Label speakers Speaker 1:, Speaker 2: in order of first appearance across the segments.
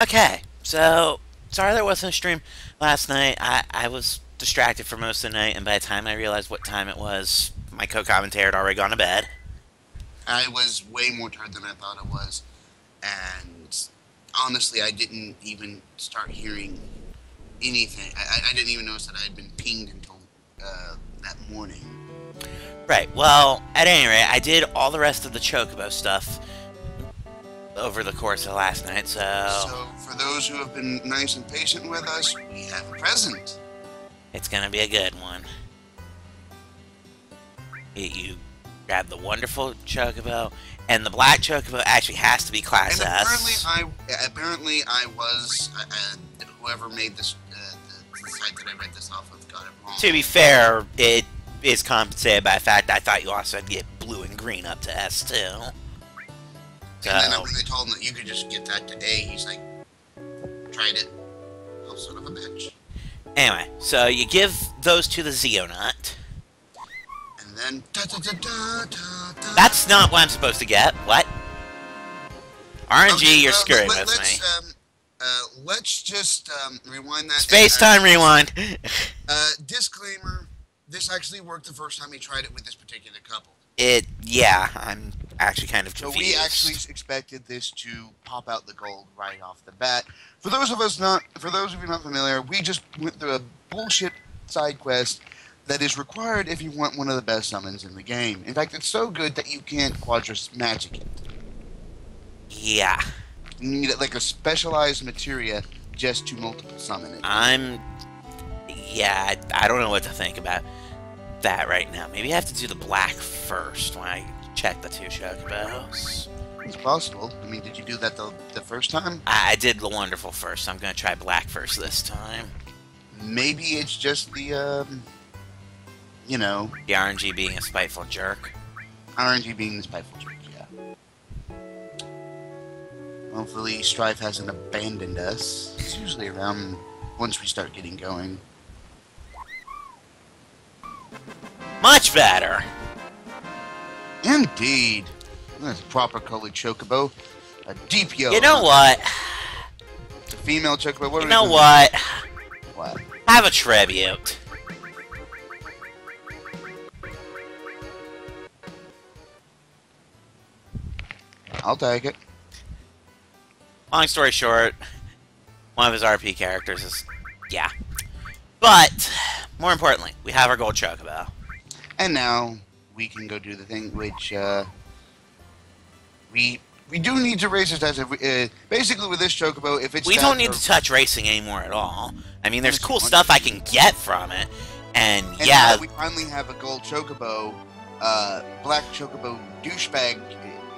Speaker 1: Okay, so sorry there wasn't a stream last night. I was distracted for most of the night, and by the time I realized what time it was, my co-commentator had already gone to bed.
Speaker 2: I was way more tired than I thought it was, and honestly, I didn't even start hearing anything. I didn't even notice that I had been pinged until that morning.
Speaker 1: Right, well, at any rate, I did all the rest of the Chocobo stuff over the course of last night, so...
Speaker 2: So, for those who have been nice and patient with us, we have a present.
Speaker 1: It's gonna be a good one. You grab the wonderful Chocobo, and the black Chocobo actually has to be Class
Speaker 2: And
Speaker 1: S.
Speaker 2: apparently I was, whoever made this, the site that I read this off of got it wrong.
Speaker 1: To be fair, it is compensated by the fact I thought you also had to get blue and green up to S too. So,
Speaker 2: And then when they told him that you could just get that to A, he's like, tried it. Oh, son of a bitch.
Speaker 1: anyway, so you give those to the Zeonut.
Speaker 2: And then,
Speaker 1: That's not what I'm supposed to get. What? RNG,
Speaker 2: okay,
Speaker 1: you're screwing with me.
Speaker 2: Let's just rewind that.
Speaker 1: Space-time rewind.
Speaker 2: Disclaimer, this actually worked the first time we tried it with this particular couple.
Speaker 1: Yeah, I'm actually kind of
Speaker 2: So
Speaker 1: confused.
Speaker 2: we actually expected this to pop out the gold right off the bat. For those of you not familiar, we just went through a bullshit side quest that is required if you want one of the best summons in the game. In fact, it's so good that you can't Quadras magic it.
Speaker 1: Yeah.
Speaker 2: You need like a specialized materia just to multiple summon it.
Speaker 1: Yeah, I don't know what to think about that right now. Maybe I have to do the black first when I check the two Chocobos.
Speaker 2: It's possible. I mean, did you do that the first time?
Speaker 1: I did the wonderful first. I'm going to try black first this time.
Speaker 2: Maybe it's just the, you know...
Speaker 1: The RNG being a spiteful jerk.
Speaker 2: RNG being the spiteful jerk, yeah. Hopefully Strife hasn't abandoned us. It's usually around once we start getting going.
Speaker 1: Much better!
Speaker 2: Indeed. That's a proper colored Chocobo. A deep yellow.
Speaker 1: You know what?
Speaker 2: It's a female Chocobo. What
Speaker 1: You know what?
Speaker 2: What?
Speaker 1: Have a tribute.
Speaker 2: I'll take it.
Speaker 1: Long story short, one of his RP characters is... yeah. But, more importantly, we have our gold Chocobo.
Speaker 2: And now we can go do the thing which we do need to raise our stats. Basically, with this Chocobo, if it's
Speaker 1: We don't need to touch racing anymore at all. I mean, there's cool stuff I can get from it, and yeah.
Speaker 2: Now we finally have a gold Chocobo, black Chocobo douchebag,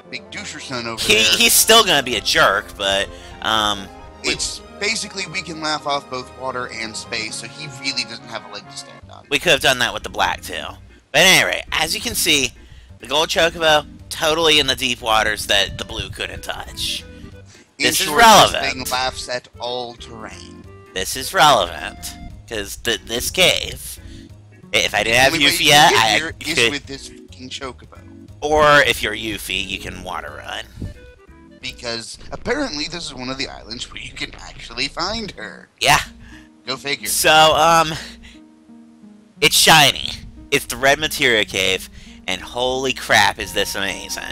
Speaker 2: big doucher son over there.
Speaker 1: He's still gonna be a jerk, but
Speaker 2: it's basically we can laugh off both water and space, so he really doesn't have a leg to stand on.
Speaker 1: we could have done that with the black too. But anyway, as you can see, the gold Chocobo totally in the deep waters that the blue couldn't touch. This is relevant.
Speaker 2: This thing laughs at all terrain.
Speaker 1: This is relevant because this cave. If I didn't have Yuffie yet, I could.
Speaker 2: With this fucking Chocobo.
Speaker 1: Or if you're Yuffie, you can water run.
Speaker 2: Because apparently this is one of the islands where you can actually find her.
Speaker 1: Yeah.
Speaker 2: Go figure.
Speaker 1: So, it's shiny. It's the red materia cave, and holy crap, is this amazing.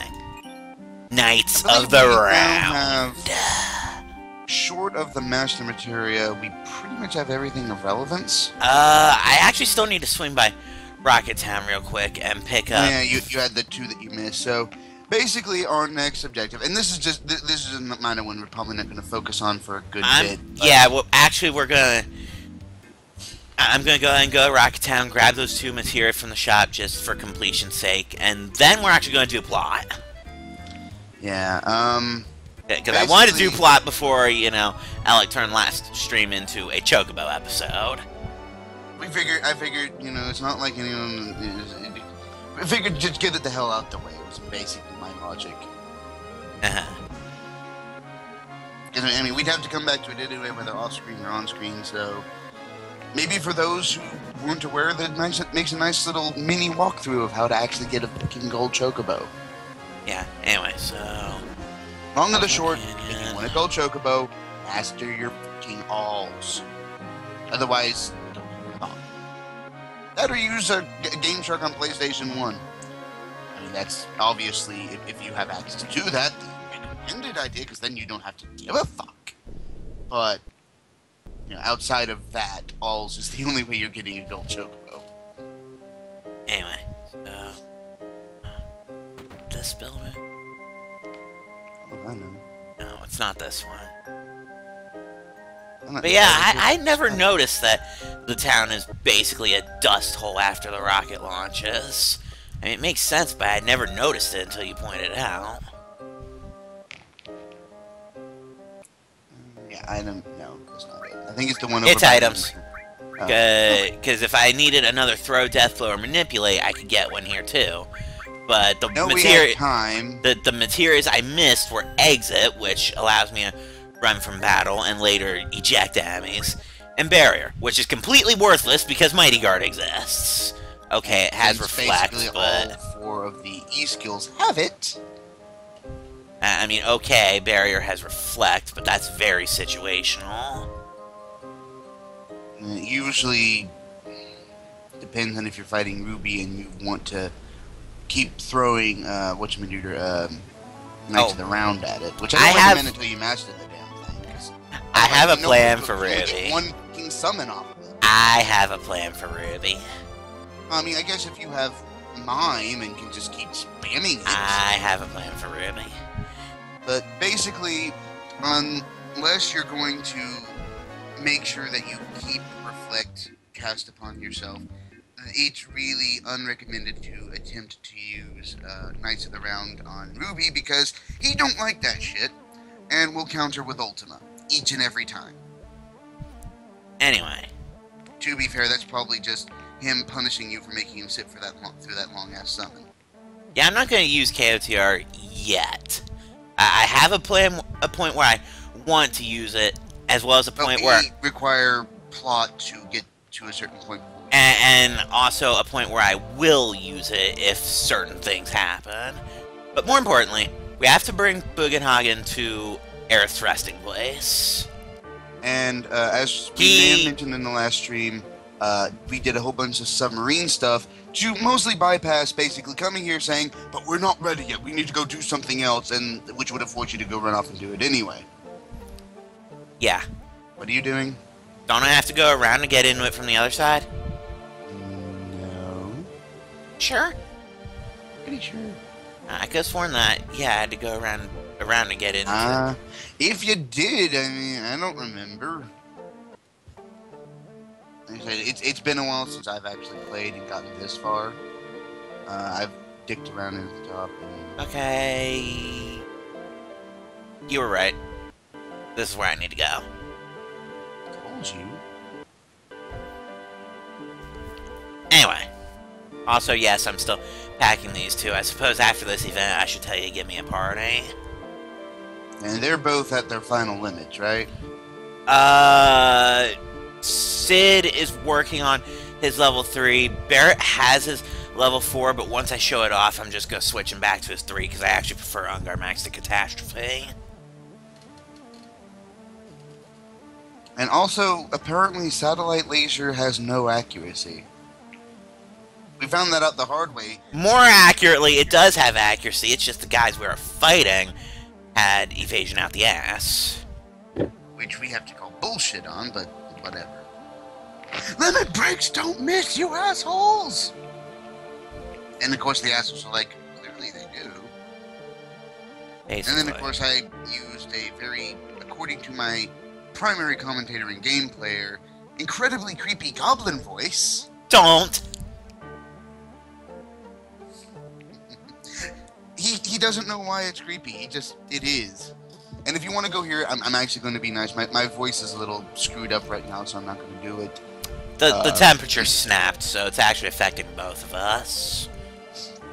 Speaker 1: Knights of the Round.
Speaker 2: Short of the master materia, we pretty much have everything of relevance.
Speaker 1: I actually still need to swing by Rocket Town real quick and pick up...
Speaker 2: Yeah, you had the two that you missed, so... Basically, our next objective, and this is a minor one we're probably not going to focus on for a good bit.
Speaker 1: Yeah, well, actually, I'm going to go ahead and go to Rocket Town, grab those two materia from the shop just for completion's sake, and then we're actually going to do plot.
Speaker 2: Yeah,
Speaker 1: Because I wanted to do plot before, you know, Alec turned last stream into a Chocobo episode.
Speaker 2: I figured, you know, it's not like anyone I figured just get it the hell out the way. It was basically my logic. I mean, we'd have to come back to it anyway, whether off-screen or on-screen, so... Maybe for those who weren't aware, that makes a nice little mini walkthrough of how to actually get a fucking gold Chocobo.
Speaker 1: Yeah, anyway, so...
Speaker 2: Long of the short, if you want a gold Chocobo, master your fucking alls. Otherwise, don't bother. That or use a Game Shark on PlayStation 1. I mean, that's obviously, if you have access to that, the recommended idea, because then you don't have to give a fuck. But, you know, outside of that, alls is the only way you're getting a gold chocobo.
Speaker 1: Anyway, so... this building?
Speaker 2: Oh, I know.
Speaker 1: No, it's not this one. But yeah, I never noticed that the town is basically a dust hole after the rocket launches. I mean, it makes sense, but I never noticed it until you pointed it out.
Speaker 2: Yeah, I don't know. That's not it. I think it's the one over
Speaker 1: It's
Speaker 2: by
Speaker 1: items. Because if I needed another throw, death blow, or manipulate, I could get one here too. But the the materials I missed were exit, which allows me to run from battle and later eject enemies, and barrier, which is completely worthless because Mighty Guard exists. Okay, it has reflect, but
Speaker 2: all 4 of the E skills have it.
Speaker 1: I mean, okay, barrier has reflect, but that's very situational.
Speaker 2: It usually depends on if you're fighting Ruby and you want to keep throwing Knights of the Round at it, which I don't recommend until you master the damn thing.
Speaker 1: I have a plan for Ruby.
Speaker 2: Get one fucking summon off of it.
Speaker 1: I have a plan for Ruby.
Speaker 2: I mean, I guess if you have Mime and can just keep spamming it.
Speaker 1: I have a plan for Ruby.
Speaker 2: But basically, unless you're going to make sure that you keep Reflect cast upon yourself, it's really unrecommended to attempt to use Knights of the Round on Ruby because he don't like that shit and will counter with Ultima each and every time.
Speaker 1: Anyway.
Speaker 2: To be fair, that's probably just him punishing you for making him sit for that through that long-ass summon.
Speaker 1: Yeah, I'm not going to use KOTR yet. I have a point where I want to use it, as well as a point where...
Speaker 2: require plot to get to a certain point.
Speaker 1: And also a point where I will use it if certain things happen. But more importantly, we have to bring Bugenhagen to Aerith's resting place.
Speaker 2: And as we may have mentioned in the last stream, we did a whole bunch of submarine stuff to mostly bypass basically coming here saying, but we're not ready yet, we need to go do something else, and which would have forced you to go run off and do it anyway.
Speaker 1: Yeah.
Speaker 2: What are you doing?
Speaker 1: Don't I have to go around to get into it from the other side?
Speaker 2: No.
Speaker 1: Sure?
Speaker 2: Pretty sure. I
Speaker 1: could have sworn that, yeah, I had to go around to get into it.
Speaker 2: If you did, I mean, I don't remember. Like I said, it's been a while since I've actually played and gotten this far. I've dicked around at the top. And...
Speaker 1: Okay. You were right. This is where I need to go.
Speaker 2: Told you.
Speaker 1: Anyway. Also, yes, I'm still packing these two. I suppose after this event, I should tell you to give me a party.
Speaker 2: And they're both at their final limits, right?
Speaker 1: Sid is working on his level 3. Barrett has his level 4, but once I show it off, I'm just going to switch him back to his 3, because I actually prefer Ungar Max to Catastrophe.
Speaker 2: And also, apparently, Satellite Laser has no accuracy. We found that out the hard way.
Speaker 1: More accurately, it does have accuracy, it's just the guys we were fighting had evasion out the ass.
Speaker 2: Which we have to call bullshit on, but whatever. Limit breaks don't miss, you assholes! And of course the assholes are like, clearly they do.
Speaker 1: Basically.
Speaker 2: And then of course I used a very, according to my primary commentator and game player, incredibly creepy goblin voice.
Speaker 1: Don't!
Speaker 2: He doesn't know why it's creepy, it is. And if you want to go here, I'm actually going to be nice. My voice is a little screwed up right now, so I'm not going to do it.
Speaker 1: The temperature snapped, so it's actually affecting both of us.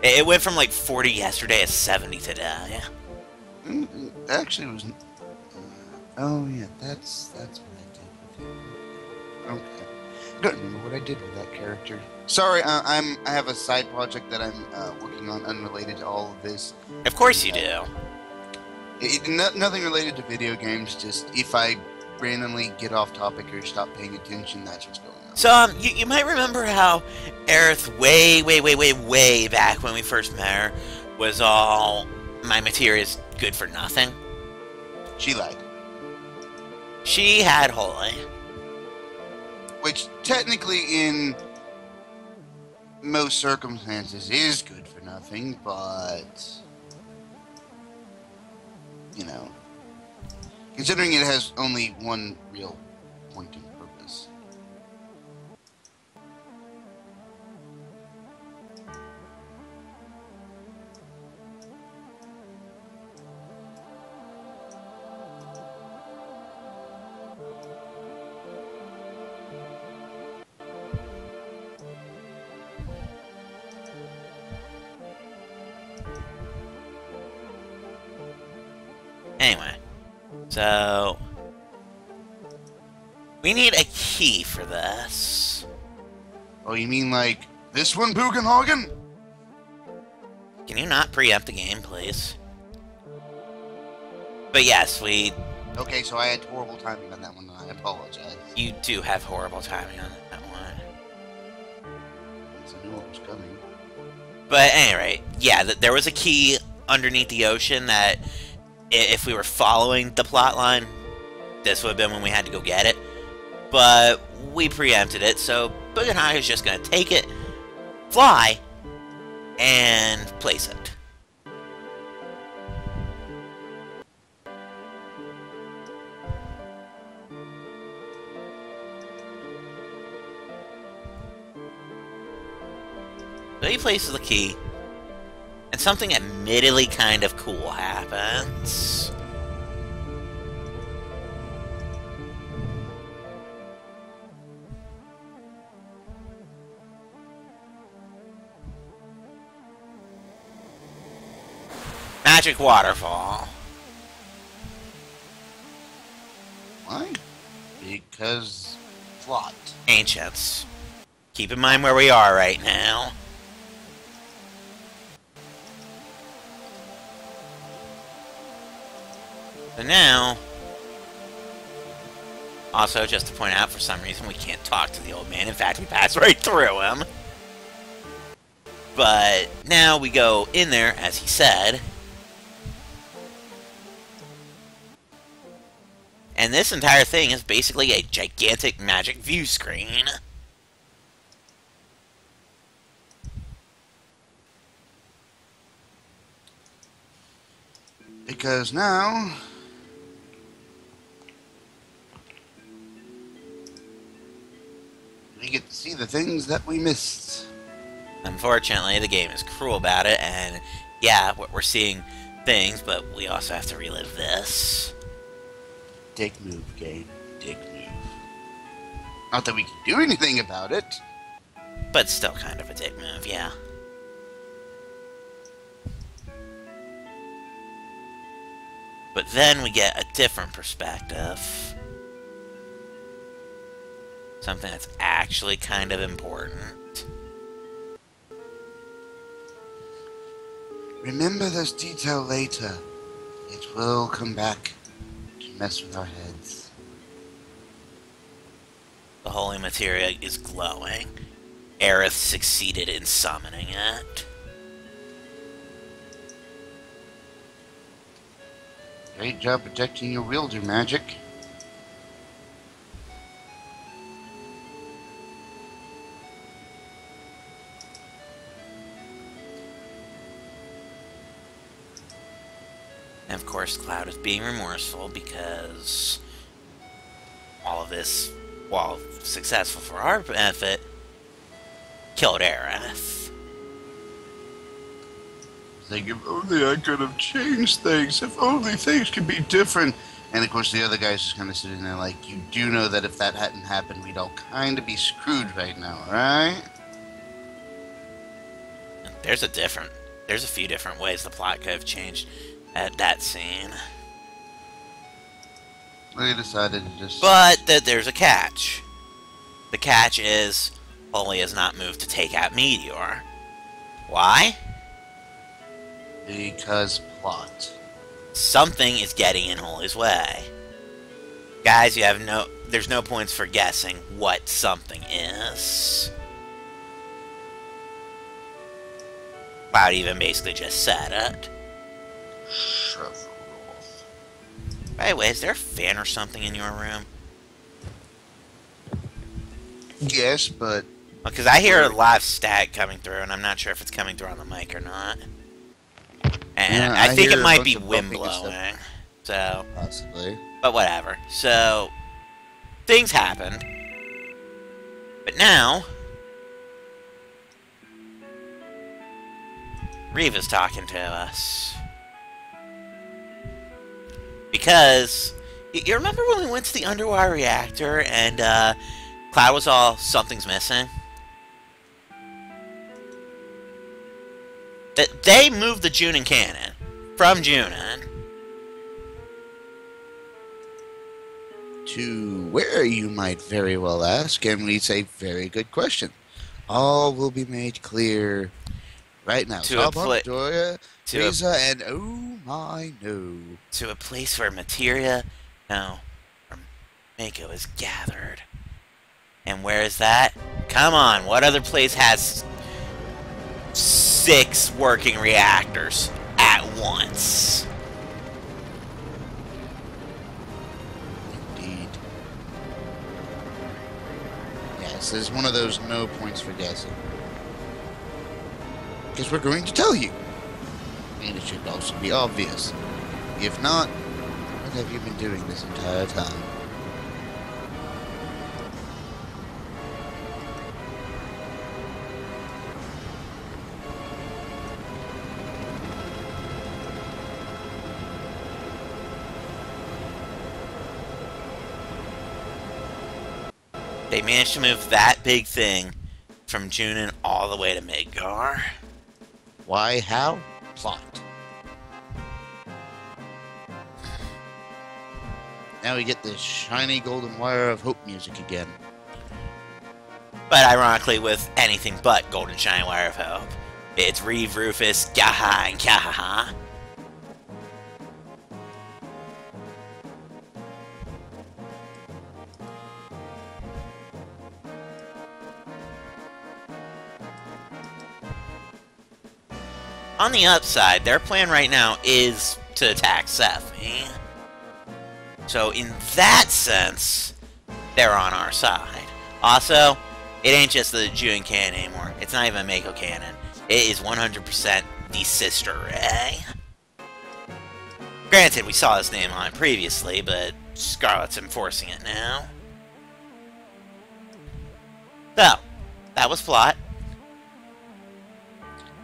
Speaker 1: It went from like 40 yesterday to 70 today.
Speaker 2: Actually, it was... oh, yeah, that's what I did with him. Okay. I don't remember what I did with that character. Sorry, I have a side project that I'm working on unrelated to all of this.
Speaker 1: Of course you do.
Speaker 2: Nothing related to video games, just if I randomly get off topic or stop paying attention, that's what's going on.
Speaker 1: So, you might remember how Aerith way back when we first met her was all, my materia is good for nothing?
Speaker 2: She lied.
Speaker 1: She had Holy.
Speaker 2: Which, technically, in most circumstances, is good for nothing, but... you know... considering it has only one real point and purpose.
Speaker 1: Anyway, so we need a key for this.
Speaker 2: Oh, you mean like this one, Bugenhagen?
Speaker 1: Can you not preempt the game, please? But yes, we...
Speaker 2: Okay, so I had horrible timing on that one, I apologize.
Speaker 1: You do have horrible timing on that one.
Speaker 2: I knew what was coming.
Speaker 1: But at any rate, yeah, there was a key underneath the ocean that if we were following the plot line, this would have been when we had to go get it. But we preempted it, so Bugenhagen is just going to take it, fly, and place it. So he places the key, and something admittedly kind of cool happens. Magic waterfall.
Speaker 2: Why? Because plot.
Speaker 1: Ancients. Keep in mind where we are right now. So now, also just to point out, for some reason we can't talk to the old man. In fact, we pass right through him. But now we go in there, as he said. And this entire thing is basically a gigantic magic view screen.
Speaker 2: Because now... we get to see the things that we missed.
Speaker 1: Unfortunately, the game is cruel about it, and yeah, we're seeing things, but we also have to relive this.
Speaker 2: Dick move, game. Dick move. Not that we can do anything about it.
Speaker 1: But still kind of a dick move, yeah. But then we get a different perspective. Something that's actually kind of important.
Speaker 2: Remember this detail later. It will come back to mess with our heads.
Speaker 1: The holy materia is glowing. Aerith succeeded in summoning it.
Speaker 2: Great job protecting your wielder magic.
Speaker 1: And of course, Cloud is being remorseful because all of this, while successful for our benefit, killed Aerith.
Speaker 2: Like, if only I could have changed things. If only things could be different. And of course, the other guy's just kind of sitting there like, you do know that if that hadn't happened, we'd all kind of be screwed right now, right?
Speaker 1: There's a few different ways the plot could have changed at that scene.
Speaker 2: They decided to just...
Speaker 1: But there's a catch. The catch is, Holy has not moved to take out Meteor. Why?
Speaker 2: Because plot.
Speaker 1: Something is getting in Holy's way. Guys, there's no points for guessing what something is. Cloud even basically just said it. By the way, is there a fan or something in your room?
Speaker 2: Yes, but...
Speaker 1: Because I hear a live stat coming through, and I'm not sure if it's coming through on the mic or not. And yeah, I think it might be wind blowing. So...
Speaker 2: Possibly.
Speaker 1: But whatever. So... Things happened. But now... Reva's talking to us. Because... You remember when we went to the underwater reactor, and, Cloud was all, something's missing? They moved the Junin cannon from Junin
Speaker 2: to where, you might very well ask, and it's a very good question. All will be made clear right now.
Speaker 1: To a place,
Speaker 2: Riza, and oh my no.
Speaker 1: To a place where materia, no, or Mako is gathered. And where is that? Come on, what other place has 6 working reactors at once?
Speaker 2: Indeed. Yes, there's one of those no points for guessing. Because we're going to tell you. And it should also be obvious. If not, what have you been doing this entire time?
Speaker 1: They managed to move that big thing from Junin all the way to Midgar.
Speaker 2: Why? How? Plot. Now we get this shiny golden wire of hope music again.
Speaker 1: But ironically, with anything but golden shiny wire of hope. It's Reeve, Rufus, Gaha, and Kahaha. On the upside, their plan right now is to attack Sephi. So in that sense, they're on our side. Also, it ain't just the Junin cannon anymore. It's not even a Mako cannon. It is 100% the Sister Ray. Granted, we saw his name on it previously, but Scarlet's enforcing it now. So, that was plot.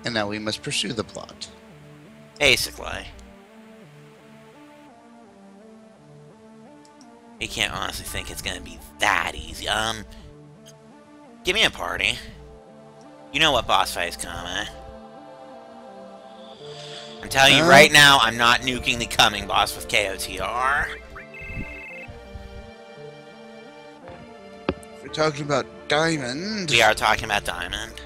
Speaker 2: And now we must pursue the plot.
Speaker 1: Basically. You can't honestly think it's gonna be that easy. Give me a party. You know what boss fight is coming. I'm telling you right now, I'm not nuking the coming boss with KOTR.
Speaker 2: If we're talking about Diamond...
Speaker 1: We are talking about Diamond.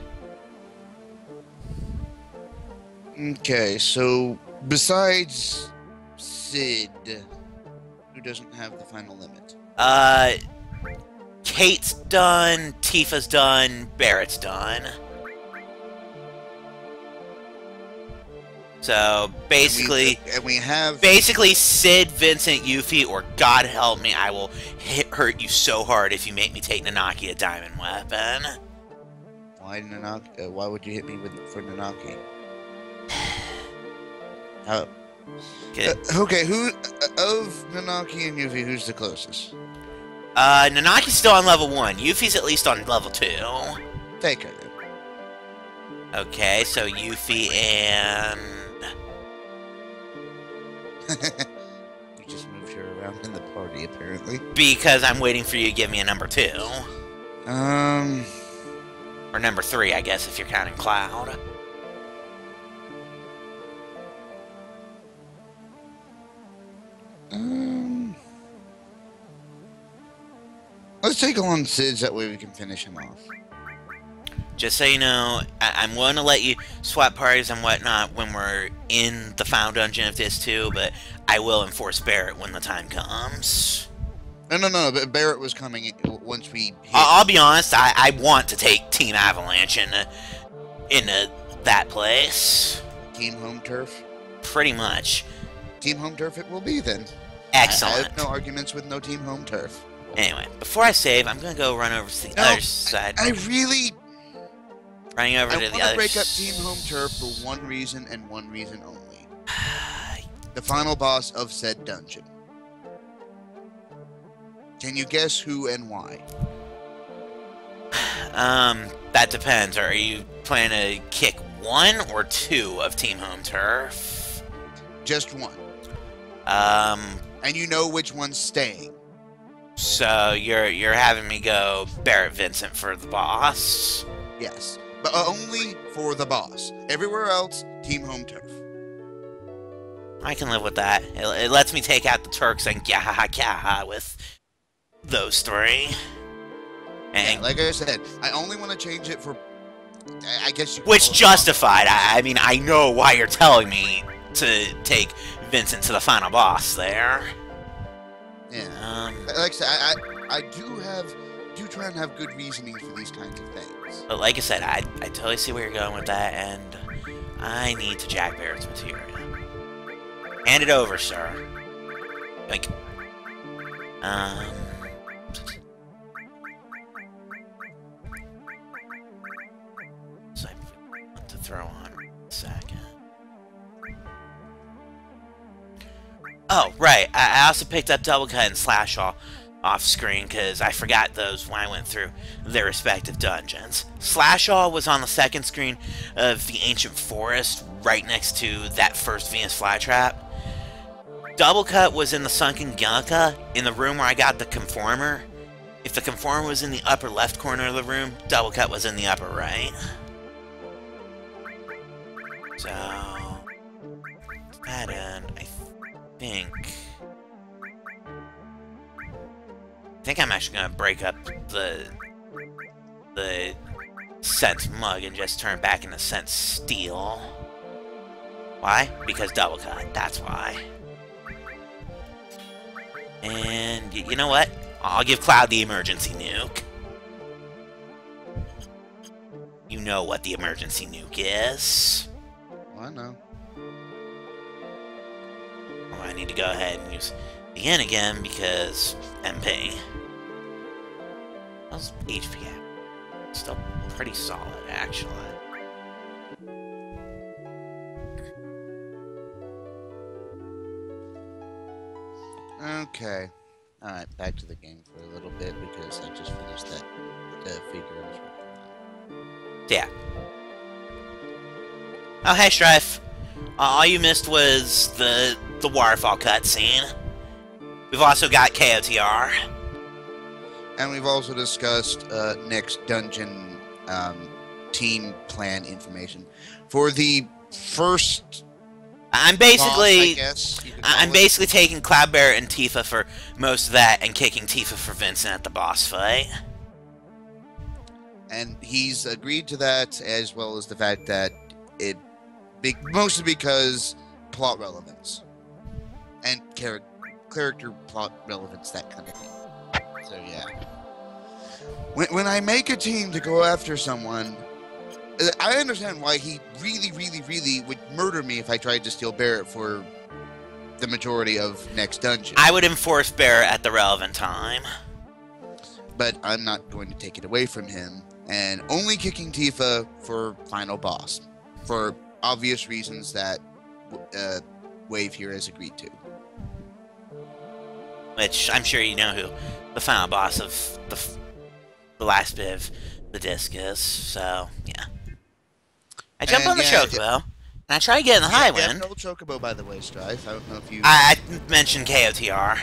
Speaker 2: Okay, so besides Sid, who doesn't have the final limit?
Speaker 1: Kate's done, Tifa's done, Barrett's done. So basically,
Speaker 2: and we have
Speaker 1: basically Sid, Vincent, Yuffie, or God help me, I will hurt you so hard if you make me take Nanaki a diamond weapon.
Speaker 2: Why Nanaki? Why would you hit me for Nanaki? Okay, who of Nanaki and Yuffie, who's the closest?
Speaker 1: Nanaki's still on level 1. Yuffie's at least on level 2.
Speaker 2: Take her then.
Speaker 1: Okay, so Yuffie and...
Speaker 2: You just moved her around in the party, apparently.
Speaker 1: Because I'm waiting for you to give me a number 2. Or number 3, I guess, if you're counting Cloud.
Speaker 2: Let's take on Sid's, that way we can finish him off.
Speaker 1: Just so you know, I'm willing to let you swap parties and whatnot when we're in the final dungeon of this too, but I will enforce Barrett when the time comes.
Speaker 2: No. But Barrett was coming once we hit.
Speaker 1: I'll be honest, I want to take Team Avalanche in that place.
Speaker 2: Team Home Turf?
Speaker 1: Pretty much.
Speaker 2: Team Home Turf it will be, then.
Speaker 1: Excellent.
Speaker 2: I have no arguments with no Team Home Turf.
Speaker 1: Anyway, before I save, I'm going to go run over to the other side.
Speaker 2: I really...
Speaker 1: Running over to the other side. I want to
Speaker 2: break up Team Home Turf for one reason and one reason only. The final boss of said dungeon. Can you guess who and why?
Speaker 1: That depends. Are you planning to kick 1 or 2 of Team Home Turf?
Speaker 2: Just 1. And you know which one's staying.
Speaker 1: So you're having me go Barrett Vincent for the boss?
Speaker 2: Yes, but only for the boss. Everywhere else, Team Home Turf.
Speaker 1: I can live with that. It lets me take out the Turks and Gyaha with those 3. And
Speaker 2: yeah, like I said, I only want to change it for, I guess you could
Speaker 1: which justified. I mean, I know why you're telling me to take Vincent to the final boss there.
Speaker 2: Yeah. Like I said, I do try and have good reasoning for these kinds of things.
Speaker 1: But like I said, I totally see where you're going with that, and I need to jack Barrett's material. Hand it over, sir. Like, so I want to throw on a second. Oh, right. I also picked up Double Cut and Slash off screen because I forgot those when I went through their respective dungeons. Slashall was on the second screen of the Ancient Forest, right next to that first Venus flytrap. Double Cut was in the Sunken Gulka, in the room where I got the Conformer. If the Conformer was in the upper left corner of the room, Double Cut was in the upper right. So, to that end, I think I'm actually gonna break up the Sense Mug and just turn it back into Sense Steel. Why? Because Double Cut. That's why. And you know what? I'll give Cloud the emergency nuke. You know what the emergency nuke is.
Speaker 2: Well, I know.
Speaker 1: Well, I need to go ahead and use the N again because MP. How's HP at? Still pretty solid, actually.
Speaker 2: Okay. Alright, back to the game for a little bit because I just finished that figure I was working on.
Speaker 1: Yeah. Oh, hey, Strife. All you missed was the waterfall cutscene. We've also got KOTR.
Speaker 2: And we've also discussed next dungeon team plan information. For the first
Speaker 1: I'm basically
Speaker 2: boss,
Speaker 1: I'm basically taking Cloudbear and Tifa for most of that and kicking Tifa for Vincent at the boss fight.
Speaker 2: And he's agreed to that, as well as the fact that mostly because plot relevance and character plot relevance, that kind of thing. So yeah, when I make a team to go after someone, I understand why he really would murder me if I tried to steal Barrett for the majority of next dungeon.
Speaker 1: I would enforce Barrett at the relevant time.
Speaker 2: But I'm not going to take it away from him, and only kicking Tifa for final boss, for obvious reasons that Wave here has agreed to.
Speaker 1: Which I'm sure you know who the final boss of the last bit of the disc is, so yeah. I jump on the Chocobo, and I try to get in the high wind.
Speaker 2: No Chocobo, by the way, Strife. I don't know if you...
Speaker 1: I mentioned KOTR.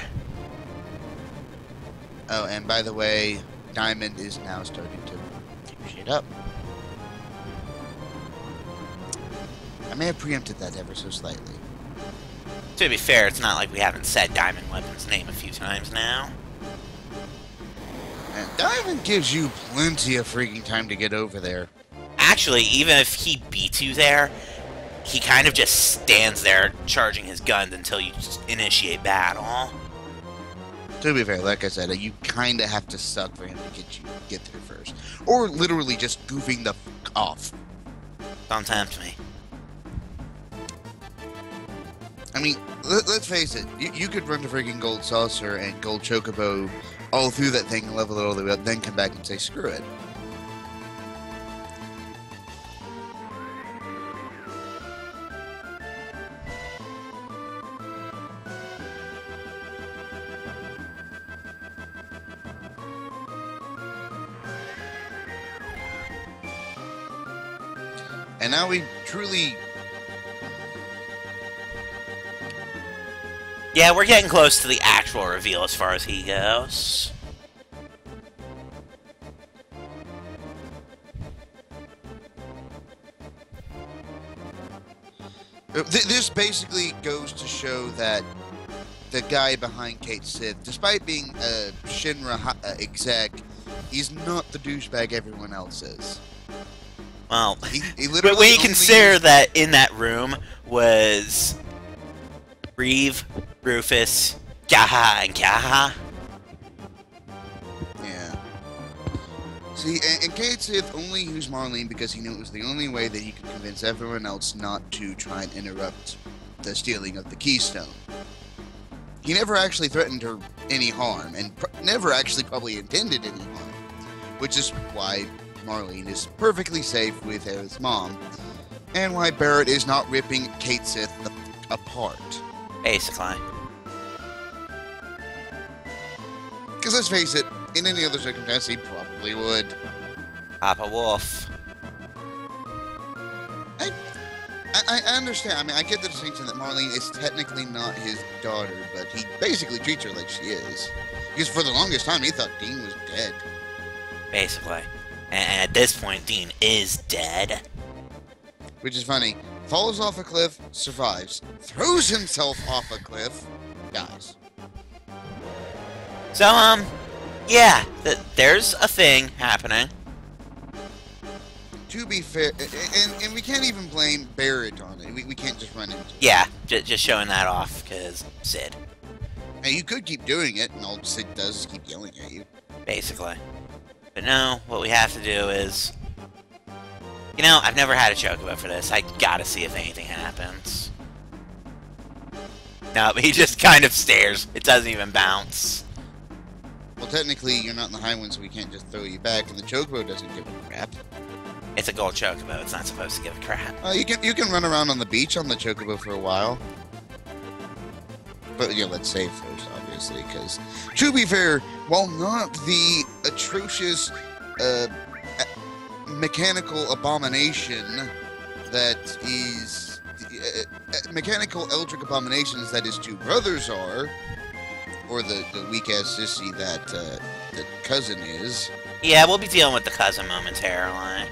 Speaker 2: Oh, and by the way, Diamond is now starting to keep shit up. I may have preempted that ever so slightly.
Speaker 1: To be fair, it's not like we haven't said Diamond Weapon's name a few times now.
Speaker 2: And Diamond gives you plenty of freaking time to get over there.
Speaker 1: Actually, even if he beats you there, he kind of just stands there charging his guns until you just initiate battle.
Speaker 2: To be fair, like I said, you kind of have to suck for him to get there first. Or literally just goofing the fuck off.
Speaker 1: Don't tempt me.
Speaker 2: I mean, let's face it. You could run the freaking Gold Saucer and Gold Chocobo all through that thing and level it all the way up, then come back and say, screw it. And now we truly...
Speaker 1: Yeah, we're getting close to the actual reveal as far as he goes.
Speaker 2: This basically goes to show that the guy behind Kate Sith, despite being a Shinra exec, he's not the douchebag everyone else is.
Speaker 1: Well,
Speaker 2: he literally
Speaker 1: but when you consider that in that room was Reeve, Rufus, Gaha, and Gaha.
Speaker 2: Yeah. See, and Kate Sith only used Marlene because he knew it was the only way that he could convince everyone else not to try and interrupt the stealing of the Keystone. He never actually threatened her any harm, and never actually probably intended any harm, which is why Marlene is perfectly safe with Aerith's mom, and why Barrett is not ripping Kate Sith apart.
Speaker 1: Basically.
Speaker 2: Because let's face it, in any other circumstance, he probably would.
Speaker 1: Papa Wolf.
Speaker 2: I understand. I mean, I get the distinction that Marlene is technically not his daughter, but he basically treats her like she is. Because for the longest time, he thought Dean was dead.
Speaker 1: Basically. And at this point, Dean is dead.
Speaker 2: Which is funny. Falls off a cliff, survives. Throws himself off a cliff, dies.
Speaker 1: So, yeah, there's a thing happening.
Speaker 2: To be fair, and we can't even blame Barrett on it. We can't just run into it.
Speaker 1: Yeah, just showing that off, because Sid.
Speaker 2: Now, you could keep doing it, and all Sid does is keep yelling at you.
Speaker 1: Basically. But no, what we have to do is... You know, I've never had a chocobo for this. I gotta see if anything happens. No, he just kind of stares. It doesn't even bounce.
Speaker 2: Well, technically, you're not in the high one, so we can't just throw you back, and the chocobo doesn't give a crap.
Speaker 1: It's a gold chocobo. It's not supposed to give a crap.
Speaker 2: You can run around on the beach on the chocobo for a while. But, yeah, let's save first, obviously, because, to be fair, while not the atrocious, mechanical abomination that is... mechanical eldritch abominations that his two brothers are, or the weak-ass sissy that the cousin is...
Speaker 1: Yeah, we'll be dealing with the cousin momentarily.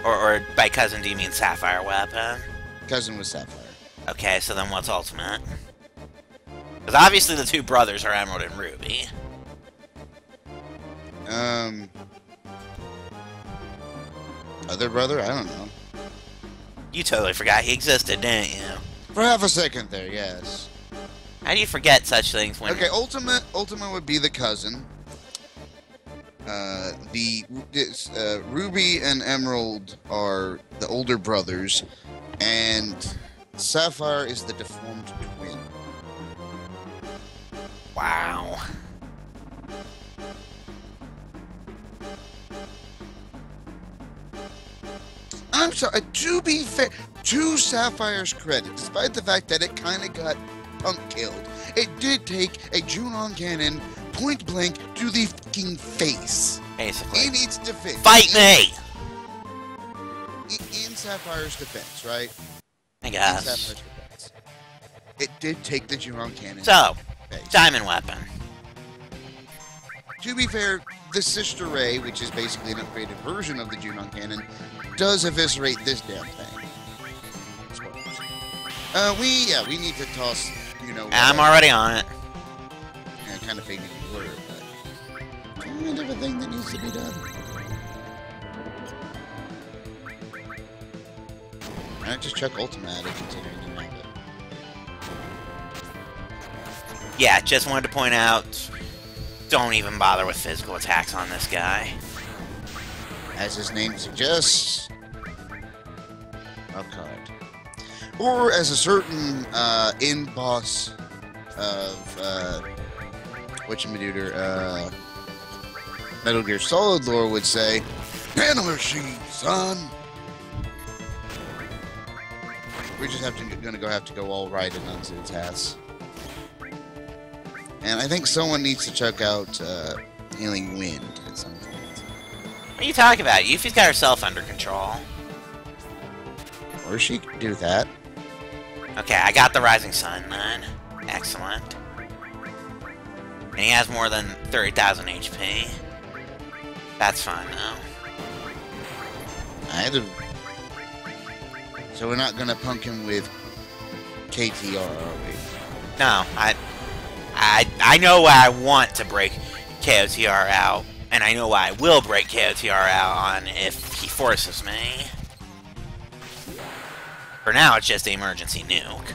Speaker 1: Or by cousin, do you mean Sapphire Weapon?
Speaker 2: Cousin was Sapphire.
Speaker 1: Okay, so then what's Ultimate? Because obviously the two brothers are Emerald and Ruby.
Speaker 2: Other brother? I don't know.
Speaker 1: You totally forgot he existed, didn't you?
Speaker 2: For half a second there, yes.
Speaker 1: How do you forget such things when...
Speaker 2: Okay, Ultimate would be the cousin. Ruby and Emerald are the older brothers, and Sapphire is the deformed twin.
Speaker 1: Wow.
Speaker 2: I'm sorry, to be fair, to Sapphire's credit, despite the fact that it kind of got punk killed, it did take a Junon cannon point blank to the fucking face.
Speaker 1: Basically.
Speaker 2: In its defense.
Speaker 1: Fight me!
Speaker 2: In Sapphire's defense, right?
Speaker 1: I guess.
Speaker 2: In Sapphire's defense. It did take the Junon cannon.
Speaker 1: So,
Speaker 2: face.
Speaker 1: Diamond Weapon.
Speaker 2: To be fair, the Sister Ray, which is basically an upgraded version of the Junon cannon, does eviscerate this damn thing. We need to toss, you know...
Speaker 1: I'm already on it.
Speaker 2: Yeah, I kind of figured you were, but... kind of a thing that needs to be done. Alright, just check Ultima at it, considering you know it.
Speaker 1: Yeah, just wanted to point out, don't even bother with physical attacks on this guy.
Speaker 2: As his name suggests, a card. Or as a certain end boss of Metal Gear Solid lore would say, "Nano machine, son." We're just gonna have to go all right and onto its ass. And I think someone needs to check out Healing Wind at some point.
Speaker 1: What are you talking about? Yuffie's got herself under control.
Speaker 2: Or she could do that.
Speaker 1: Okay, I got the Rising Sun then. Excellent. And he has more than 30,000 HP. That's fine though. So we're not gonna punk him with KTR, are we? No, I know why I want to break KOTR out, and I know why I will break KOTR out on if he forces me. For now, it's just the emergency nuke.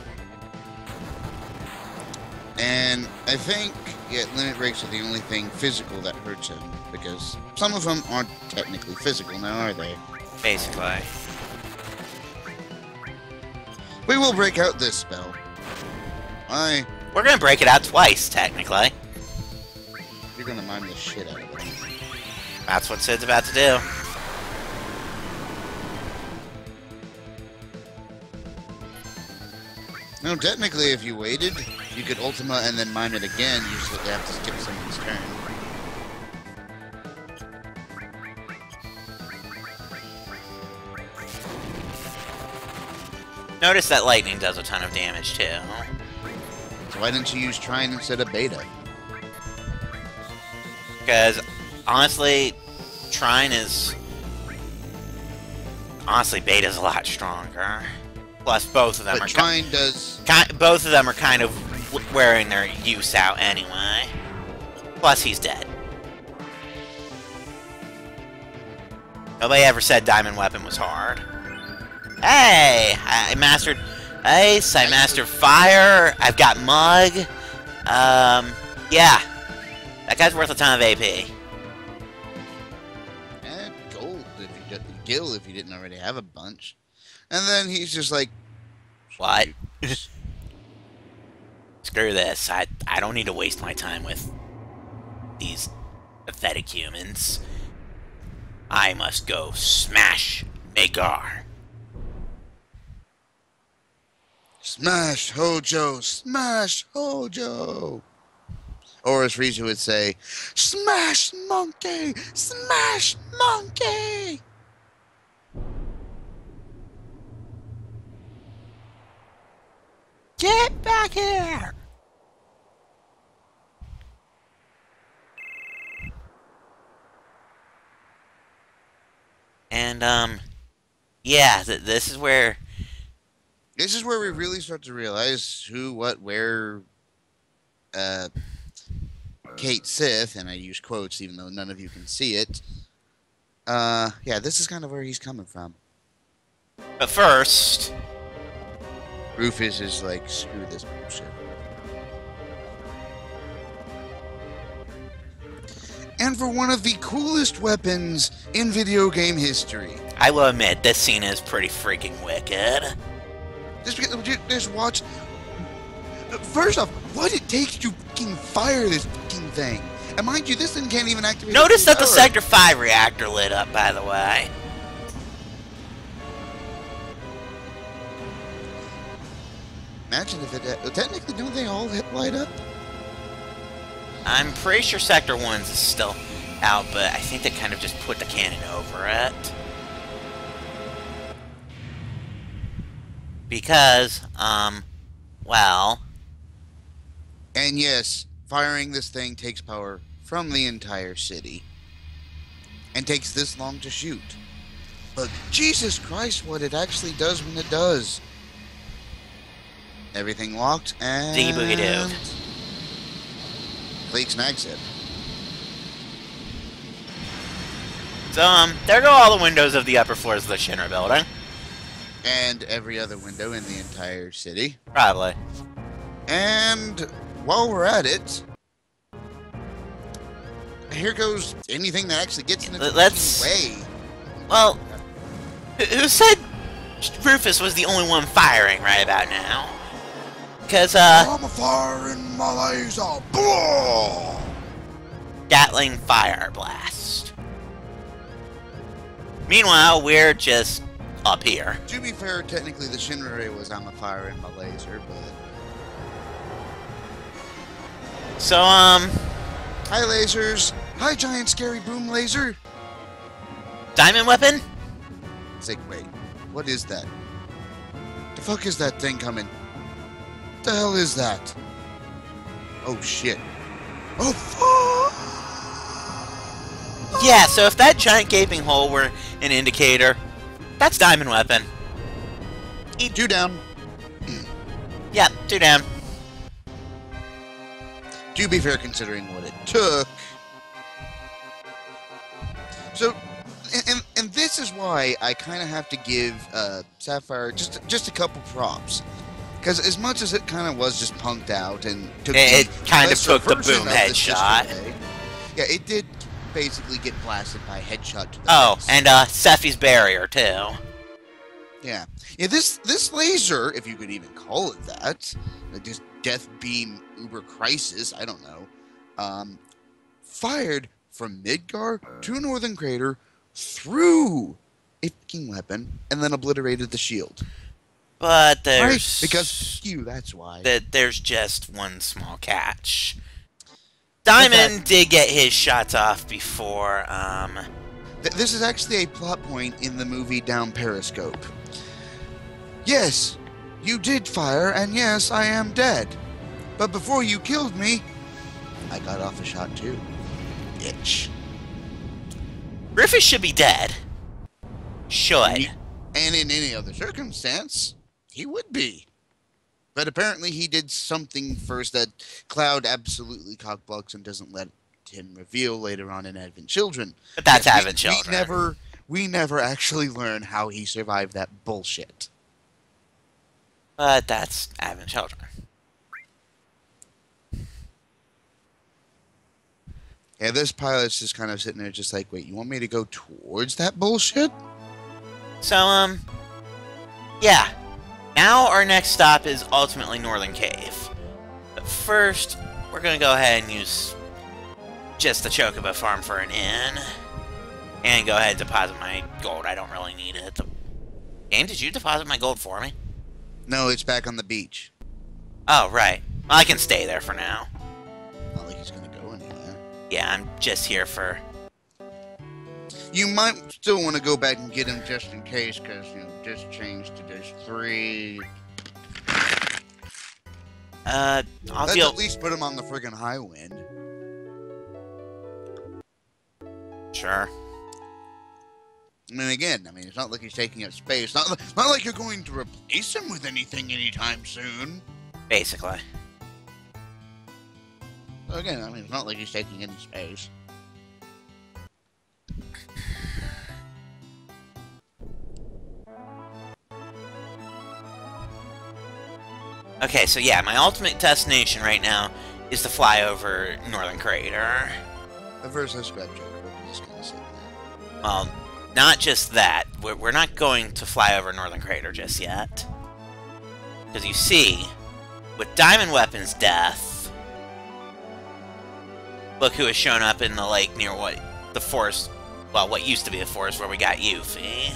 Speaker 2: And I think, limit breaks are the only thing physical that hurts him, because some of them aren't technically physical now, are they?
Speaker 1: Basically.
Speaker 2: We will break out this spell.
Speaker 1: We're gonna break it out twice, technically.
Speaker 2: You're gonna mime the shit out of it.
Speaker 1: That's what Sid's about to do.
Speaker 2: No, technically, if you waited, you could Ultima and then mime it again. You just have to skip someone's turn.
Speaker 1: Notice that lightning does a ton of damage, too.
Speaker 2: So why didn't you use Trine instead of Beta?
Speaker 1: Because, honestly, Trine is... Honestly, Beta's a lot stronger. Plus, both of them
Speaker 2: but Trine does...
Speaker 1: Both of them are kind of wearing their use out anyway. Plus, he's dead. Nobody ever said Diamond Weapon was hard. Hey! I mastered Ice, I mastered Fire, I've got Mug. Yeah. That guy's worth a ton of AP.
Speaker 2: And gold if you didn't Gil if you didn't already have a bunch. And then he's just like...
Speaker 1: What? Screw this. I don't need to waste my time with these pathetic humans. I must go smash Magar.
Speaker 2: Smash Hojo! Smash Hojo! Or as Frieza would say, Smash Monkey! Smash Monkey!
Speaker 1: Get back here! And, yeah, this is where...
Speaker 2: This is where we really start to realize who, what, where, Kate Sith, and I use quotes even though none of you can see it, yeah, this is kind of where he's coming from.
Speaker 1: But first...
Speaker 2: Rufus is like, screw this bullshit. And for one of the coolest weapons in video game history.
Speaker 1: I will admit, this scene is pretty freaking wicked.
Speaker 2: Just watch. First off, what it takes to fucking fire this fucking thing. And mind you, this thing can't even activate.
Speaker 1: Notice that the Sector 5 reactor lit up, by the way.
Speaker 2: Imagine if it... technically, don't they all light up?
Speaker 1: I'm pretty sure Sector 1's is still out, but I think they kind of just put the cannon over it. Because, well...
Speaker 2: And yes, firing this thing takes power from the entire city. And takes this long to shoot. But Jesus Christ, what it actually does when it does. Everything locked, and...
Speaker 1: Diggy boogie doo.
Speaker 2: Cleek snags it.
Speaker 1: So, there go all the windows of the upper floors of the Shinra building.
Speaker 2: And every other window in the entire city.
Speaker 1: Probably.
Speaker 2: And while we're at it, here goes anything that actually gets in
Speaker 1: Let's
Speaker 2: way.
Speaker 1: Well, who said Rufus was the only one firing right about now? Because
Speaker 2: I'm firing my laser. Blah!
Speaker 1: Gatling fire blast. Meanwhile, we're just up here.
Speaker 2: To be fair, technically the Shinrei was I'm firing my laser, but
Speaker 1: so
Speaker 2: hi lasers. Hi giant scary boom laser.
Speaker 1: Diamond weapon?
Speaker 2: It's like, wait, what is that? The fuck is that thing coming? What the hell is that? Oh shit. Oh fuck!
Speaker 1: Yeah, so if that giant gaping hole were an indicator, that's diamond weapon.
Speaker 2: Two down.
Speaker 1: Yeah, 2 down.
Speaker 2: To be fair, considering what it took. So, and this is why I kind of have to give Sapphire just a couple props, because as much as it kind of was just punked out and took
Speaker 1: it kind of took the boom headshot.
Speaker 2: Yeah, it did basically get blasted by headshot to the face.
Speaker 1: And Sephi's barrier too.
Speaker 2: Yeah, this laser, if you could even call it that, just death beam uber crisis, I don't know, fired from Midgar to Northern Crater through a fucking weapon and then obliterated the shield.
Speaker 1: But there's
Speaker 2: right? Because that's why.
Speaker 1: There's just one small catch. Diamond did get his shots off before.
Speaker 2: This is actually a plot point in the movie Down Periscope. Yes, you did fire, and yes, I am dead. But before you killed me, I got off a shot too. Bitch.
Speaker 1: Rufus should be dead. Should.
Speaker 2: And in any other circumstance, he would be. But apparently he did something first that Cloud absolutely cockblocks and doesn't let him reveal later on in Advent Children.
Speaker 1: But that's Advent Children.
Speaker 2: We never actually learn how he survived that bullshit.
Speaker 1: But that's Advent Children.
Speaker 2: Yeah, this pilot's just kind of sitting there just like, wait, you want me to go towards that bullshit?
Speaker 1: So, yeah. Now our next stop is ultimately Northern Cave. But first, we're going to go ahead and use just the Chocobo farm for an inn. And go ahead and deposit my gold. I don't really need it. Game, did you deposit my gold for me?
Speaker 2: No, it's back on the beach.
Speaker 1: Oh, right. Well, I can stay there for now.
Speaker 2: Not like he's going to go anywhere.
Speaker 1: Yeah, I'm just here for...
Speaker 2: You might still want to go back and get him just in case, because, you know, just changed to just 3.
Speaker 1: Let's
Speaker 2: at least put him on the friggin' high wind.
Speaker 1: Sure.
Speaker 2: I mean, again, it's not like he's taking up space. Not like you're going to replace him with anything anytime soon.
Speaker 1: Basically.
Speaker 2: So again, it's not like he's taking any space.
Speaker 1: Okay, so yeah, my ultimate destination right now is to fly over Northern Crater.
Speaker 2: At first, I scrapped Chocobo. Just kind of sitting there.
Speaker 1: Well, not just that. We're not going to fly over Northern Crater just yet. Because you see, with Diamond Weapon's death, look who has shown up in the lake near the forest, well, what used to be the forest where we got Yuffie.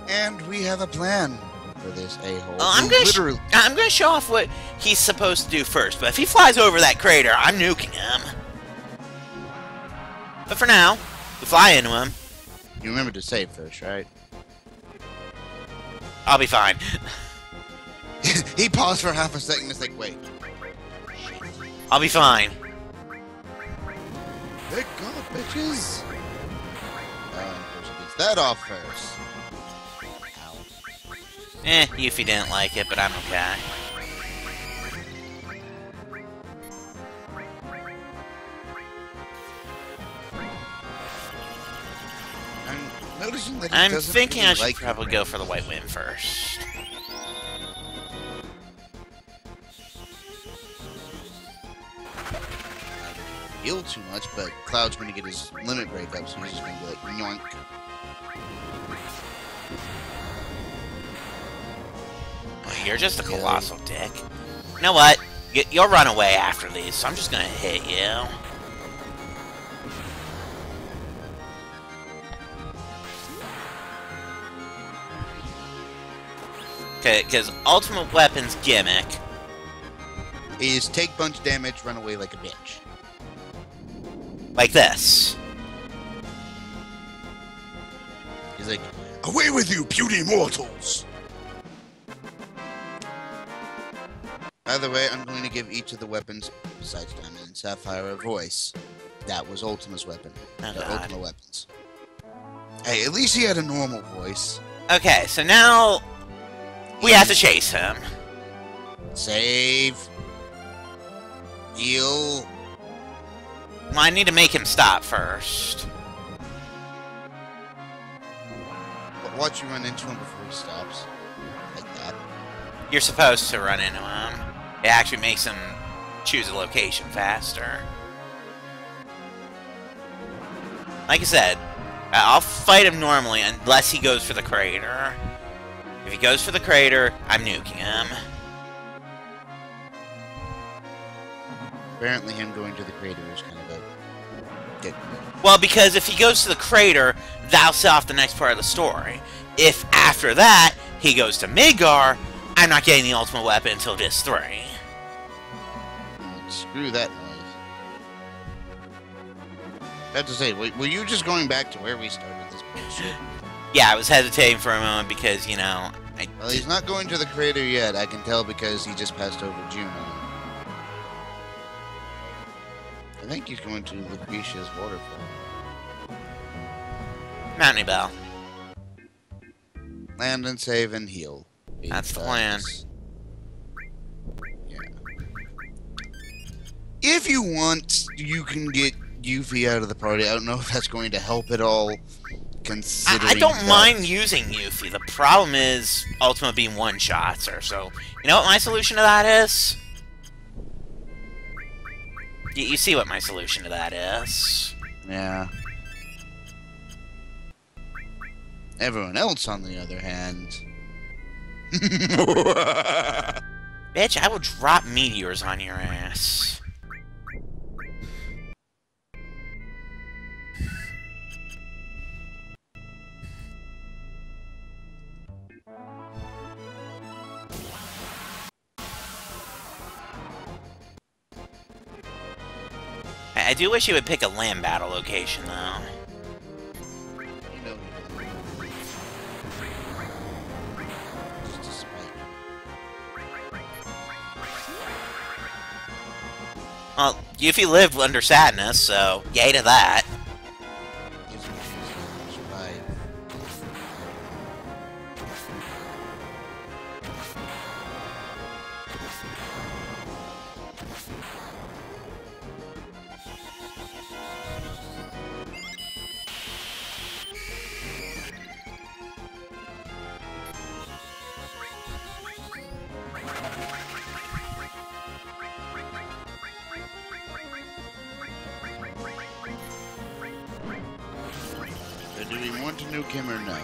Speaker 2: And we have a plan for this a-hole.
Speaker 1: I'm gonna show off what he's supposed to do first, but if he flies over that crater, I'm nuking him. But for now, we fly into him.
Speaker 2: You remember to save first, right?
Speaker 1: I'll be fine.
Speaker 2: He paused for half a second and it's like, wait.
Speaker 1: I'll be fine.
Speaker 2: Thank God, bitches. Of course he gets that off first.
Speaker 1: Yuffie didn't like it, but I'm okay.
Speaker 2: I'm noticing that
Speaker 1: I'm thinking I should probably go for the White Wind first.
Speaker 2: heal too much, but Cloud's going to get his limit break up, so he's just going to be like, yoink.
Speaker 1: You're just a colossal dick. You know what? You'll run away after these, so I'm just gonna hit you. Okay, because Ultimate Weapon's gimmick
Speaker 2: is take bunch damage, run away like a bitch.
Speaker 1: Like this.
Speaker 2: He's like, away with you, puny mortals! By the way, I'm going to give each of the weapons, besides Diamond and Sapphire, a voice. That was Ultima's weapon. Ultima weapons. Hey, at least he had a normal voice.
Speaker 1: Okay, so now we have to chase him.
Speaker 2: Save. Heal.
Speaker 1: Well, I need to make him stop first.
Speaker 2: But watch you run into him before he stops. Like that.
Speaker 1: You're supposed to run into him. It actually makes him choose a location faster. Like I said, I'll fight him normally unless he goes for the crater. If he goes for the crater, I'm nuking him.
Speaker 2: Apparently him going to the crater is kind of a dick.
Speaker 1: Well, because if he goes to the crater, that'll set off the next part of the story. If after that, he goes to Midgar, I'm not getting the ultimate weapon until Disc 3.
Speaker 2: Screw that noise. I have to say, were you just going back to where we started this bullshit?
Speaker 1: Yeah, I was hesitating for a moment because, you know...
Speaker 2: Well, he's not going to the crater yet, I can tell because he just passed over Juno. I think he's going to Lucretia's waterfall.
Speaker 1: Mountain Bell.
Speaker 2: Land and save and heal.
Speaker 1: That's the plan.
Speaker 2: Yeah. If you want, you can get Yuffie out of the party. I don't know if that's going to help at all, considering
Speaker 1: I don't mind using Yuffie. The problem is Ultima being one-shots or so. You know what my solution to that is? You see what my solution to that is.
Speaker 2: Yeah. Everyone else, on the other hand...
Speaker 1: Bitch, I will drop meteors on your ass. I do wish you would pick a land battle location, though. Well, Yuffie lived under sadness, so yay to that.
Speaker 2: Do we want to nuke him or no?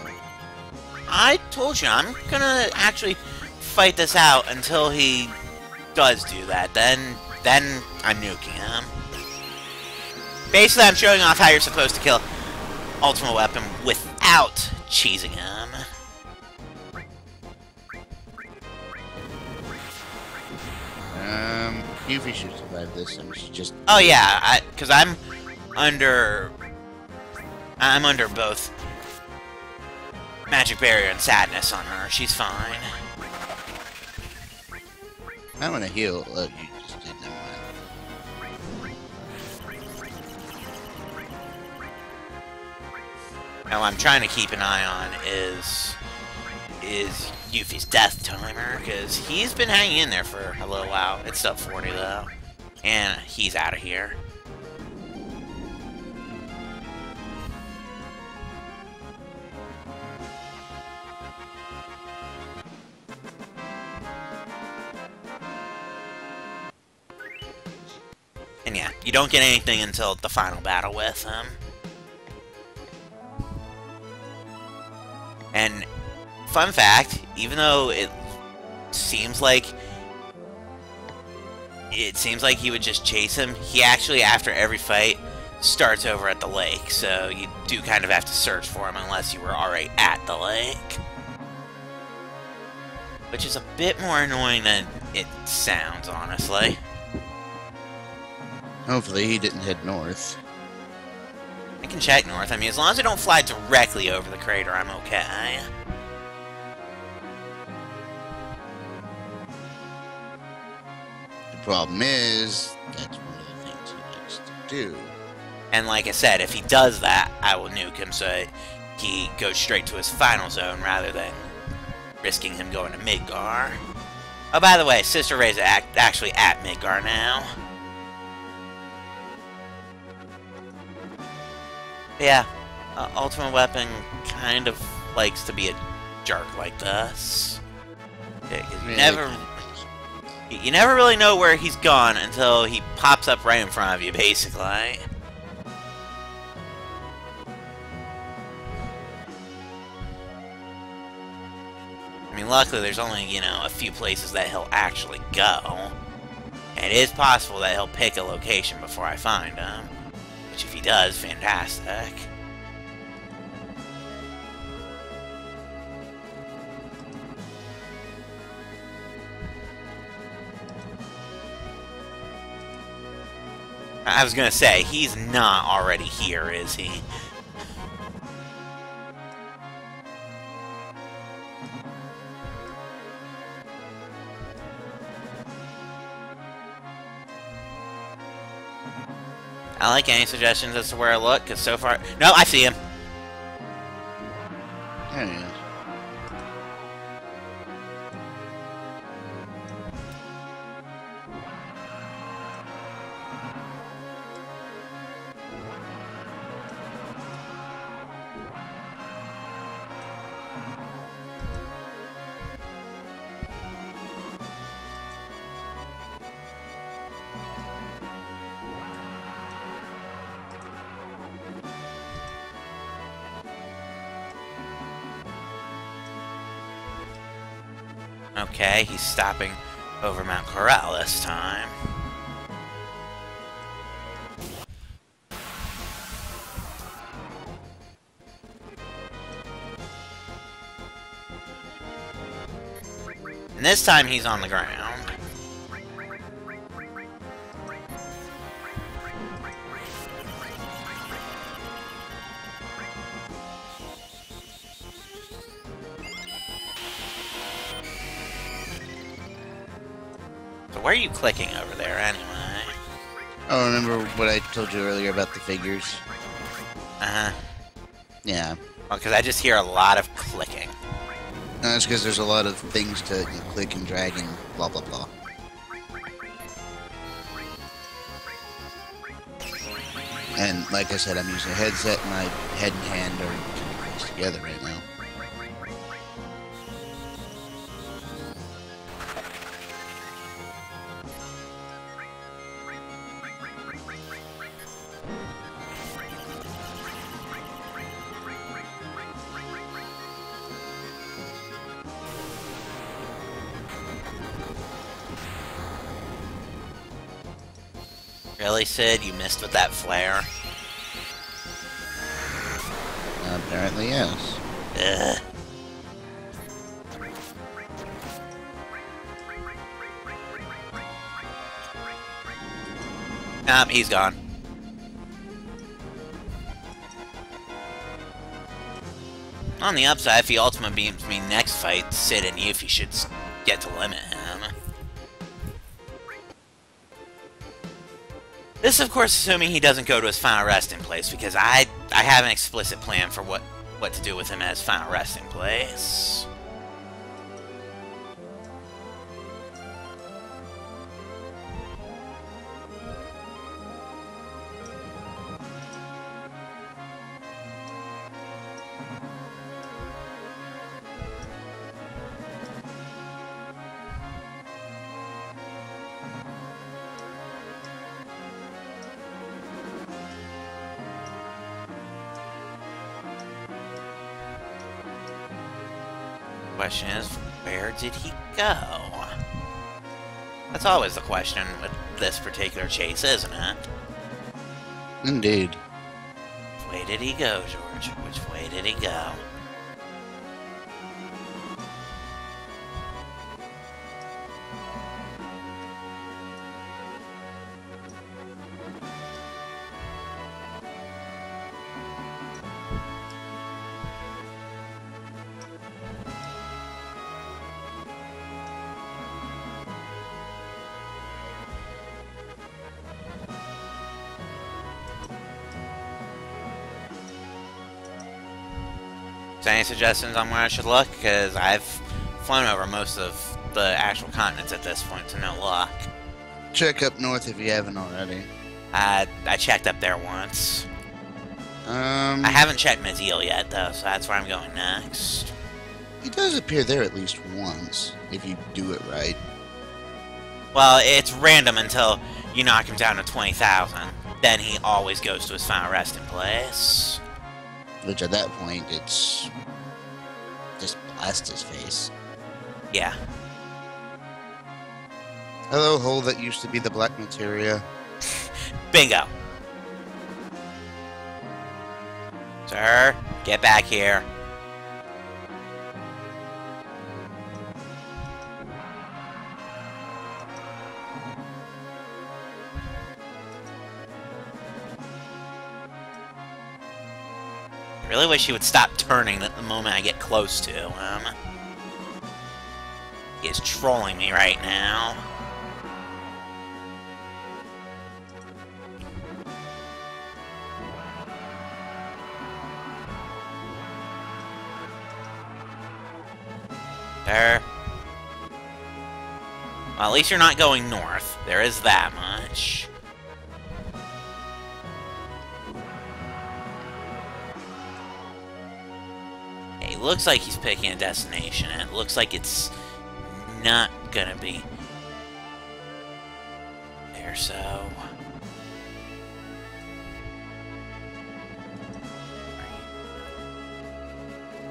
Speaker 1: I told you, I'm gonna actually fight this out until he does do that. Then I'm nuking him. Basically, I'm showing off how you're supposed to kill Ultimate Weapon without cheesing him.
Speaker 2: Yuffie should survive this, and she just...
Speaker 1: Oh yeah, because I'm under both Magic Barrier and Sadness on her. She's fine.
Speaker 2: I'm gonna heal. Oh, you just did, never mind.
Speaker 1: Now, what I'm trying to keep an eye on is Yuffie's death timer, because he's been hanging in there for a little while. It's sub 40 though, and he's out of here. And yeah, you don't get anything until the final battle with him. And fun fact, even though it seems like he would just chase him, he actually, after every fight, starts over at the lake. So you do kind of have to search for him unless you were already at the lake. Which is a bit more annoying than it sounds, honestly.
Speaker 2: Hopefully he didn't head north.
Speaker 1: I can check north. I mean, as long as I don't fly directly over the crater, I'm okay.
Speaker 2: The problem is, that's one of the things he likes to do.
Speaker 1: And like I said, if he does that, I will nuke him so he goes straight to his final zone rather than risking him going to Midgar. Oh, by the way, Sister Ray's actually at Midgar now. But yeah, Ultimate Weapon kind of likes to be a jerk like this. Yeah, 'cause you never really know where he's gone until he pops up right in front of you, basically. I mean, luckily there's only, you know, a few places that he'll actually go. And it is possible that he'll pick a location before I find him. Which, if he does, fantastic. I was gonna say, he's not already here, is he? I like any suggestions as to where I look, because so far... No, I see him!
Speaker 2: There he is.
Speaker 1: Okay, he's stopping over Mount Corral this time. And this time he's on the ground. So where are you clicking over there, anyway?
Speaker 2: Oh, remember what I told you earlier about the figures?
Speaker 1: Uh-huh.
Speaker 2: Yeah.
Speaker 1: Well, because I just hear a lot of clicking.
Speaker 2: No, that's because there's a lot of things to click and drag and blah, blah, blah. And like I said, I'm using a headset and my head and hand are close together right now.
Speaker 1: Really, Sid? You missed with that flare?
Speaker 2: Apparently, yes.
Speaker 1: Ugh. He's gone. On the upside, if he ultimate beams me next fight, Sid and Yuffie should get to limit him. This, of course, assuming he doesn't go to his final resting place, because I have an explicit plan for what to do with him at his final resting place. Question is, where did he go? That's always the question with this particular chase, isn't it?
Speaker 2: Indeed.
Speaker 1: Which way did he go, George? Which way did he go? Any suggestions on where I should look? Because I've flown over most of the actual continents at this point to no luck.
Speaker 2: Check up north if you haven't already.
Speaker 1: I checked up there once. I haven't checked Maziel yet, though, so that's where I'm going next.
Speaker 2: He does appear there at least once, if you do it right.
Speaker 1: Well, it's random until you knock him down to 20,000. Then he always goes to his final resting place.
Speaker 2: Which at that point, it's just blast his face.
Speaker 1: Yeah.
Speaker 2: Hello, hole that used to be the black materia.
Speaker 1: Bingo. Sir, get back here. I really wish he would stop turning at the moment I get close to him. He is trolling me right now. There. Well, at least you're not going north. There is that much. It looks like he's picking a destination, and it looks like it's not gonna be there, so...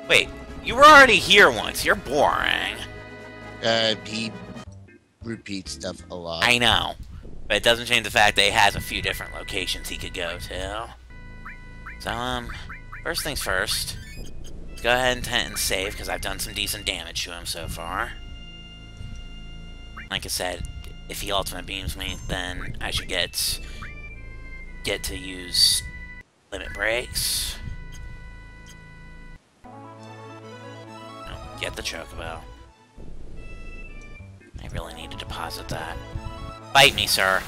Speaker 1: Wait, you were already here once. You're boring.
Speaker 2: He repeats stuff a lot.
Speaker 1: I know, but it doesn't change the fact that he has a few different locations he could go to. So, first things first. Let's go ahead and save, because I've done some decent damage to him so far. Like I said, if he ultimate beams me, then I should get to use limit breaks. Get the chocobo. I really need to deposit that. Bite me, sir.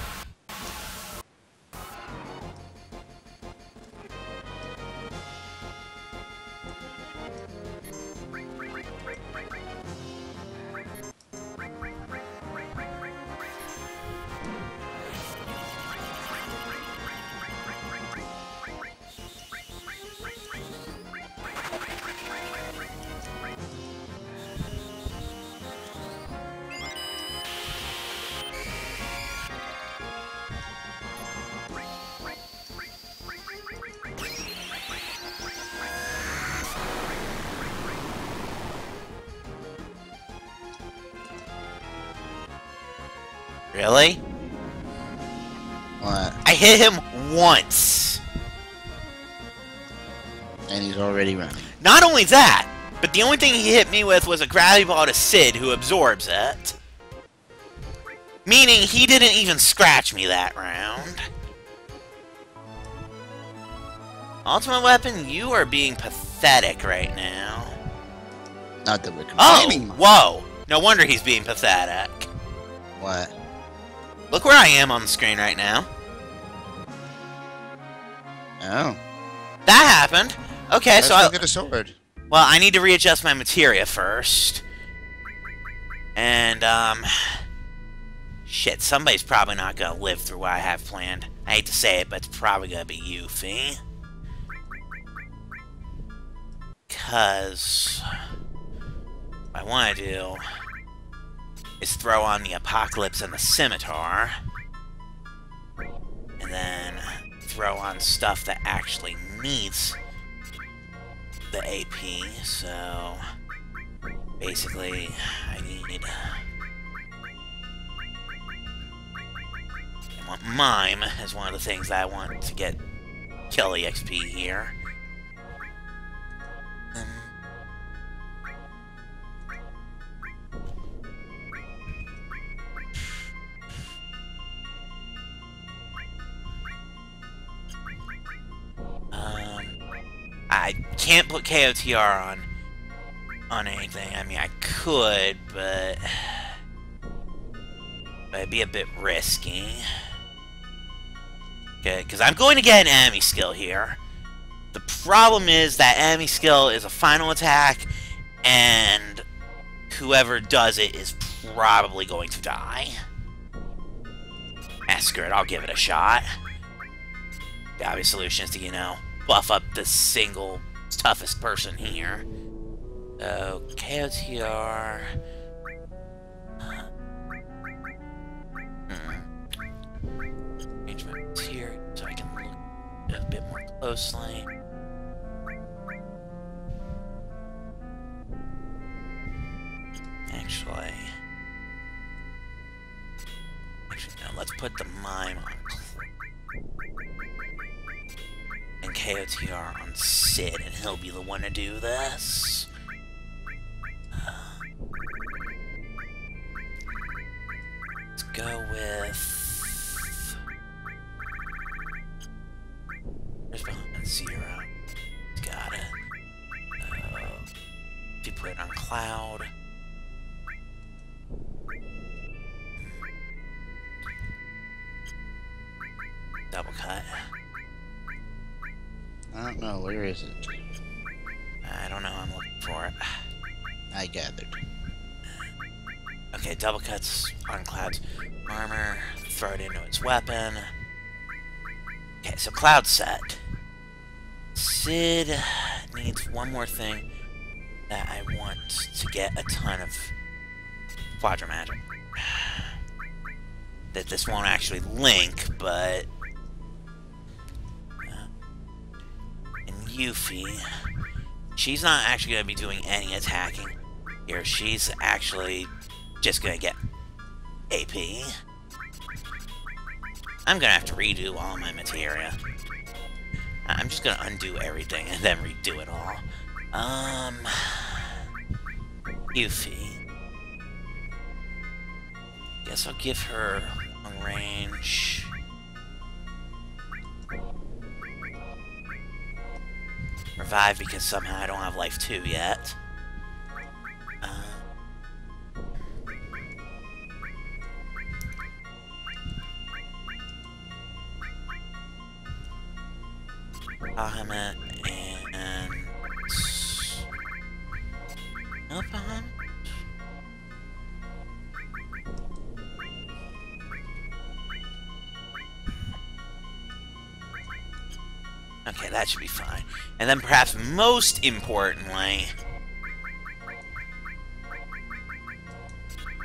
Speaker 1: Really?
Speaker 2: What?
Speaker 1: I hit him once.
Speaker 2: And he's already running.
Speaker 1: Not only that, but the only thing he hit me with was a gravity ball to Sid, who absorbs it. Meaning he didn't even scratch me that round. Ultimate Weapon, you are being pathetic right now.
Speaker 2: Not that we're complaining.
Speaker 1: Oh, whoa! No wonder he's being pathetic.
Speaker 2: What?
Speaker 1: Look where I am on the screen right now.
Speaker 2: Oh.
Speaker 1: That happened. Okay, so
Speaker 2: I'll get a sword.
Speaker 1: Well, I need to readjust my materia first. And, shit, somebody's probably not gonna live through what I have planned. I hate to say it, but it's probably gonna be you, Fee. 'Cause what I want to do is throw on the Apocalypse and the Scimitar. And then throw on stuff that actually needs the AP, so... Basically, I need... I want Mime as one of the things that I want to get kill EXP here. I can't put KOTR on anything. I mean, I could, but it'd be a bit risky. Okay, because I'm going to get an enemy skill here. The problem is that enemy skill is a final attack, and whoever does it is probably going to die. Screw it, I'll give it a shot. The obvious solution is to, you know, buff up the single toughest person here. So, KOTR... Change my material so I can look a bit more closely. Actually, no, let's put the Mime on and KOTR on Sid, and he'll be the one to do this. Let's go with... Where's behind 0? Got it. If you put it on Cloud... Double cut.
Speaker 2: I don't know, where is it?
Speaker 1: I don't know, I'm looking for it.
Speaker 2: I gathered.
Speaker 1: Okay, double cuts on Cloud's armor, throw it into its weapon. Okay, so Cloud's set. Sid needs one more thing that I want to get a ton of Quadra Magic. That this won't actually link, but... Yuffie, she's not actually going to be doing any attacking here. She's actually just going to get AP. I'm going to have to redo all my materia. I'm just going to undo everything and then redo it all. Yuffie. Guess I'll give her a range... Revive because somehow I don't have life 2 yet. Bahamut and... No Bahamut? Okay, that should be fine. And then perhaps most importantly,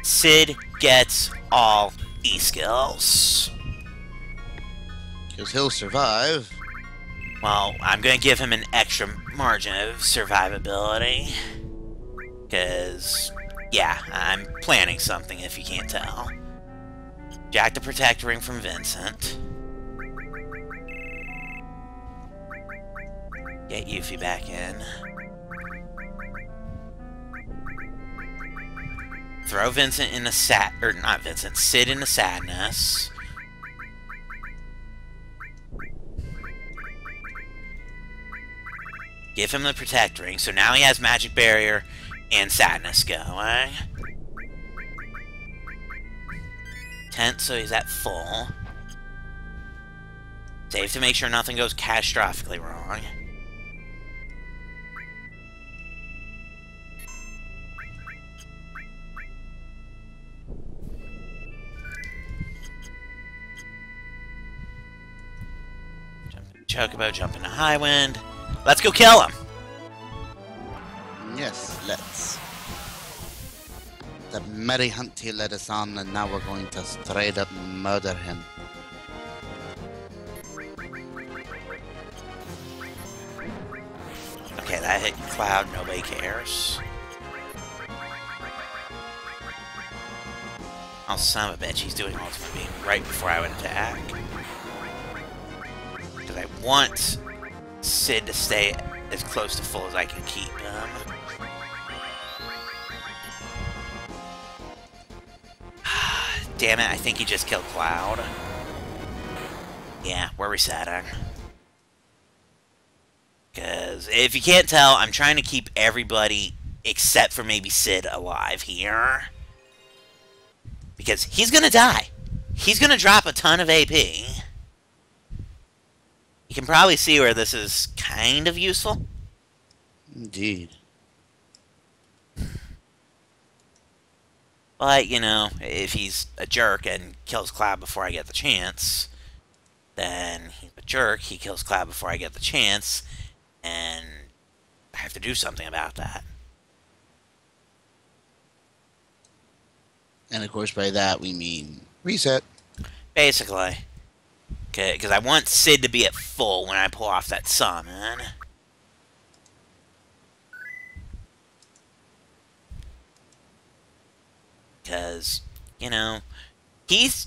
Speaker 1: Sid gets all E-skills.
Speaker 2: Because he'll survive.
Speaker 1: Well, I'm going to give him an extra margin of survivability. Because, yeah, I'm planning something if you can't tell. Jack the Protect Ring from Vincent. Get Yuffie back in. Throw Vincent in the or not Vincent, Sid in the sadness. Give him the Protect Ring, so now he has Magic Barrier and Sadness going. Tent, so he's at full. Save to make sure nothing goes catastrophically wrong. Chocobo, jump into High Wind. Let's go kill him!
Speaker 2: Yes, let's. The merry hunt he led us on, and now we're going to straight up murder him.
Speaker 1: Okay, that hit Cloud, nobody cares. Oh, son of a bitch, he's doing ultimate beam right before I would attack. Because I want Sid to stay as close to full as I can keep him. Damn it, I think he just killed Cloud. Yeah, we're resetting. Because if you can't tell, I'm trying to keep everybody except for maybe Sid alive here. Because he's gonna die. He's gonna drop a ton of AP. You can probably see where this is kind of useful.
Speaker 2: Indeed.
Speaker 1: But, you know, if he's a jerk and kills Cloud before I get the chance, then he's a jerk, he kills Cloud before I get the chance, and I have to do something about that.
Speaker 2: And of course by that we mean reset.
Speaker 1: Basically. Because I want Sid to be at full when I pull off that summon. Because, you know, he's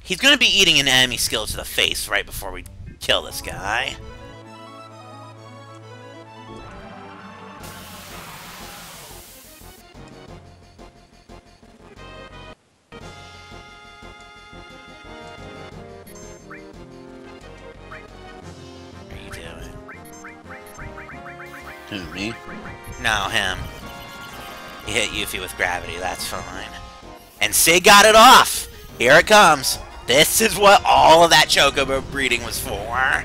Speaker 1: going to be eating an enemy skill to the face right before we kill this guy. What are you doing?
Speaker 2: Who, me?
Speaker 1: No, him. He hit Yuffie with gravity, that's fine. And Sid got it off! Here it comes! This is what all of that Chocobo breeding was for.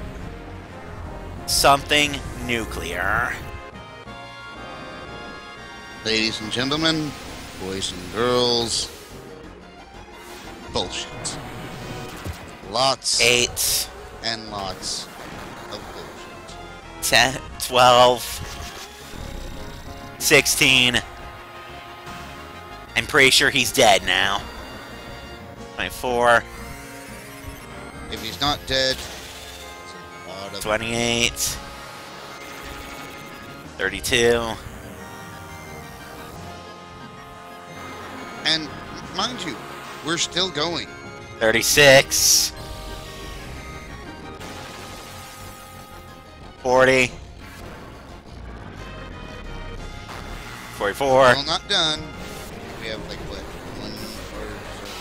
Speaker 1: Something nuclear.
Speaker 2: Ladies and gentlemen, boys and girls, bullshit. Lots
Speaker 1: 8
Speaker 2: and lots of bullshit.
Speaker 1: 10, 12, 16. I'm pretty sure he's dead now. 24.
Speaker 2: If he's not dead,
Speaker 1: 28. 32.
Speaker 2: And mind you, we're still going.
Speaker 1: 36. 40. 44.
Speaker 2: Still not done. We have like what? 1 or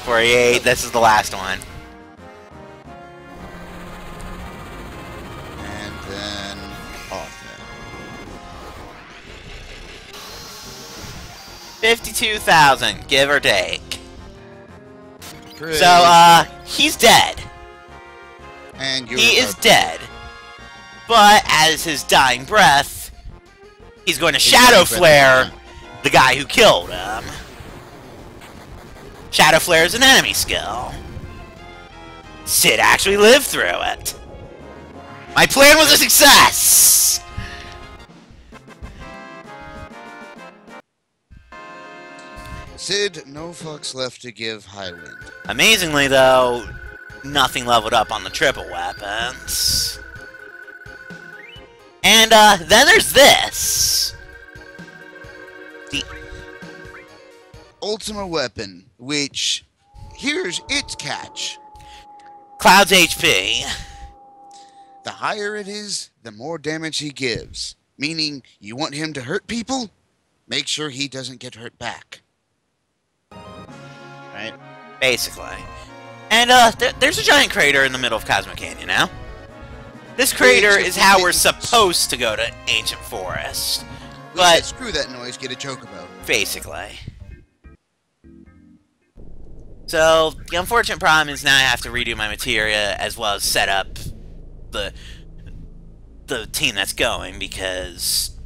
Speaker 1: 48. This is the last one.
Speaker 2: And then off
Speaker 1: 52,000, give or take.
Speaker 2: Great.
Speaker 1: So, he's dead.
Speaker 2: And
Speaker 1: he is dead. But as his dying breath, he's going to Shadow Flare the guy who killed him. Shadow Flare is an enemy skill. Sid actually lived through it. My plan was a success!
Speaker 2: Sid, no fucks left to give Highwind.
Speaker 1: Amazingly, though, nothing leveled up on the triple weapons. And, then there's this. The
Speaker 2: Ultima weapon, which, here's its catch.
Speaker 1: Cloud's HP.
Speaker 2: The higher it is, the more damage he gives. Meaning, you want him to hurt people? Make sure he doesn't get hurt back. Right?
Speaker 1: Basically. And, there's a giant crater in the middle of Cosmic Canyon now. This crater is how we're supposed to go to Ancient Forest. But
Speaker 2: screw that noise, get a chocobo.
Speaker 1: Basically. So, the unfortunate problem is now I have to redo my materia as well as set up the team that's going, because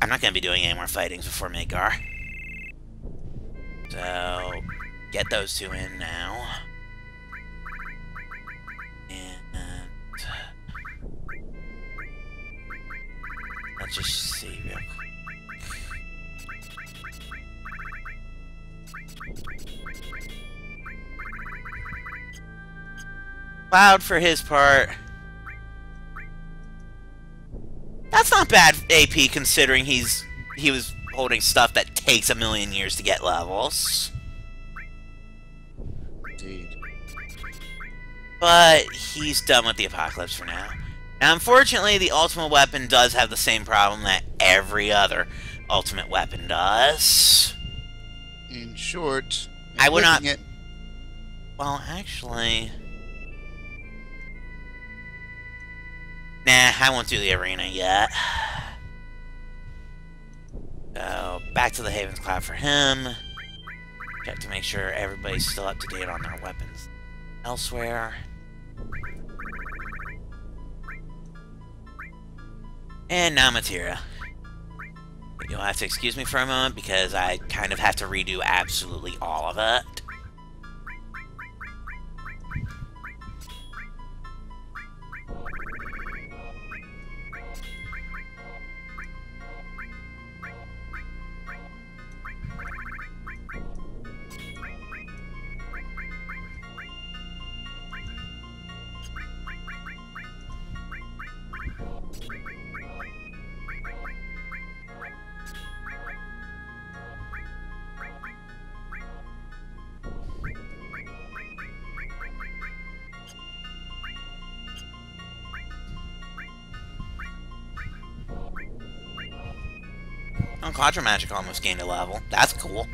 Speaker 1: I'm not going to be doing any more fightings before Midgar. So, get those two in now. And let's just see real quick. Cloud, for his part, that's not bad AP considering he was holding stuff that takes 1,000,000 years to get levels. But he's done with the apocalypse for now. Now, unfortunately, the ultimate weapon does have the same problem that every other ultimate weapon does.
Speaker 2: In short,
Speaker 1: I would not... Well, actually... Nah, I won't do the arena yet. So, back to the Haven's Cloud for him. Check to make sure everybody's still up to date on their weapons elsewhere. And now materia. You'll have to excuse me for a moment because I kind of have to redo absolutely all of it. Oh, Quadra Magic almost gained a level. That's cool.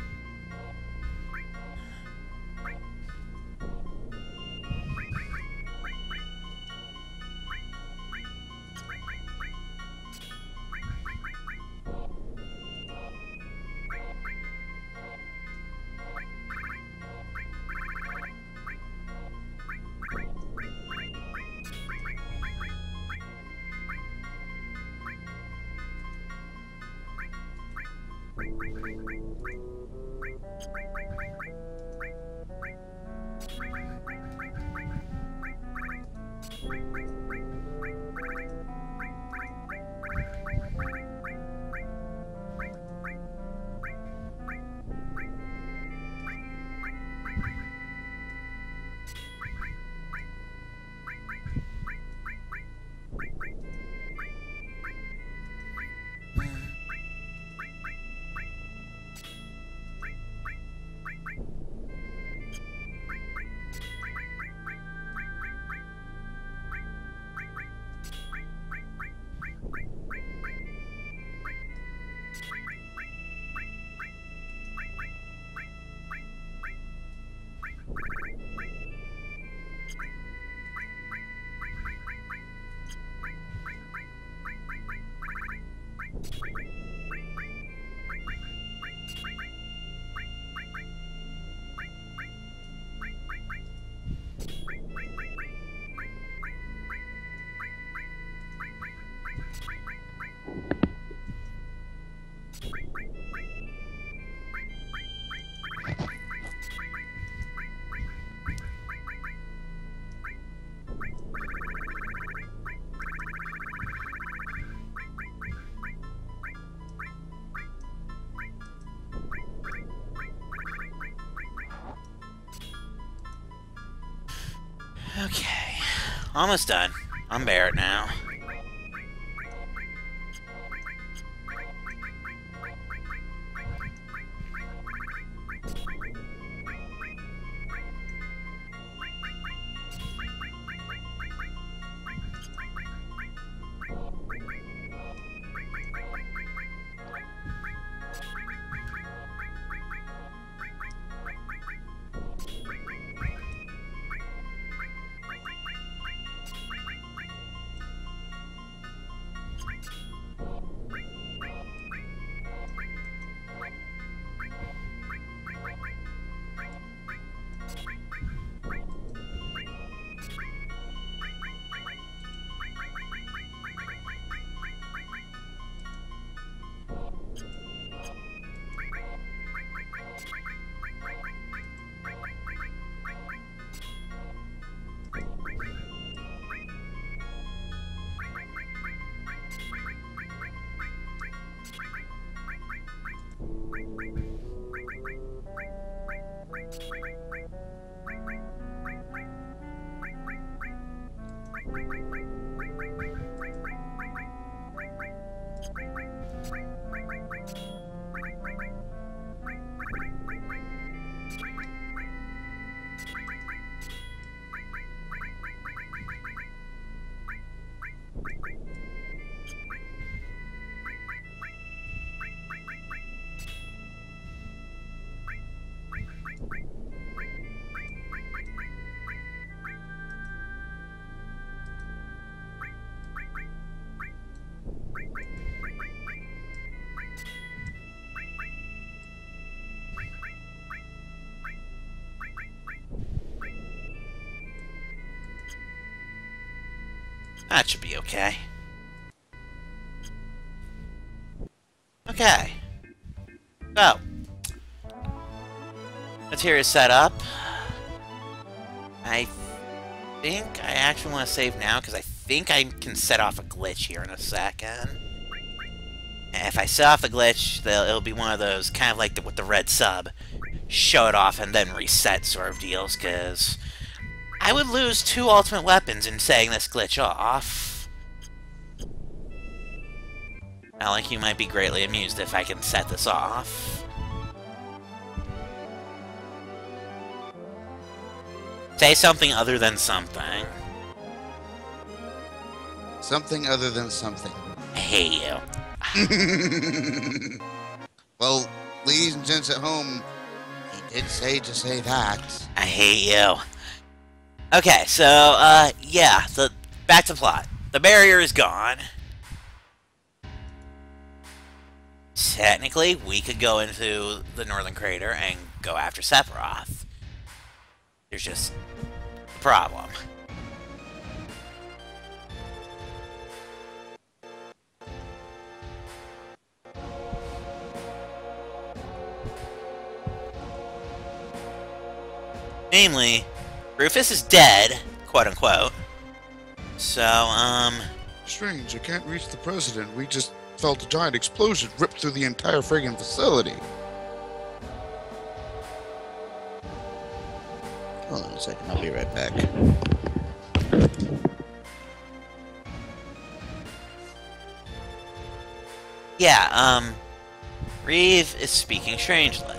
Speaker 1: Okay. Almost done. I'm Barrett now. That should be okay. Okay. So, material is set up. I think I actually want to save now because I think I can set off a glitch here in a second. And if I set off the glitch, it'll be one of those kind of like with the red sub, show it off and then reset sort of deals, because I would lose 2 ultimate weapons in setting this glitch off. Now, like, you might be greatly amused if I can set this off. Say something other than something.
Speaker 2: Something other than something.
Speaker 1: I hate you.
Speaker 2: Well, ladies and gents at home, he did say to say that.
Speaker 1: I hate you. Okay, so, yeah, back to plot. The barrier is gone. Technically, we could go into the northern crater and go after Sephiroth. There's just a problem. Namely, Rufus is dead, quote-unquote. So,
Speaker 2: Strange, I can't reach the president. We just felt a giant explosion rip through the entire friggin' facility. Hold on a second, I'll be right back.
Speaker 1: yeah, Reeve is speaking strangely.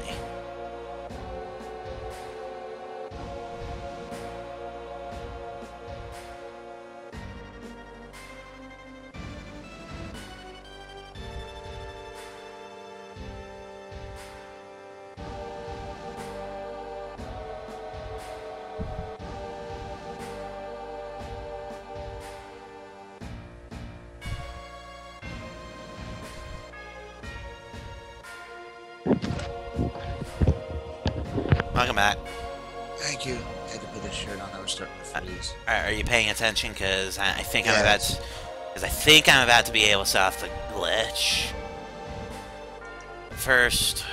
Speaker 1: Welcome back.
Speaker 2: Thank you. I had to put this shirt on. I was starting to freeze.
Speaker 1: Are you paying attention? Because I think I'm about to. Because I think I'm about to be able to set off the glitch. First,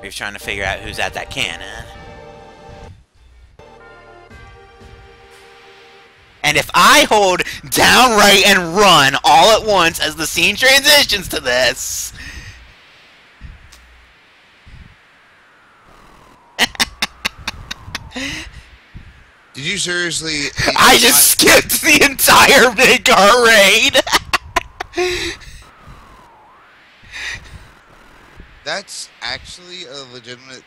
Speaker 1: you're trying to figure out who's at that cannon. And if I hold down, right, and run all at once as the scene transitions to this.
Speaker 2: Did you seriously?
Speaker 1: I just skipped the entire Midgar raid!
Speaker 2: That's actually a legitimate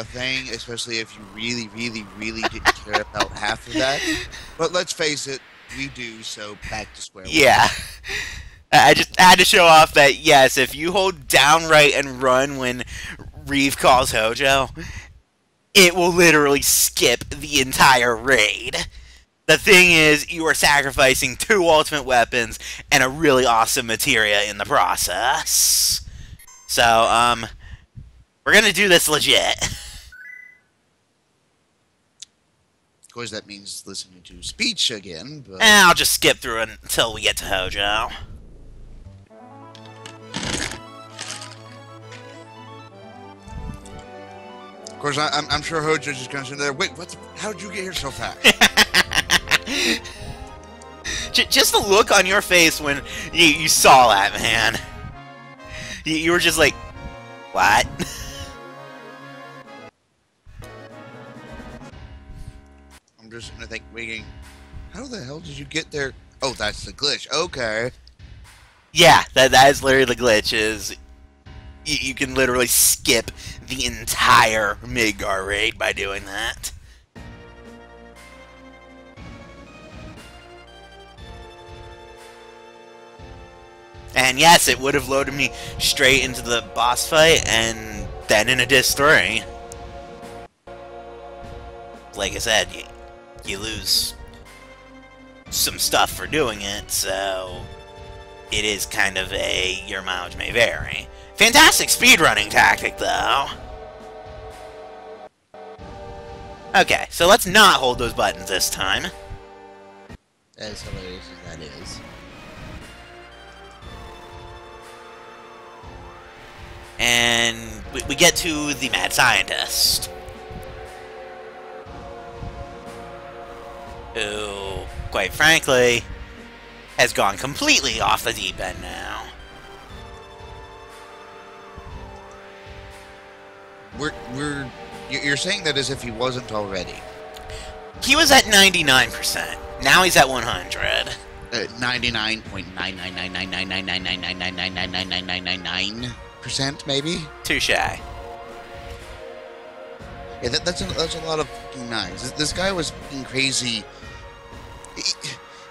Speaker 2: thing, especially if you really, really, really didn't care about half of that. But let's face it, we do, so back to square one.
Speaker 1: Yeah. I just had to show off that, yes, if you hold down, right, and run when Reeve calls Hojo, it will literally skip the entire raid. The thing is, you are sacrificing 2 ultimate weapons and a really awesome materia in the process. So, we're gonna do this legit.
Speaker 2: Of course, that means listening to speech again, but...
Speaker 1: And I'll just skip through it until we get to Hojo.
Speaker 2: Of course, I'm sure Hojo's just going to sit there. Wait, how'd you get here so fast?
Speaker 1: Just the look on your face when you saw that, man. You were just like, what?
Speaker 2: I'm just going to think, waiting, how the hell did you get there? Oh, that's the glitch. Okay.
Speaker 1: Yeah, that is literally the glitch, is you can literally skip the entire Midgar raid by doing that. And yes, it would have loaded me straight into the boss fight and then into Disc 3. Like I said, you lose some stuff for doing it, so it is kind of a your mileage may vary. Fantastic speedrunning tactic, though. Okay, so let's not hold those buttons this time.
Speaker 3: As hilarious as that is.
Speaker 1: And we get to the mad scientist. Who, quite frankly, has gone completely off the deep end now.
Speaker 2: You're saying that as if he wasn't already.
Speaker 1: He was at 99%. Now he's at 100.
Speaker 2: 99.9999999999999% maybe.
Speaker 1: Touche.
Speaker 2: Yeah, that's a lot of fucking nines. This guy was fucking crazy.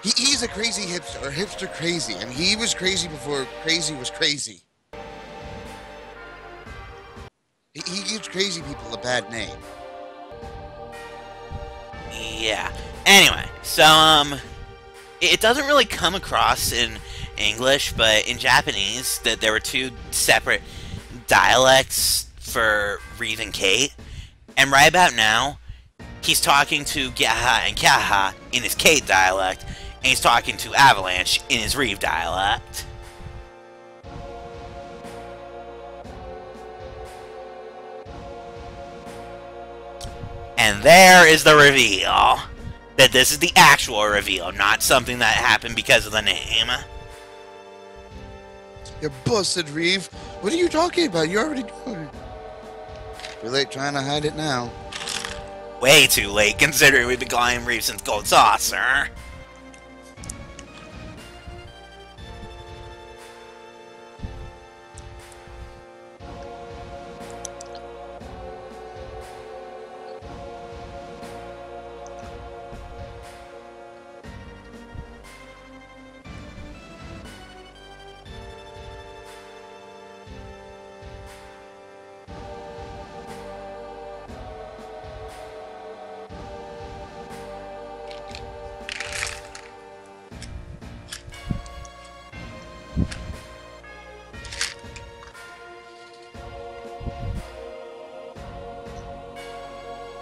Speaker 2: He's a crazy hipster, or hipster crazy. I mean, he was crazy before crazy was crazy. He gives crazy people a bad name.
Speaker 1: Yeah. Anyway, so, it doesn't really come across in English, but in Japanese, that there were two separate dialects for Reeve and Kate. And right about now, he's talking to Gyaha and Kyaha in his Kate dialect, and he's talking to Avalanche in his Reeve dialect. And there is the reveal. That this is the actual reveal, not something that happened because of the name.
Speaker 2: You're busted, Reeve. What are you talking about? You already doing it. Too late trying to hide it now.
Speaker 1: Way too late, considering we've been calling him Reeve since Gold Saucer.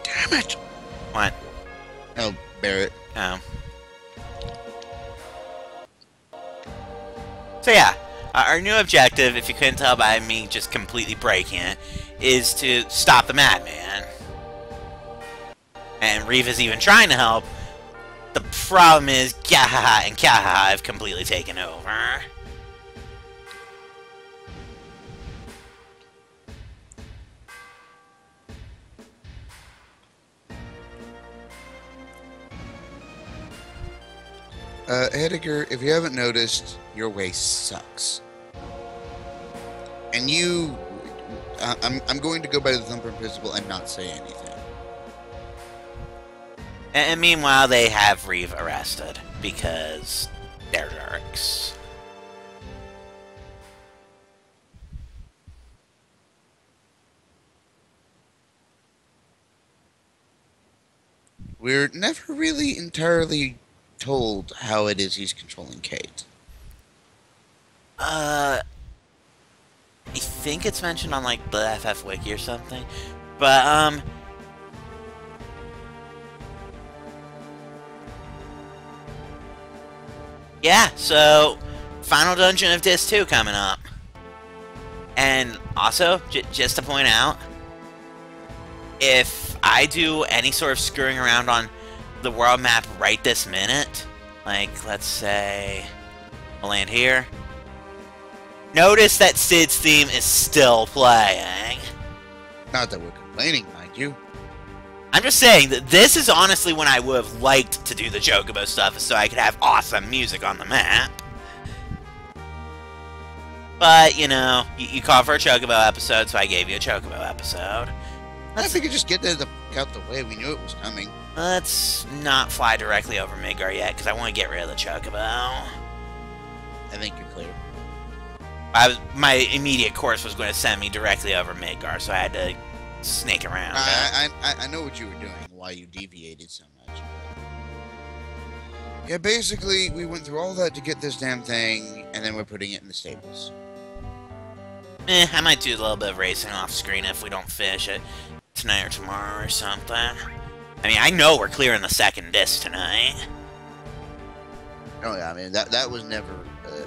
Speaker 2: Damn it!
Speaker 1: What?
Speaker 2: Oh, Barrett.
Speaker 1: Oh. So yeah, our new objective, if you couldn't tell by me just completely breaking it, is to stop the madman. And Reeve is even trying to help. The problem is Gyaha and Kyaha have completely taken over.
Speaker 2: Heidegger, if you haven't noticed, your waist sucks. And you... I'm going to go by the thumbprint principle and not say anything.
Speaker 1: And meanwhile, they have Reeve arrested, because they're jerks.
Speaker 2: We're never really entirely told how it is he's controlling Kate.
Speaker 1: I think it's mentioned on, like, the FF Wiki or something. But, yeah, so, final dungeon of Disc 2 coming up. And also, just to point out, if I do any sort of screwing around on the world map right this minute, like, let's say, I'll land here, notice that Sid's theme is still playing.
Speaker 2: Not that we're complaining, mind you.
Speaker 1: I'm just saying that this is honestly when I would have liked to do the Chocobo stuff so I could have awesome music on the map. But, you know, you called for a Chocobo episode, so I gave you a Chocobo episode.
Speaker 2: I think just get that out the way. We knew it was coming.
Speaker 1: Let's not fly directly over Midgar yet, because I want to get rid of the Chocobo.
Speaker 2: I think you're clear.
Speaker 1: My immediate course was going to send me directly over Midgar, so I had to snake around.
Speaker 2: I know what you were doing, why you deviated so much. Yeah, basically, we went through all that to get this damn thing, and then we're putting it in the stables.
Speaker 1: I might do a little bit of racing off screen if we don't finish it tonight or tomorrow or something. I mean, I know we're clearing the second disc tonight.
Speaker 3: Oh yeah, I mean that was never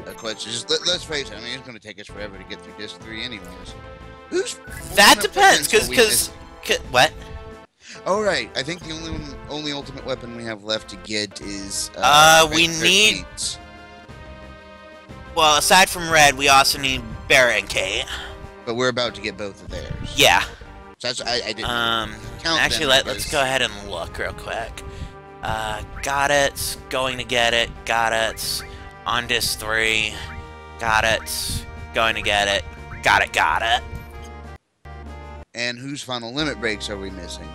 Speaker 3: a question. Just let's face it. I mean, it's going to take us forever to get through disc 3, anyways.
Speaker 1: That depends, because what?
Speaker 3: Oh right, I think the only ultimate weapon we have left to get is
Speaker 1: we need. Well, aside from Red, we also need Barrett and Kate.
Speaker 3: But we're about to get both of theirs.
Speaker 1: Yeah.
Speaker 3: So that's, I didn't count
Speaker 1: actually, let's go ahead and look real quick. Got it. Going to get it. Got it. On disc 3. Got it. Going to get it. Got it. Got it.
Speaker 3: And whose final limit breaks are we missing?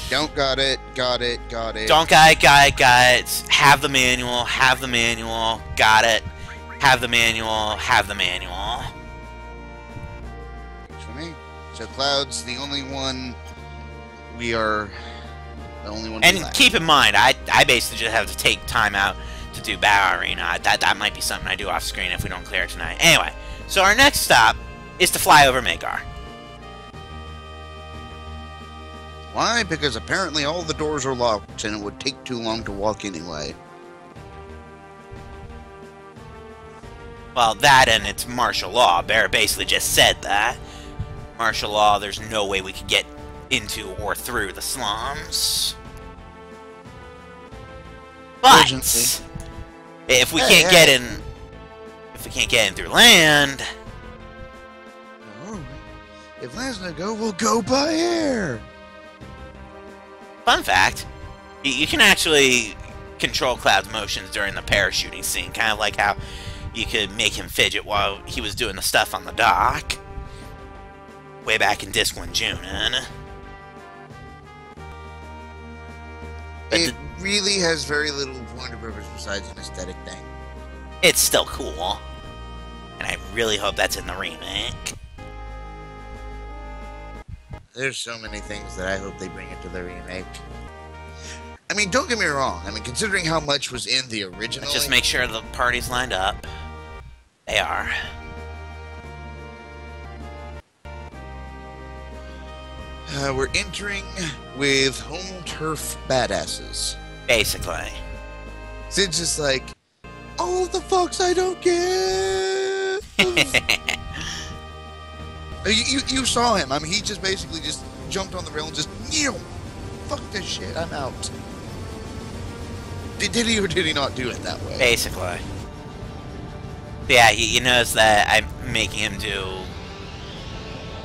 Speaker 3: Don't got it. Got it. Got it.
Speaker 1: Don't got it. Got it. Got it. Have the manual. Have the manual. Got it. Have the manual. Have the manual.
Speaker 3: For me. So Cloud's the only one. We are the only one.
Speaker 1: And keep in mind, I basically just have to take time out to do Battle Arena. That might be something I do off screen if we don't clear it tonight. Anyway, so our next stop is to fly over Magar.
Speaker 3: Why? Because apparently all the doors are locked and it would take too long to walk anyway.
Speaker 1: Well, that and it's martial law. Bear basically just said that. Martial law, there's no way we could get into or through the slums. But if we can't get in, through land,
Speaker 3: if land's no go, we'll go by air.
Speaker 1: Fun fact: you can actually control Cloud's motions during the parachuting scene, kind of like how you could make him fidget while he was doing the stuff on the dock. Way back in Disc 1 Junin.
Speaker 3: It really has very little point of purpose besides an aesthetic thing.
Speaker 1: It's still cool. And I really hope that's in the remake.
Speaker 3: There's so many things that I hope they bring into the remake. I mean, don't get me wrong. I mean, considering how much was in the original...
Speaker 1: Let's just make sure the party's lined up. They are.
Speaker 3: We're entering with home turf badasses.
Speaker 1: Basically.
Speaker 3: Sid's just like, all the fucks I don't give. you saw him. I mean, he just basically just jumped on the rail and just, fuck this shit, I'm out. Did he or did he not do it that way?
Speaker 1: Basically. Yeah, you notice that I'm making him do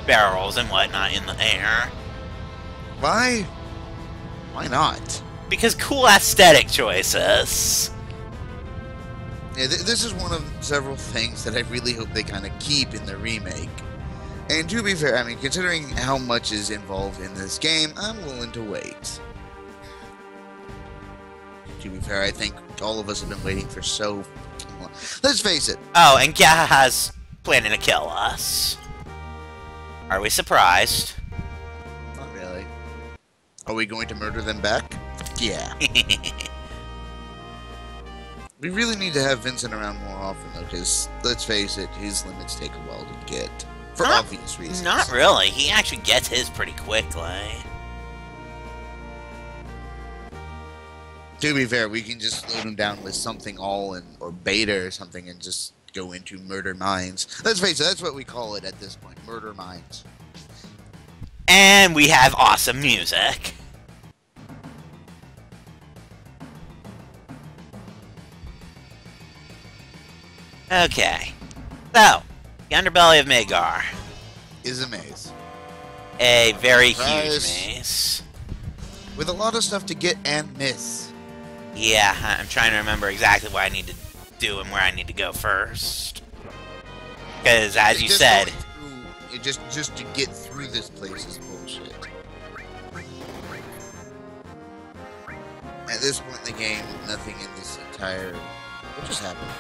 Speaker 1: barrels and whatnot in the air.
Speaker 3: Why? Why not?
Speaker 1: Because cool aesthetic choices.
Speaker 3: Yeah, this is one of several things that I really hope they kind of keep in the remake. And to be fair, I mean, considering how much is involved in this game, I'm willing to wait. To be fair, I think all of us have been waiting for so long. Let's face it.
Speaker 1: Oh, and Gaha's planning to kill us. Are we surprised?
Speaker 3: Not really. Are we going to murder them back? Yeah. We really need to have Vincent around more often, though, because, let's face it, his limits take a while to get. For obvious reasons.
Speaker 1: Not really. He actually gets his pretty quickly.
Speaker 3: To be fair, we can just load him down with something or beta or something and just go into murder mines. Let's face it, that's what we call it at this point. Murder mines.
Speaker 1: And we have awesome music. Okay. So, the underbelly of Magar
Speaker 3: is a maze.
Speaker 1: A very huge maze.
Speaker 3: With a lot of stuff to get and miss.
Speaker 1: Yeah, I'm trying to remember exactly what I need to do and where I need to go first. Because, as you said...
Speaker 3: Just to get through this place is bullshit. At this point in the game, nothing in this entire... What just happened?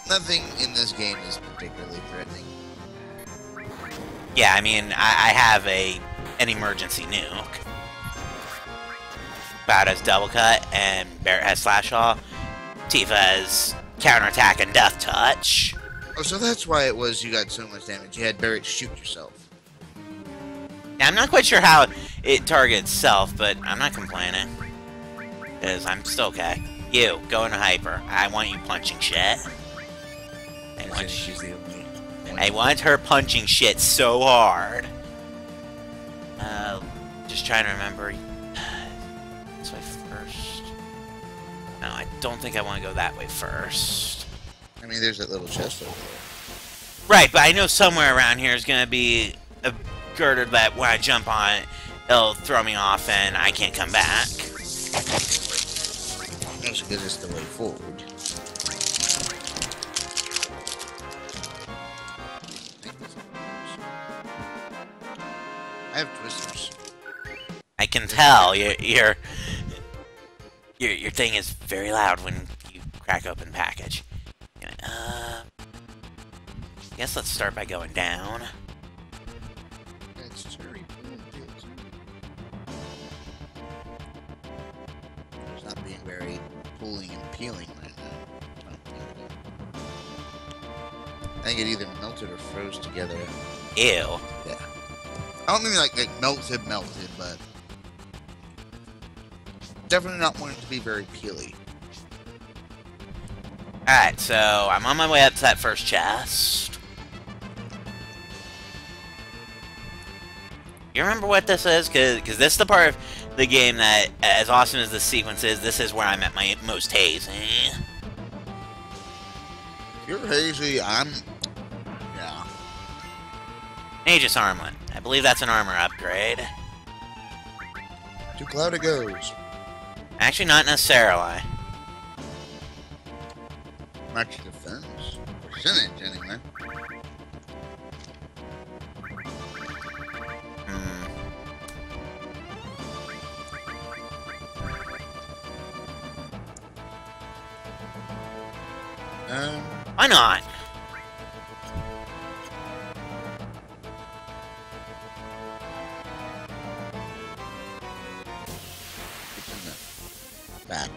Speaker 3: Nothing in this game is particularly threatening.
Speaker 1: Yeah, I mean, I have an emergency nuke. Cloud has double cut, and Barrett has slash all. Tifa has counterattack and death touch.
Speaker 3: Oh, so that's why it was you got so much damage. You had Barrett shoot yourself.
Speaker 1: Yeah, I'm not quite sure how it targets itself, but I'm not complaining. Because I'm still okay. You, go into hyper. I want you punching shit. I want her punching shit so hard. Just trying to remember. This way first. No, I don't think I want to go that way first.
Speaker 3: I mean, there's that little chest over there.
Speaker 1: Right, but I know somewhere around here is going to be a girder that when I jump on it, it'll throw me off and I can't come back.
Speaker 3: That's because it's the way forward. I have twisters. I
Speaker 1: can tell your thing is very loud when you crack open package. I guess let's start by going down.
Speaker 3: It's cherry. It's not being very pulling and peeling right now. I think it either melted or froze together.
Speaker 1: Ew.
Speaker 3: Yeah. I don't mean like melted, but definitely not wanting to be very peely.
Speaker 1: Alright, so I'm on my way up to that first chest. You remember what this is? Because this is the part of the game that, as awesome as this sequence is, this is where I'm at my most hazy.
Speaker 3: If you're hazy, yeah.
Speaker 1: Aegis Armlet. I believe that's an armor upgrade.
Speaker 3: To Cloud it goes.
Speaker 1: Actually, not necessarily.
Speaker 3: Max defense. Percentage, anyway.
Speaker 1: Why not?
Speaker 3: Back.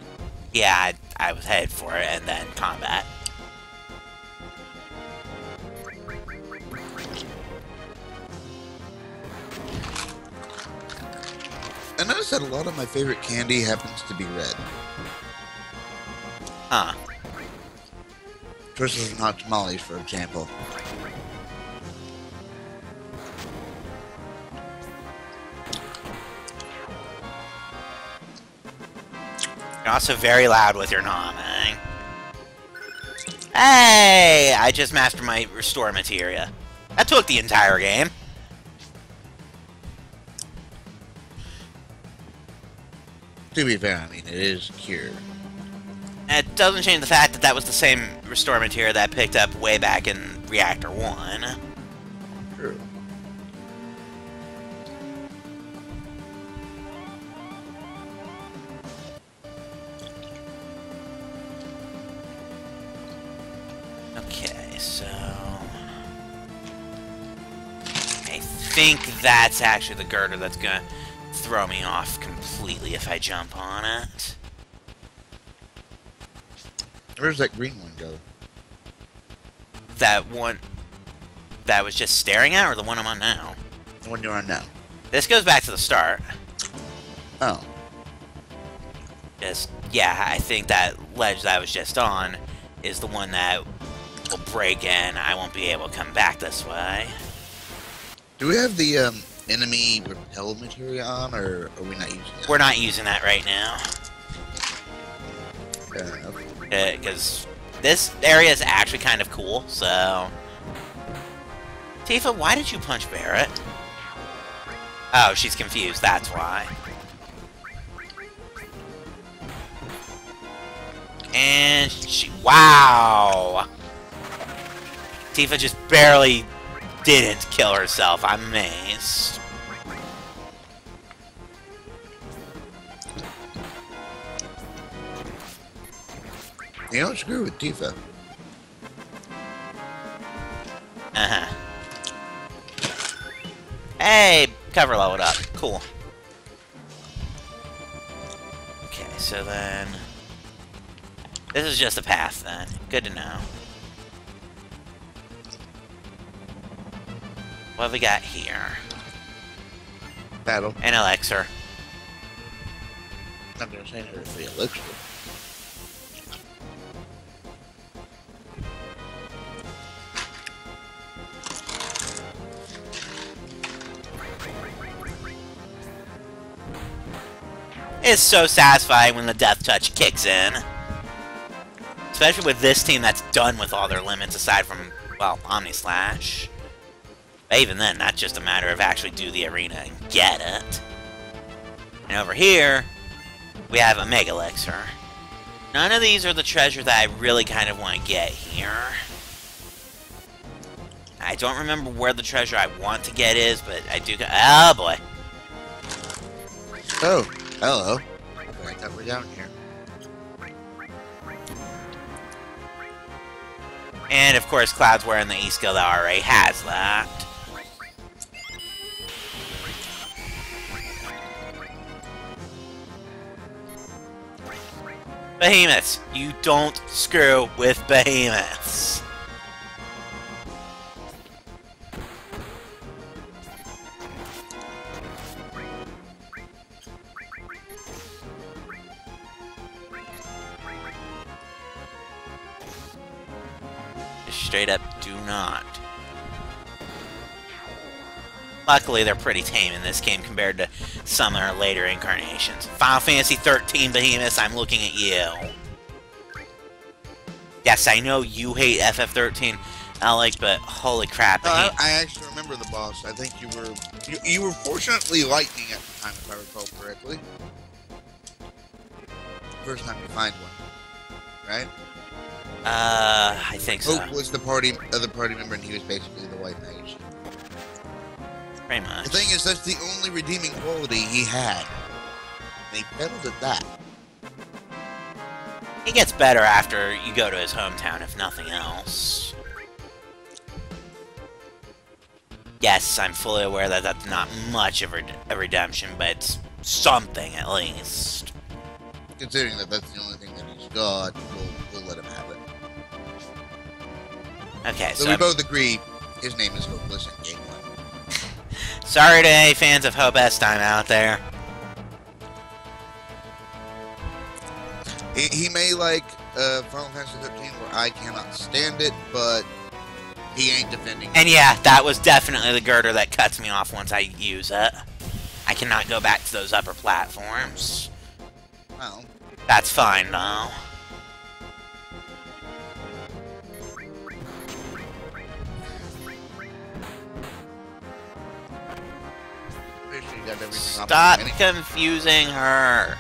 Speaker 1: Yeah, I was headed for it, and then combat.
Speaker 3: I noticed that a lot of my favorite candy happens to be red.
Speaker 1: Huh.
Speaker 3: Twisted and hot tamales, for example.
Speaker 1: You're also very loud with your nomming. Hey! I just mastered my restore materia. That took the entire game.
Speaker 3: To be fair, I mean, it is cured.
Speaker 1: It doesn't change the fact that that was the same restore materia that I picked up way back in Reactor 1.
Speaker 3: True.
Speaker 1: Okay, so... I think that's actually the girder that's gonna throw me off completely if I jump on it.
Speaker 3: Where's that green one go?
Speaker 1: That one that was just staring at, or the one I'm on now?
Speaker 3: The one you're on now.
Speaker 1: This goes back to the start.
Speaker 3: Oh.
Speaker 1: Just, yeah, I think that ledge that I was just on is the one that will break in. I won't be able to come back this way.
Speaker 3: Do we have the enemy repel materia on, or are we not using that?
Speaker 1: We're not using that right now.
Speaker 3: Okay.
Speaker 1: Because this area is actually kind of cool, so... Tifa, why did you punch Barrett? Oh, she's confused, that's why. And she... Wow! Tifa just barely didn't kill herself. I'm amazed.
Speaker 3: You don't screw with Tifa.
Speaker 1: Uh-huh. Hey! Cover leveled up. Cool. Okay, so then... This is just a path, then. Good to know. What have we got here?
Speaker 3: Battle.
Speaker 1: An elixir.
Speaker 3: I'm not gonna say anything for the elixir.
Speaker 1: It's so satisfying when the death touch kicks in. Especially with this team that's done with all their limits aside from, well, Omni Slash. But even then, that's just a matter of actually do the arena and get it. And over here, we have a Mega Elixir. None of these are the treasure that I really kind of want to get here. I don't remember where the treasure I want to get is, but I do... Oh, boy.
Speaker 3: Oh, hello. I thought we're down here.
Speaker 1: And, of course, Cloud's wearing the E-skill that already has that. Behemoths! You don't screw with behemoths! Just straight up do not. Luckily, they're pretty tame in this game compared to some of their later incarnations. Final Fantasy 13 Behemoths, I'm looking at you. Yes, I know you hate FF13, Alec, but holy crap.
Speaker 3: I actually remember the boss. I think you were fortunately lightning at the time, if I recall correctly. First time you find one, right?
Speaker 1: I think so.
Speaker 3: Hope was the other party member, and he was basically the white mage.
Speaker 1: Pretty much.
Speaker 3: The thing is, that's the only redeeming quality he had. They failed at that.
Speaker 1: He gets better after you go to his hometown, if nothing else. Yes, I'm fully aware that that's not much of a redemption, but it's something at least.
Speaker 3: Considering that that's the only thing that he's got, we'll let him have it.
Speaker 1: Okay,
Speaker 3: so we both agree his name is Hopeless in Game 1.
Speaker 1: Sorry to any fans of Hope S Time out there.
Speaker 3: He may like Final Fantasy 13 where I cannot stand it, but he ain't defending it.
Speaker 1: And yeah, that was definitely the girder that cuts me off once I use it. I cannot go back to those upper platforms.
Speaker 3: Well,
Speaker 1: that's fine though. Stop confusing her.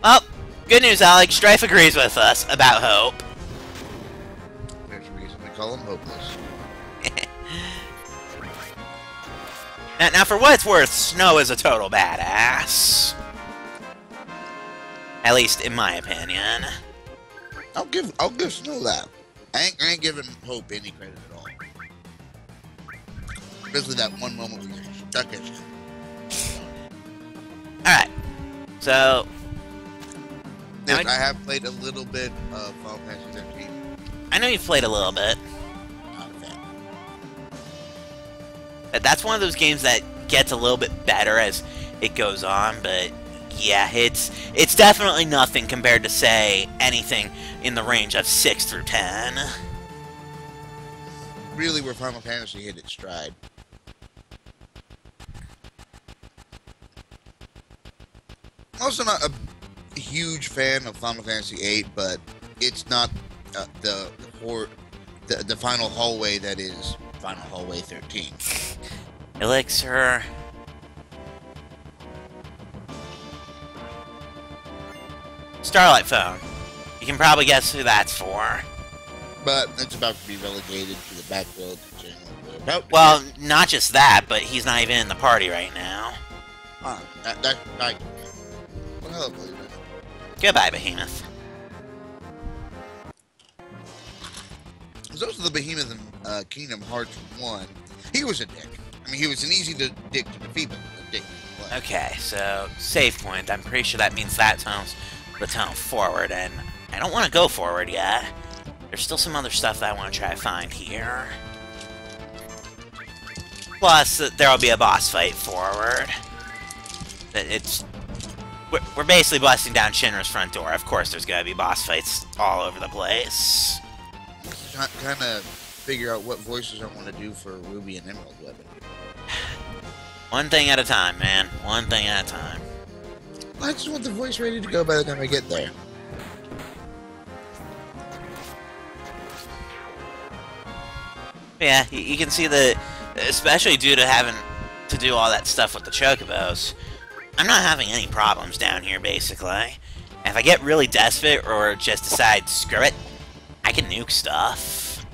Speaker 1: Oh, good news, Alex. Strife agrees with us about Hope.
Speaker 3: There's a reason we call him Hopeless.
Speaker 1: Now, for what it's worth, Snow is a total badass. At least, in my opinion.
Speaker 3: I'll give Snow that. I ain't giving Hope any credit at all. Especially that one moment we stuck it.
Speaker 1: Alright. So...
Speaker 3: Yes, I have played a little bit of Final Fantasy 13.
Speaker 1: I know you've played a little bit.
Speaker 3: Not a fan.
Speaker 1: But that's one of those games that gets a little bit better as it goes on, but... yeah, it's definitely nothing compared to, say, anything in the range of 6 through 10.
Speaker 3: Really where Final Fantasy hit its stride. I'm also not a huge fan of Final Fantasy VIII, but it's not the final hallway that is Final Hallway 13.
Speaker 1: Elixir... Starlight Phone. You can probably guess who that's for.
Speaker 3: But it's about to be relegated to the back row.
Speaker 1: Well, not just that, but he's not even in the party right now.
Speaker 3: Well, I believe it.
Speaker 1: Goodbye, Behemoth.
Speaker 3: There's also the Behemoth in Kingdom Hearts 1. He was a dick. I mean, he was an easy dick to defeat, but a dick to play.
Speaker 1: Okay, so save point. I'm pretty sure that means that tunnel's the tunnel forward, and I don't want to go forward yet. There's still some other stuff that I want to try to find here. Plus, there'll be a boss fight forward. We're basically busting down Shinra's front door. Of course, there's gonna be boss fights all over the place.
Speaker 3: Trying to figure out what voices I want to do for Ruby and Emerald weapon.
Speaker 1: One thing at a time, man. One thing at a time.
Speaker 3: I just want the voice ready to go by the time I get there.
Speaker 1: Yeah, you can see that, especially due to having to do all that stuff with the chocobos, I'm not having any problems down here, basically. If I get really desperate or just decide, screw it, I can nuke stuff.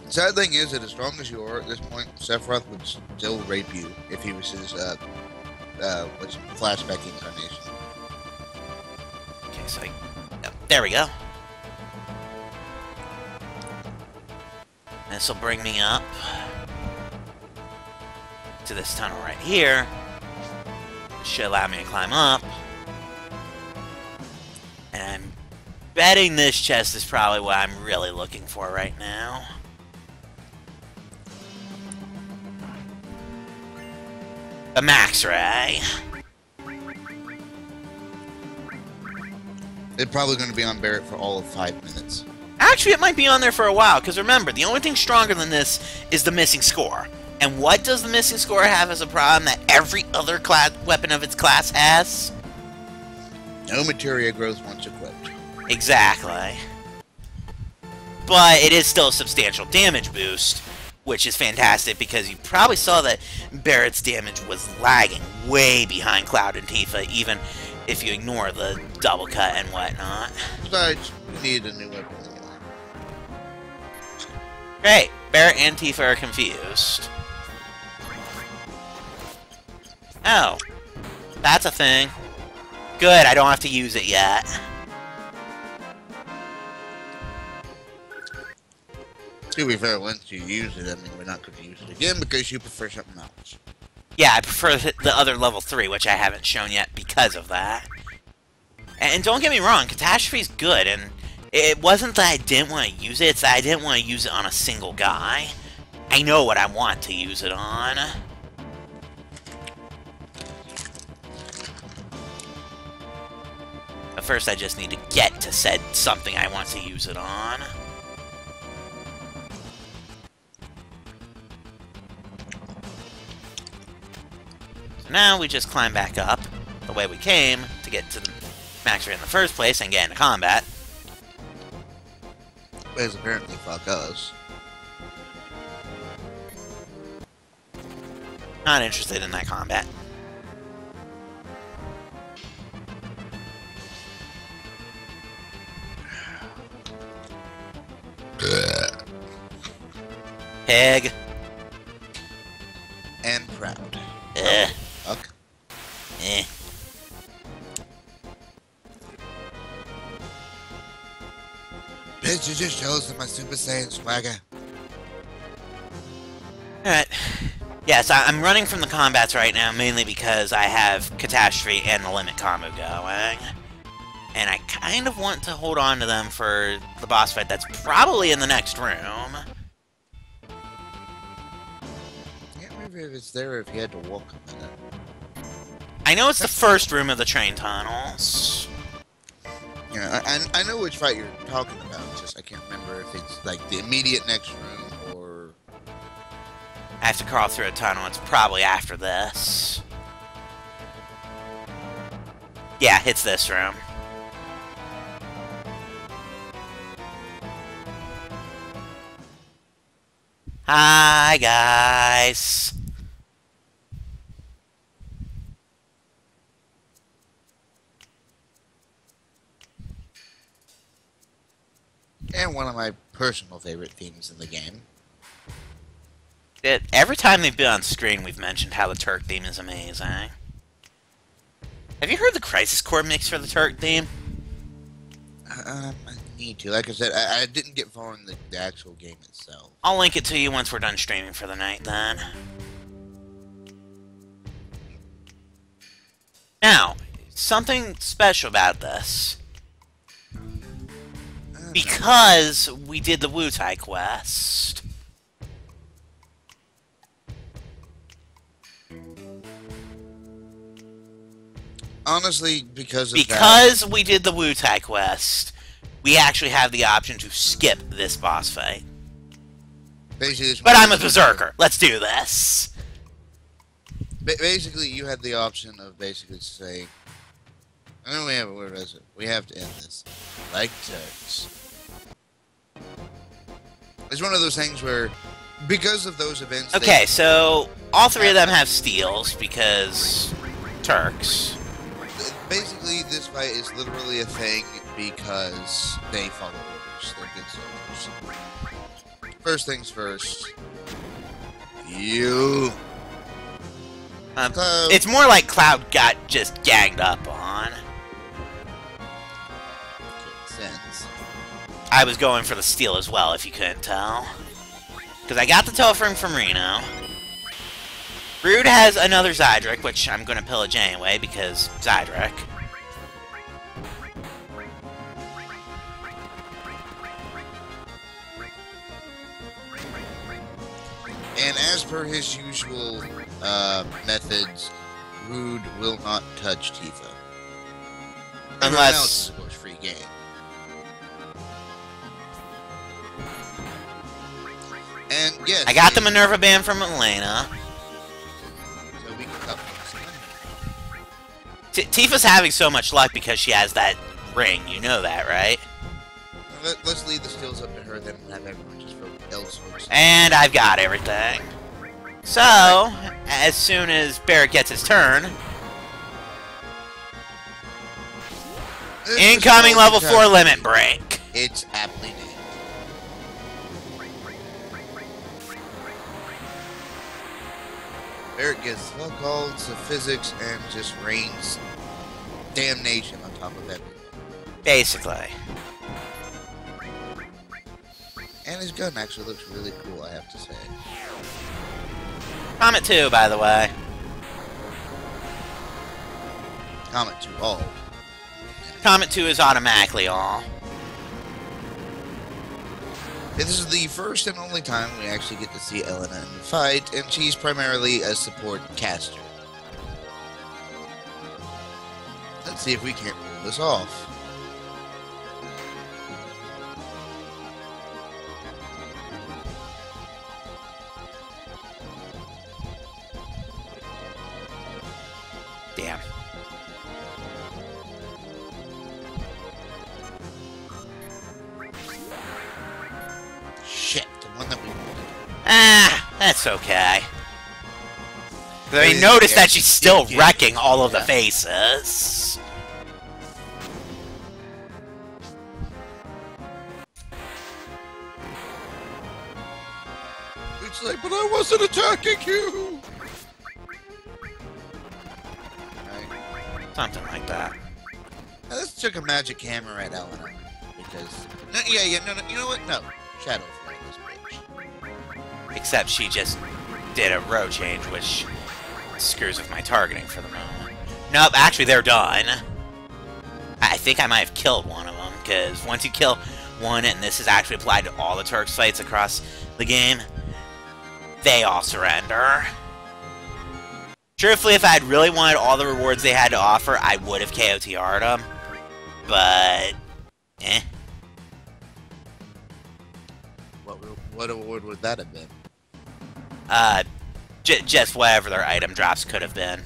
Speaker 3: The sad thing is that as strong as you are at this point, Sephiroth would still rape you if he was his, flashback incarnation.
Speaker 1: Okay, so there we go. This will bring me up to this tunnel right here. Should allow me to climb up. And I'm betting this chest is probably what I'm really looking for right now. A Max Ray.
Speaker 3: It's probably going to be on Barrett for all of 5 minutes.
Speaker 1: Actually, it might be on there for a while, because remember, the only thing stronger than this is the missing score. And what does the missing score have as a problem that every other weapon of its class has?
Speaker 3: No materia grows once equipped.
Speaker 1: Exactly. But it is still a substantial damage boost, which is fantastic, because you probably saw that Barrett's damage was lagging way behind Cloud and Tifa, even if you ignore the double cut and whatnot.
Speaker 3: Besides, we need a new weapon anyway.
Speaker 1: Great. Barrett and Tifa are confused. Oh. That's a thing. Good, I don't have to use it yet.
Speaker 3: To be fair, once you use it, I mean, we're not going to use it again because you prefer something else.
Speaker 1: Yeah, I prefer the other level 3, which I haven't shown yet because of that. And don't get me wrong, Catastrophe's good, and it wasn't that I didn't want to use it, it's that I didn't want to use it on a single guy. I know what I want to use it on. But first I just need to get to said something I want to use it on. So now we just climb back up the way we came to get to the Max Ray in the first place and get into combat.
Speaker 3: As apparently fuck us.
Speaker 1: Not interested in that combat. Pig.
Speaker 3: And proud.
Speaker 1: Fuck. Eh.
Speaker 3: Bitch, you just shows my Super Saiyan swagger.
Speaker 1: Alright. Yes, I'm running from the combats right now, mainly because I have Catastrophe and the Limit combo going. And I kind of want to hold on to them for the boss fight that's probably in the next room.
Speaker 3: I can't remember if it's there or if you had to walk a minute.
Speaker 1: I know it's the first room of the train tunnels.
Speaker 3: Yeah, I know which fight you're talking about, just I can't remember if it's like the immediate next room or...
Speaker 1: I have to crawl through a tunnel, it's probably after this. Yeah, it's this room. Hi, guys.
Speaker 3: And one of my personal favorite themes in the game.
Speaker 1: Every time they've been on screen, we've mentioned how the Turk theme is amazing. Have you heard the Crisis Core mix for the Turk theme?
Speaker 3: I need to. Like I said, I didn't get far in the actual game itself.
Speaker 1: I'll link it to you once we're done streaming for the night, then. Now, something special about this. Because we did the Wutai quest.
Speaker 3: Honestly, because
Speaker 1: we did the Wu-Tai quest, we actually have the option to skip this boss fight.
Speaker 3: Basically,
Speaker 1: but I'm a berserker. Let's do this.
Speaker 3: Basically, you had the option of basically saying, "Oh, we have where is it? We have to end this like Turks." It's one of those things where, because of those events.
Speaker 1: Okay, so all three of them have steals because Turks.
Speaker 3: Basically, this fight is literally a thing because they follow orders. They're good soldiers. First things first. You.
Speaker 1: It's more like Cloud got just ganged up on.
Speaker 3: Makes sense.
Speaker 1: I was going for the steal as well, if you couldn't tell. Because I got the Topher from Reno. Rude has another Zydric, which I'm going to pillage anyway, because Zydric.
Speaker 3: And as per his usual methods, Rude will not touch Tifa.
Speaker 1: Unless...
Speaker 3: else is, of course, free game. And yes,
Speaker 1: I got the Minerva Band from Elena.
Speaker 3: So we can up
Speaker 1: Tifa's having so much luck because she has that ring. You know that, right?
Speaker 3: Let's leave the skills up to her, then have everyone just focus elsewhere.
Speaker 1: And I've got everything. So, as soon as Barrett gets his turn, incoming level 4 limit break.
Speaker 3: It's aptly named. Barrett gets fuck all to physics and just rains damnation on top of everything.
Speaker 1: Basically.
Speaker 3: And his gun actually looks really cool, I have to say.
Speaker 1: Comet 2, by the way.
Speaker 3: Comet 2 all.
Speaker 1: Comet 2 is automatically all.
Speaker 3: This is the first and only time we actually get to see Elena in the fight, and she's primarily a support caster. Let's see if we can't pull this off.
Speaker 1: Damn.
Speaker 3: Shit, the one that we wanted.
Speaker 1: Ah, that's okay. I mean, notice that she's still wrecking all of the faces.
Speaker 3: It's like, but I wasn't attacking you!
Speaker 1: Something like that.
Speaker 3: Now, let's took a magic hammer at Elena. Because... No, you know what? No. Shadow Flame this bitch.
Speaker 1: Except she just did a row change, which screws with my targeting for the moment. Nope, actually they're done. I think I might have killed one of them, because once you kill one, and this is actually applied to all the Turks fights across the game, they all surrender. Truthfully, if I had really wanted all the rewards they had to offer, I would have KOTR'd them. But, eh.
Speaker 3: What award would that have been?
Speaker 1: Just whatever their item drops could have been.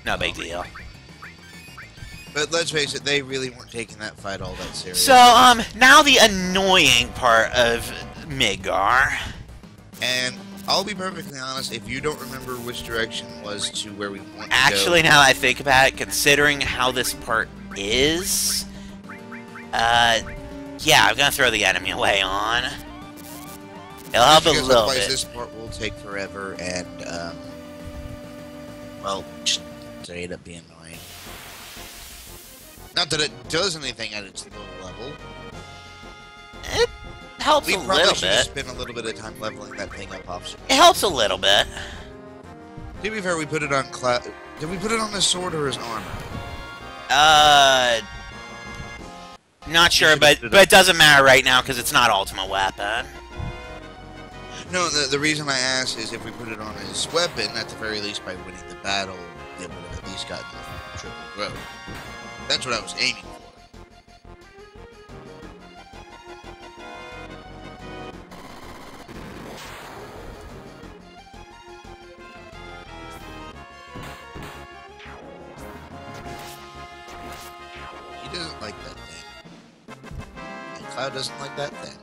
Speaker 1: No big deal.
Speaker 3: But let's face it, they really weren't taking that fight all that serious.
Speaker 1: So, now the annoying part of Midgar.
Speaker 3: And I'll be perfectly honest, if you don't remember which direction was to where we want to go...
Speaker 1: Actually, now that I think about it, considering how this part is... yeah, I'm gonna throw the enemy away on. It'll help a little bit.
Speaker 3: This part will take forever, and, well, straight up be annoying. Not that it does anything at its low level.
Speaker 1: It helps a little bit. We probably should
Speaker 3: spend a little bit of time leveling that thing up off screen.
Speaker 1: It helps a little bit.
Speaker 3: To be fair, we put it on Cloud. Did we put it on his sword or his armor?
Speaker 1: Not sure, but it doesn't matter right now because it's not ultimate weapon.
Speaker 3: No, the reason I asked is if we put it on his weapon, at the very least by winning the battle, they would have at least gotten the triple growth. That's what I was aiming for. He doesn't like that thing. And Cloud doesn't like that thing.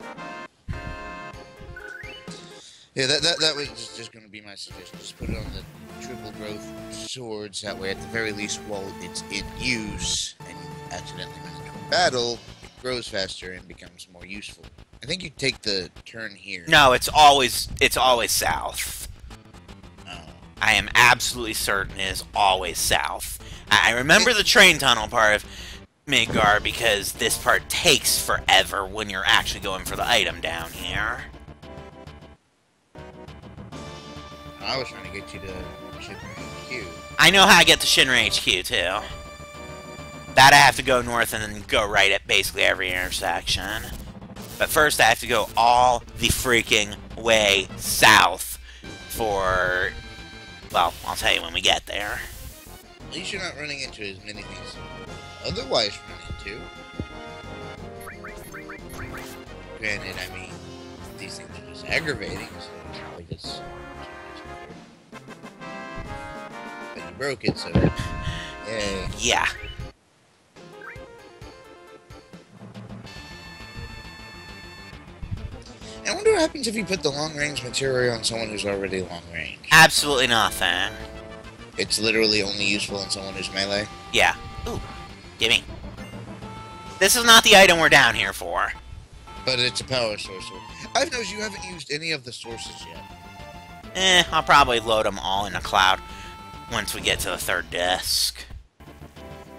Speaker 3: Yeah, that was just going to be my suggestion. Just put it on the triple growth swords. That way, at the very least, while it's in use and you accidentally run into a battle, it grows faster and becomes more useful. I think you take the turn here.
Speaker 1: No, it's always south.
Speaker 3: Oh.
Speaker 1: I am absolutely certain it is always south. I remember the train tunnel part of Midgar because this part takes forever when you're actually going for the item down here.
Speaker 3: I was trying to get you to Shinra HQ.
Speaker 1: I know how to get to Shinra HQ, too. That I have to go north and then go right at basically every intersection. But first I have to go all the freaking way south for... Well, I'll tell you when we get there.
Speaker 3: At least you're not running into as many things otherwise run into. Granted, I mean, these things are just aggravating, so it's not like it's... But you broke it, so... Yay.
Speaker 1: Yeah.
Speaker 3: I wonder what happens if you put the long-range material on someone who's already long-range.
Speaker 1: Absolutely nothing.
Speaker 3: It's literally only useful on someone who's melee?
Speaker 1: Yeah. Ooh. Gimme. This is not the item we're down here for.
Speaker 3: But it's a power source. I've noticed you haven't used any of the sources yet.
Speaker 1: I'll probably load them all in a cloud once we get to the third disc.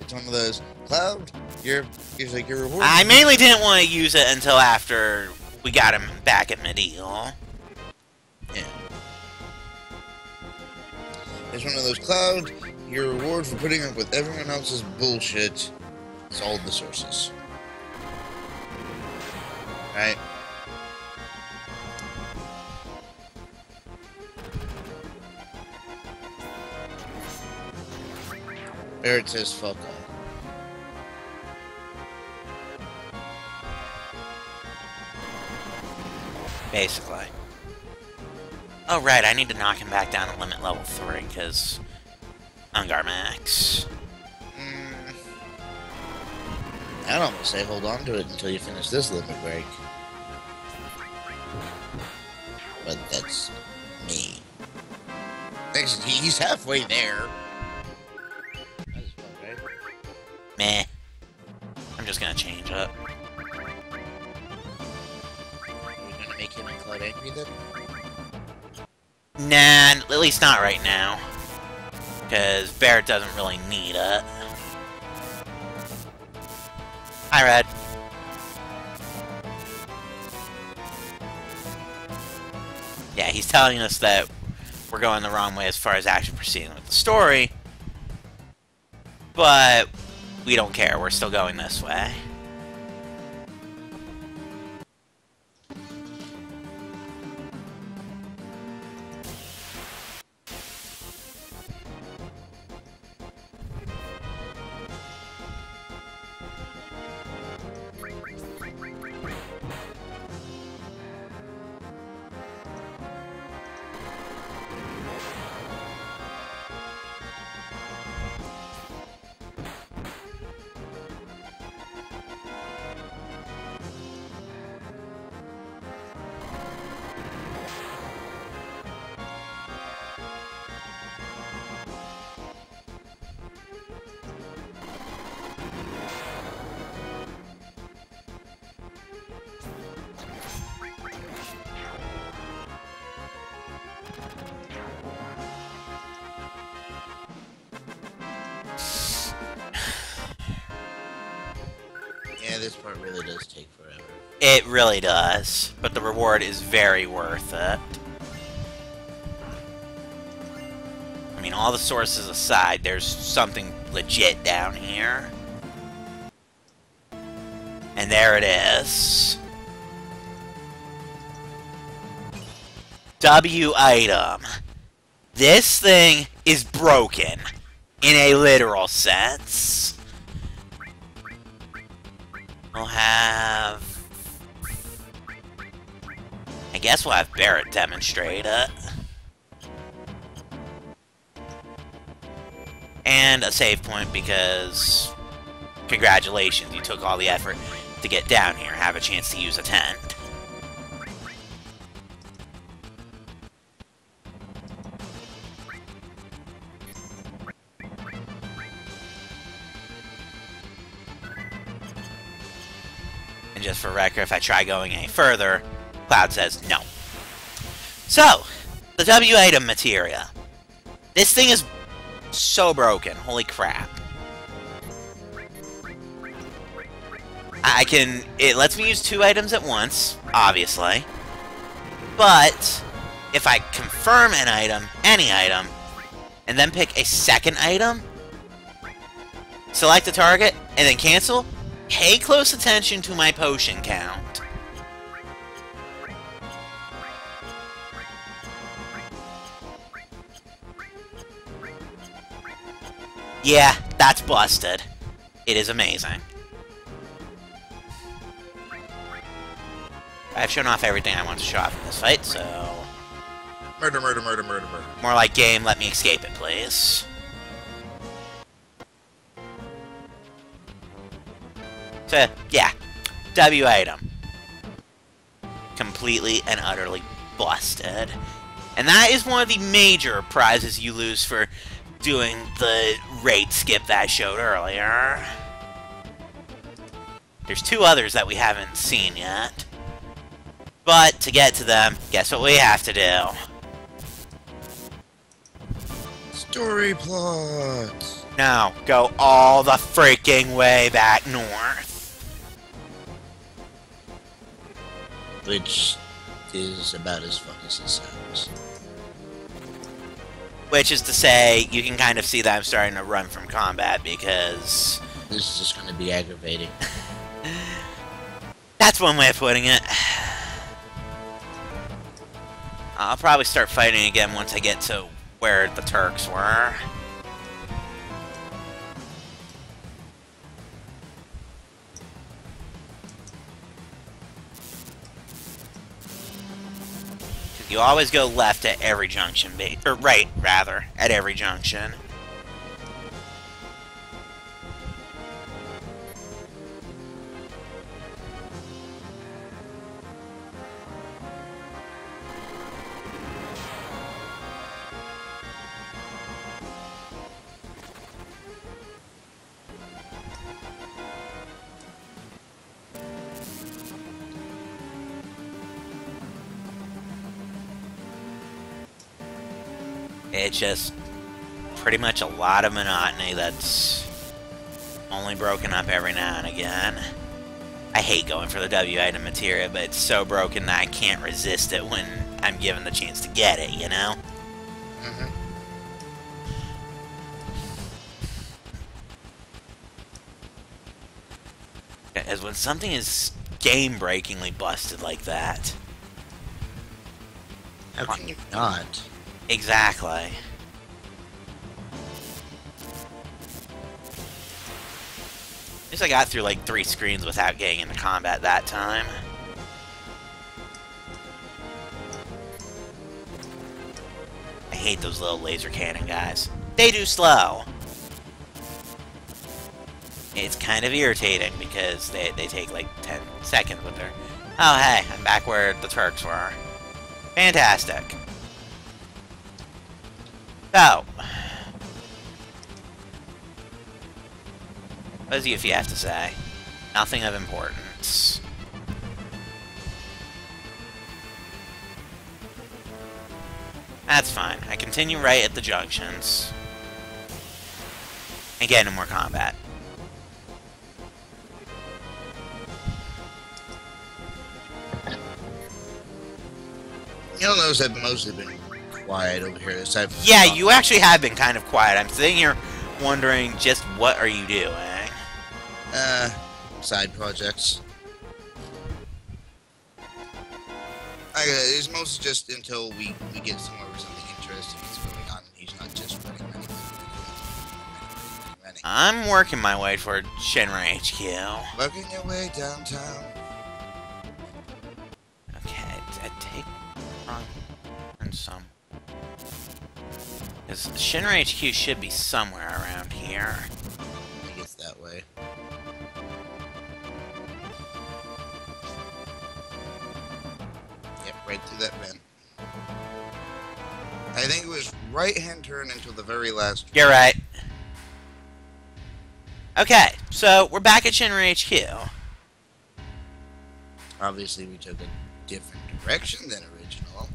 Speaker 3: It's one of those, Cloud, you're like your reward.
Speaker 1: I mainly didn't want to use it until after we got him back at Medieval.
Speaker 3: Yeah. It's one of those, Cloud, your reward for putting up with everyone else's bullshit is all the sources. Right? There it says fuck all.
Speaker 1: Basically. Oh, right, I need to knock him back down to limit level 3, because... Ungar Max.
Speaker 3: I'd almost say hold on to it until you finish this limit break. But that's me. He's halfway there. Might as well, right?
Speaker 1: Meh. I'm just gonna change it.
Speaker 3: Make him and Cloud angry then?
Speaker 1: Nah, at least not right now. Because Barrett doesn't really need it. Hi, Red. Yeah, he's telling us that we're going the wrong way as far as actually proceeding with the story. But we don't care, we're still going this way.
Speaker 3: Yeah, this part really does take forever.
Speaker 1: It really does, but the reward is very worth it. I mean, all the sources aside, there's something legit down here. And there it is. W item. This thing is broken in a literal sense. We'll have... I guess we'll have Barrett demonstrate it. And a save point because... Congratulations, you took all the effort to get down here. Have a chance to use a tent. And just for record, if I try going any further, Cloud says no. So, the W item materia. This thing is so broken. Holy crap. It lets me use 2 items at once, obviously. But, if I confirm an item, any item, and then pick a second item, select a target, and then cancel, pay close attention to my potion count. Yeah, that's busted. It is amazing. I've shown off everything I want to show off in this fight, so...
Speaker 3: Murder, murder, murder, murder, murder.
Speaker 1: More like game, let me escape it, please. So, yeah. W item. Completely and utterly busted. And that is one of the major prizes you lose for doing the raid skip that I showed earlier. There's 2 others that we haven't seen yet. But, to get to them, guess what we have to do?
Speaker 3: Story plot.
Speaker 1: No, go all the freaking way back north.
Speaker 3: Which is about as fun as it sounds.
Speaker 1: Which is to say, you can kind of see that I'm starting to run from combat because...
Speaker 3: This is just going to be aggravating.
Speaker 1: That's one way of putting it. I'll probably start fighting again once I get to where the Turks were. You always go left at every junction, or right, rather, at every junction. It's just pretty much a lot of monotony that's only broken up every now and again. I hate going for the W item materia, but it's so broken that I can't resist it when I'm given the chance to get it, you know?
Speaker 3: Mm-hmm.
Speaker 1: As when something is game-breakingly busted like that.
Speaker 3: How can you not?
Speaker 1: Exactly. At least I got through like 3 screens without getting into combat that time. I hate those little laser cannon guys. They do slow. It's kind of irritating because they take like 10 seconds with their... Oh hey, I'm back where the Turks were. Fantastic. So, what does Yuffie have to say? Nothing of importance. That's fine. I continue right at the junctions. And get into more combat.
Speaker 3: You'll notice I've mostly been quiet over here.
Speaker 1: Yeah, you actually have been kind of quiet. I'm sitting here wondering just what are you doing?
Speaker 3: Side projects. It's mostly just until we get somewhere where something interesting is going on, and he's not just running.
Speaker 1: I'm working my way toward Shinra HQ.
Speaker 3: Working your way downtown.
Speaker 1: Okay, I take some. Because Shinra HQ should be somewhere around here.
Speaker 3: I think it's that way. Yep, right through that vent. I think it was right-hand turn until the very last.
Speaker 1: You're right. Okay, so we're back at Shinra HQ.
Speaker 3: Obviously, we took a different direction than original.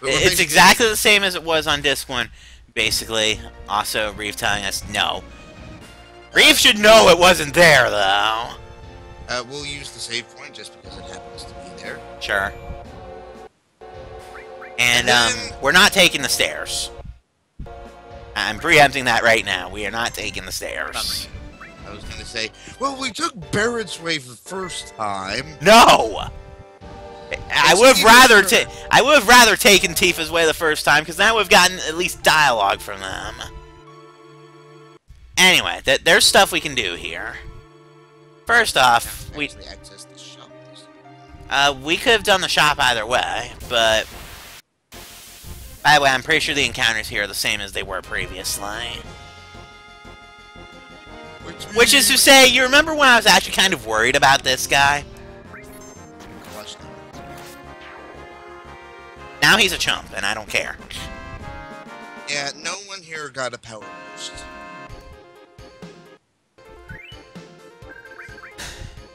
Speaker 1: It's exactly the same as it was on Disc 1, basically. Also, Reeve telling us no. Reeve should know it wasn't there, though.
Speaker 3: We'll use the save point just because it happens to be there.
Speaker 1: Sure. And, we're not taking the stairs. I'm preempting that right now. We are not taking the stairs.
Speaker 3: I was going to say, well, we took Barrett's way for the first time.
Speaker 1: No! I would have rather taken Tifa's way the first time, because now we've gotten at least dialogue from them. Anyway, there's stuff we can do here. First off, we
Speaker 3: access the shop.
Speaker 1: we could have done the shop either way, but by the way, I'm pretty sure the encounters here are the same as they were previously. Which is to say, you remember when I was actually kind of worried about this guy? Now he's a chump, and I don't care.
Speaker 3: Yeah, no one here got a power boost.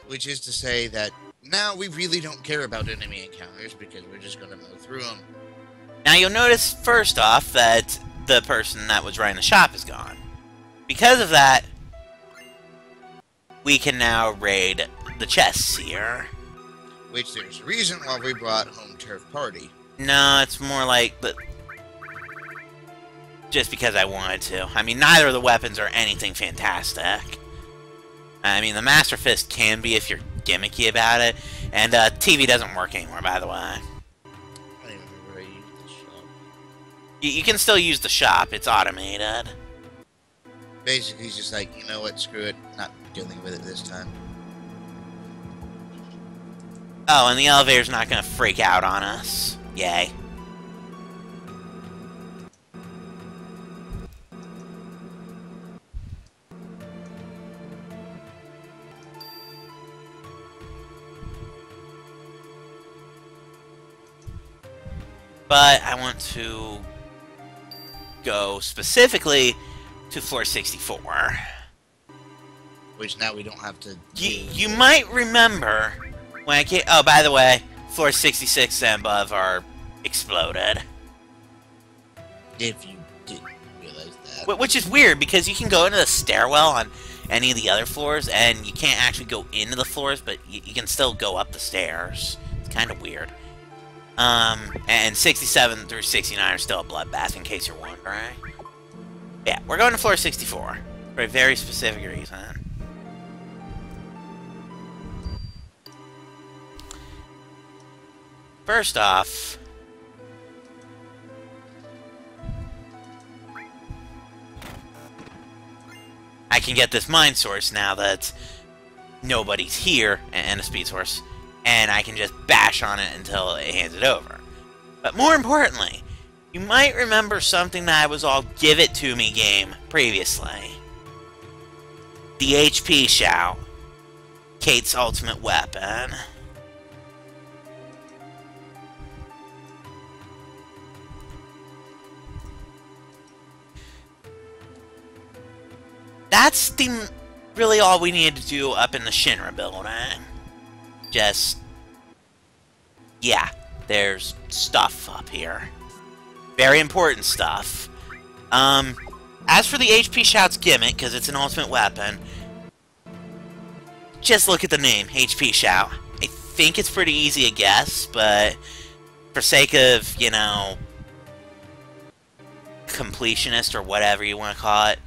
Speaker 3: Which is to say that now we really don't care about enemy encounters because we're just going to mow through them.
Speaker 1: Now you'll notice, first off, that the person that was running the shop is gone. Because of that, we can now raid the chests here.
Speaker 3: Which there's a reason why we brought home Turf Party.
Speaker 1: No, it's more like just because I wanted to. I mean, neither of the weapons are anything fantastic. I mean, the Master Fist can be if you're gimmicky about it, and TV doesn't work anymore, by the way.
Speaker 3: I don't even remember where I used the shop.
Speaker 1: You can still use the shop. It's automated.
Speaker 3: Basically, he's just like, you know what, screw it, not dealing with it this time.
Speaker 1: Oh, and the elevator's not going to freak out on us. Yay. But I want to go specifically to floor 64.
Speaker 3: Which now we don't have to...
Speaker 1: You might remember when I came... Oh, by the way, floor 66 and above are exploded.
Speaker 3: If you didn't realize that.
Speaker 1: Which is weird, because you can go into the stairwell on any of the other floors, and you can't actually go into the floors, but you can still go up the stairs. It's kind of weird. And 67 through 69 are still a bloodbath, in case you're wondering. Yeah, we're going to floor 64 for a very specific reason. First off, I can get this mind source now that nobody's here, and a speed source, and I can just bash on it until it hands it over. But more importantly, you might remember something that I was all give it to me game previously. The HP shout. Kate's ultimate weapon. That's really all we needed to do up in the Shinra building. Just... yeah, there's stuff up here. Very important stuff. As for the HP Shout's gimmick, because it's an ultimate weapon, just look at the name, HP Shout. I think it's pretty easy to guess, but for sake of, you know, completionist or whatever you want to call it,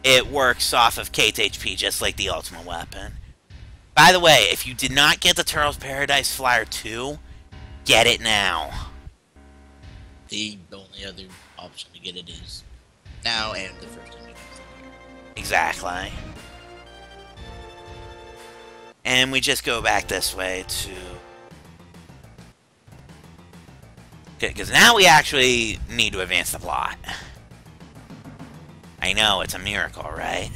Speaker 1: it works off of Kate's HP just like the ultimate weapon. By the way, if you did not get the Turtles Paradise Flyer 2, Get it now.
Speaker 3: The only other option to get it is now and the first time.
Speaker 1: Exactly. And we just go back this way to... Because now we actually need to advance the plot. I know, it's a miracle, right?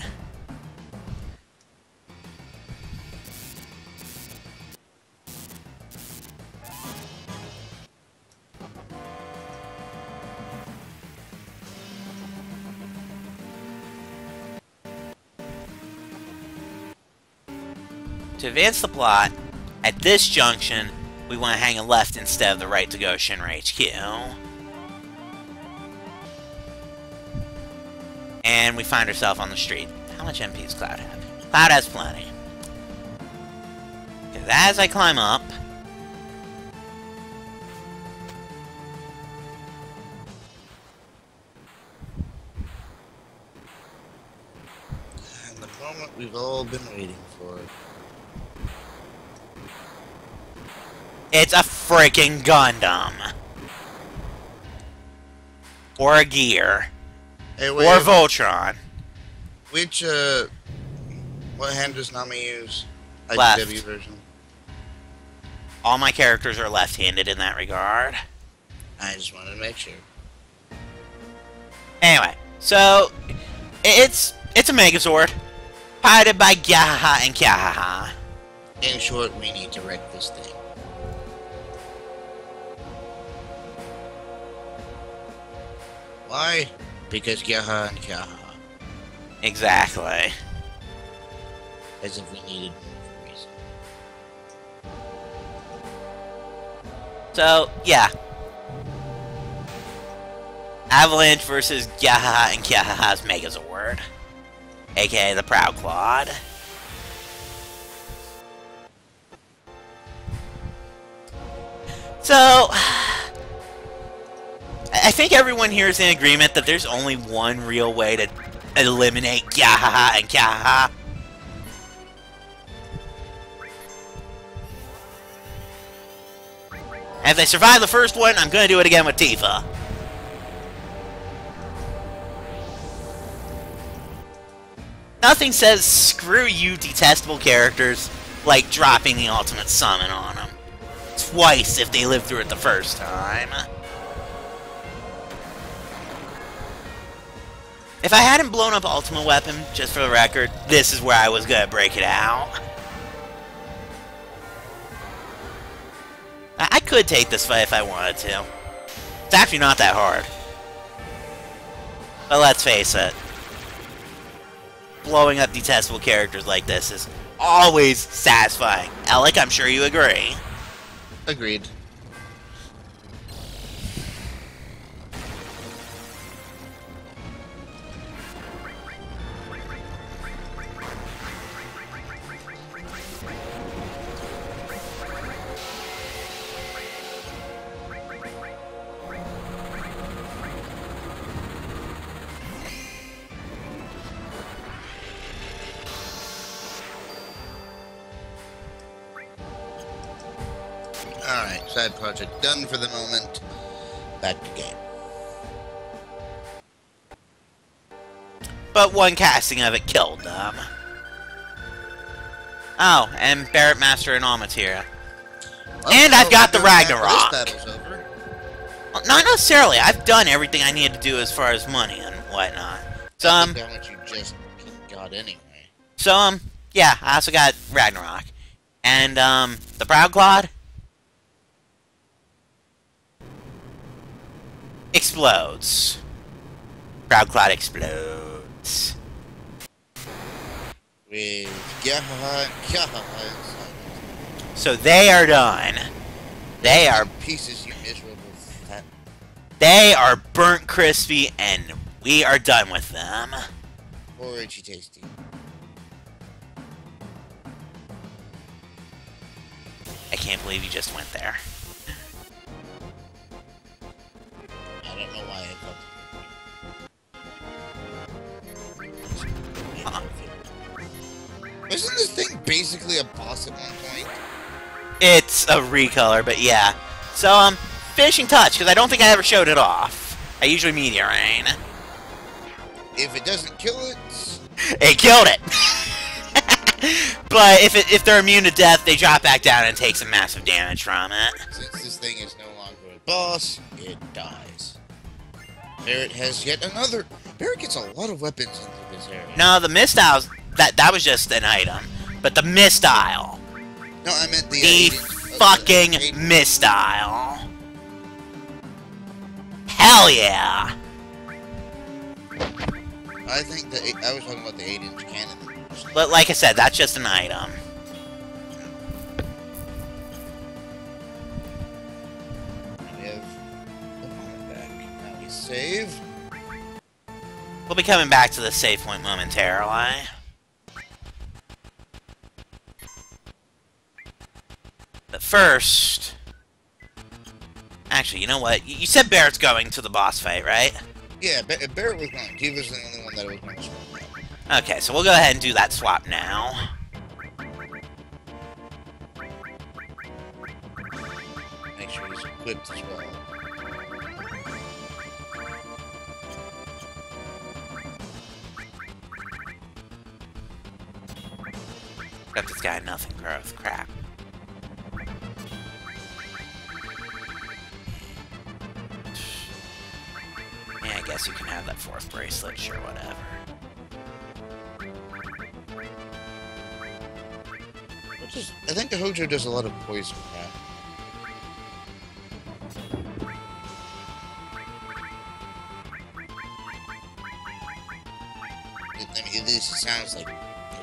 Speaker 1: To advance the plot, at this junction, we want to hang a left instead of the right to go Shinra HQ. And we find ourselves on the street. How much MP does Cloud have? Cloud has plenty. Because as I climb up...
Speaker 3: And the moment we've all been waiting for.
Speaker 1: It's a freaking Gundam. Or a Gear.
Speaker 3: Hey, wait,
Speaker 1: or Voltron.
Speaker 3: Which, what hand does Nami use?
Speaker 1: Left.
Speaker 3: IDW version.
Speaker 1: All my characters are left-handed in that regard.
Speaker 3: I just wanted to make sure.
Speaker 1: Anyway, so it's a Megazord, piloted by Gyahaha and Kyahaha.
Speaker 3: In short, we need to wreck this thing. Why? Because Gyaha and Kyaha.
Speaker 1: Exactly.
Speaker 3: As if we needed more reason.
Speaker 1: So, yeah. Avalanche versus Gyahaha and Kyahaha's Megazord. AKA the Proud Clawed. So... I think everyone here is in agreement that there's only one real way to eliminate Gyahaha and Kyahaha. And if they survive the first one, I'm going to do it again with Tifa. Nothing says screw you detestable characters like dropping the ultimate summon on them. Twice if they live through it the first time. If I hadn't blown up Ultimate Weapon, just for the record, this is where I was going to break it out. I could take this fight if I wanted to. It's actually not that hard. But let's face it. Blowing up detestable characters like this is always satisfying. Alec, I'm sure you agree.
Speaker 3: Agreed. Alright, side project done for the moment. Back to game.
Speaker 1: But one casting of it killed them. Oh, and Barrett Master and all materia.
Speaker 3: Well,
Speaker 1: and I've got the Ragnarok.
Speaker 3: This battle's over.
Speaker 1: Well, not necessarily. I've done everything I needed to do as far as money and whatnot. So,
Speaker 3: how much you just got anyway.
Speaker 1: So, yeah, I also got Ragnarok. And, the Proud Clawed explodes. Proud Clawed explodes.
Speaker 3: With Gyahaha and Kyahaha inside.
Speaker 1: So they are done. They are
Speaker 3: pieces, you miserable fat.
Speaker 1: They are burnt crispy, and we are done with them.
Speaker 3: Or itchy tasty.
Speaker 1: I can't believe you just went there.
Speaker 3: I don't know why I felt Isn't this thing basically a boss at one point?
Speaker 1: It's a recolor, but yeah. So, finishing touch, because I don't think I ever showed it off. I usually Meteor Rain.
Speaker 3: If it doesn't kill it...
Speaker 1: It killed it! But if they're immune to death, they drop back down and take some massive damage from it.
Speaker 3: Since this thing is no longer a boss, it dies. Barret has yet another... Barret gets a lot of weapons into this area.
Speaker 1: No, the missiles, that was just an item. But the missile.
Speaker 3: No, I meant the
Speaker 1: fucking missile. Hell yeah!
Speaker 3: I think that I was talking about the 8-inch cannon.
Speaker 1: But like I said, that's just an item.
Speaker 3: We have the moment back. Now we save.
Speaker 1: We'll be coming back to the save point momentarily. But first... Actually, you know what? You said Barret's going to the boss fight, right?
Speaker 3: Yeah, Barret was going. He was the only one that was going to swap out.
Speaker 1: Okay, so we'll go ahead and do that swap now.
Speaker 3: Make sure he's equipped as well.
Speaker 1: Got this guy nothing growth. Crap. Yeah, I guess you can have that 4th bracelet, sure, whatever.
Speaker 3: I think the Hojo does a lot of poison crap. I mean, at least it sounds like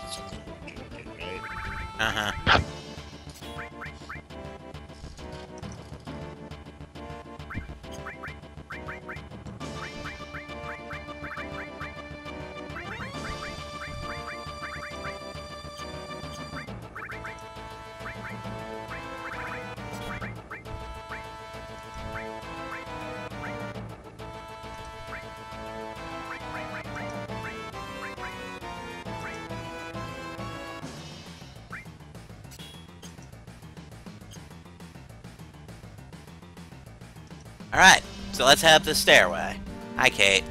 Speaker 3: it's something Hojo did, right?
Speaker 1: Uh-huh. Alright, so let's head up the stairway. Hi, Kate.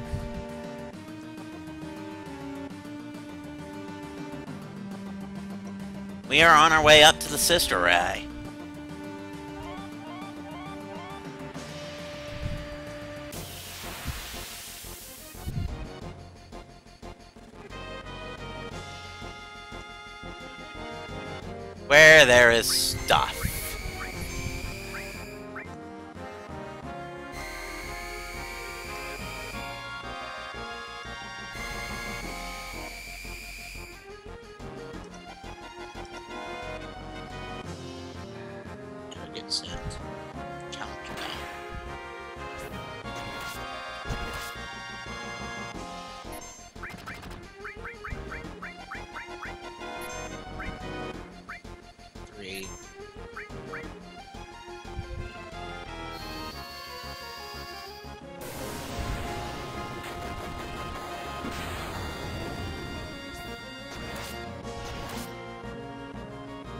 Speaker 1: We are on our way up to the Sister Ray. Where there is stuff.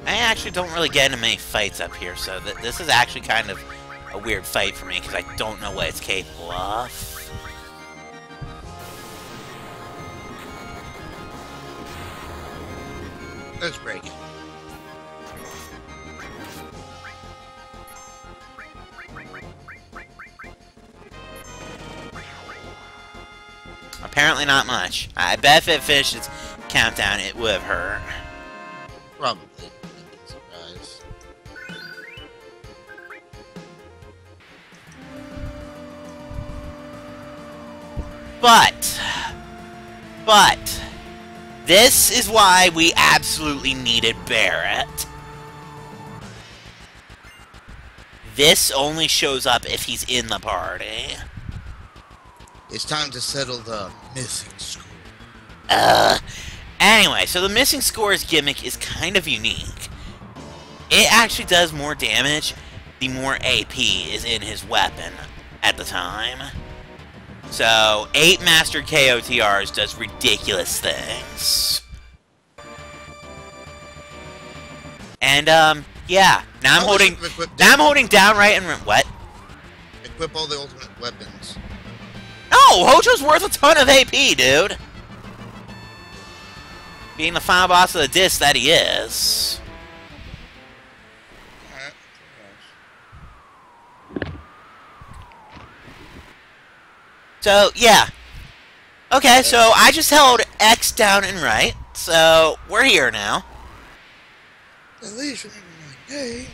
Speaker 1: I actually don't really get into many fights up here, so this is actually kind of a weird fight for me, because I don't know what it's capable of.
Speaker 3: Let's break it.
Speaker 1: Apparently not much. I bet if it finished its countdown, it would have hurt.
Speaker 3: Probably. Surprise.
Speaker 1: But, this is why we absolutely needed Barret. This only shows up if he's in the party.
Speaker 3: It's time to settle the missing score.
Speaker 1: Anyway, so the missing scores gimmick is kind of unique. It actually does more damage the more AP is in his weapon at the time. So, 8 Master KOTRs does ridiculous things. And, Yeah. Now I'm holding. Now I'm holding down right and what?
Speaker 3: Equip all the ultimate weapons.
Speaker 1: No, Hojo's worth a ton of AP, dude. Being the final boss of the disc that he is. So, yeah. Okay, so I just held X down and right. So, we're here now.
Speaker 3: At least remember my name.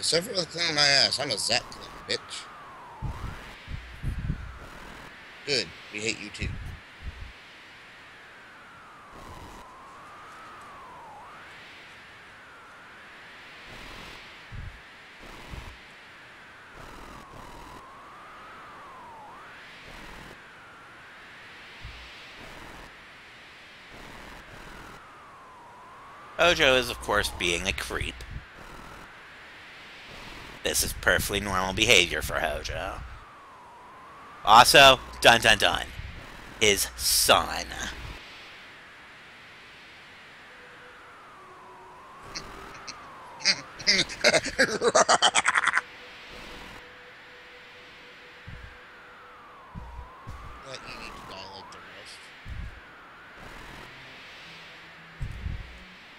Speaker 3: Several clean my ass. I'm a Zap clone, bitch. Good. We hate you too.
Speaker 1: Hojo is, of course, being a creep. This is perfectly normal behavior for Hojo. Also, dun dun dun, his son.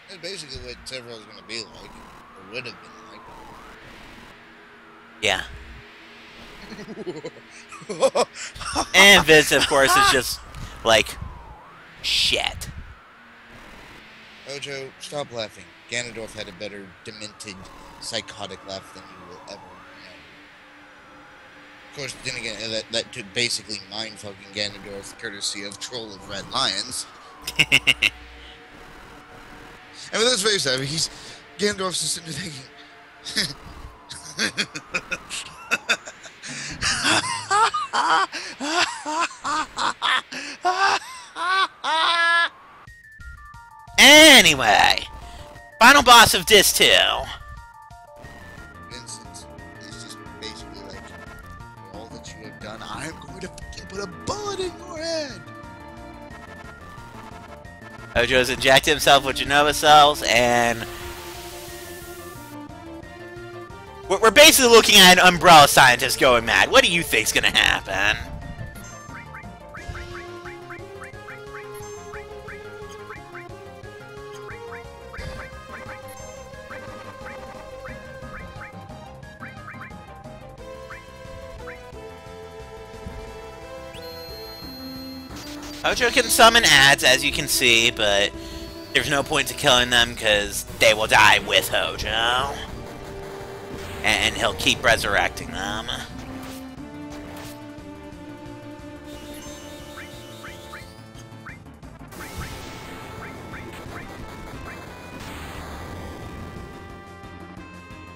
Speaker 3: That's basically what Several is going to be like, or would have been like.
Speaker 1: Yeah. And Vince, of course, is just like, shit.
Speaker 3: Hojo, stop laughing. Ganondorf had a better, demented, psychotic laugh than you will ever know. Of course, then again, that took basically mind-fucking Ganondorf, courtesy of Troll of Red Lions. I mean, let's face it, Ganondorf's just sitting there thinking...
Speaker 1: Anyway, final boss of Disc 2.
Speaker 3: Vincent is just basically like, for all that you have done, I'm going to fucking put a bullet in your head.
Speaker 1: Hojo's injected himself with Genova cells, and we're basically looking at an Umbrella Scientist going mad. What do you think's gonna happen? Hojo can summon ads, as you can see, but there's no point to killing them because they will die with Hojo. And he'll keep resurrecting them.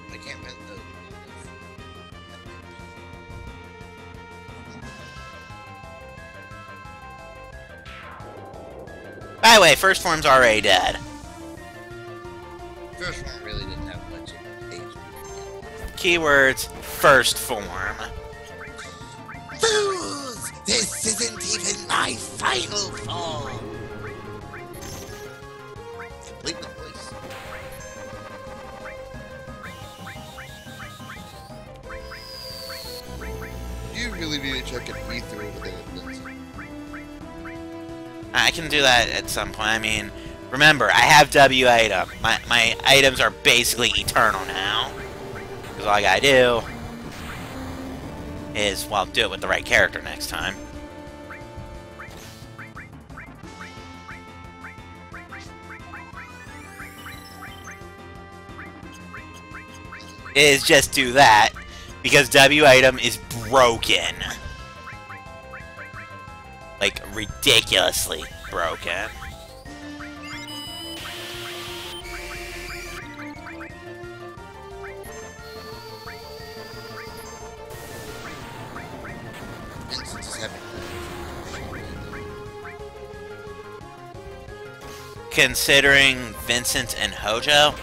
Speaker 3: I can't win those.
Speaker 1: By the way, First Form's already dead.
Speaker 3: First Form really didn't have much age.
Speaker 1: Keywords, First Form.
Speaker 3: Fools! This isn't even my final form! Complete the voice. You really need to check an ether over there, Vincent.
Speaker 1: I can do that at some point. I mean, remember, I have W item. My items are basically eternal now. Because all I gotta do is, well, do it with the right character next time. Is just do that, because W item is broken. Like, ridiculously broken. Considering Vincent and Hojo?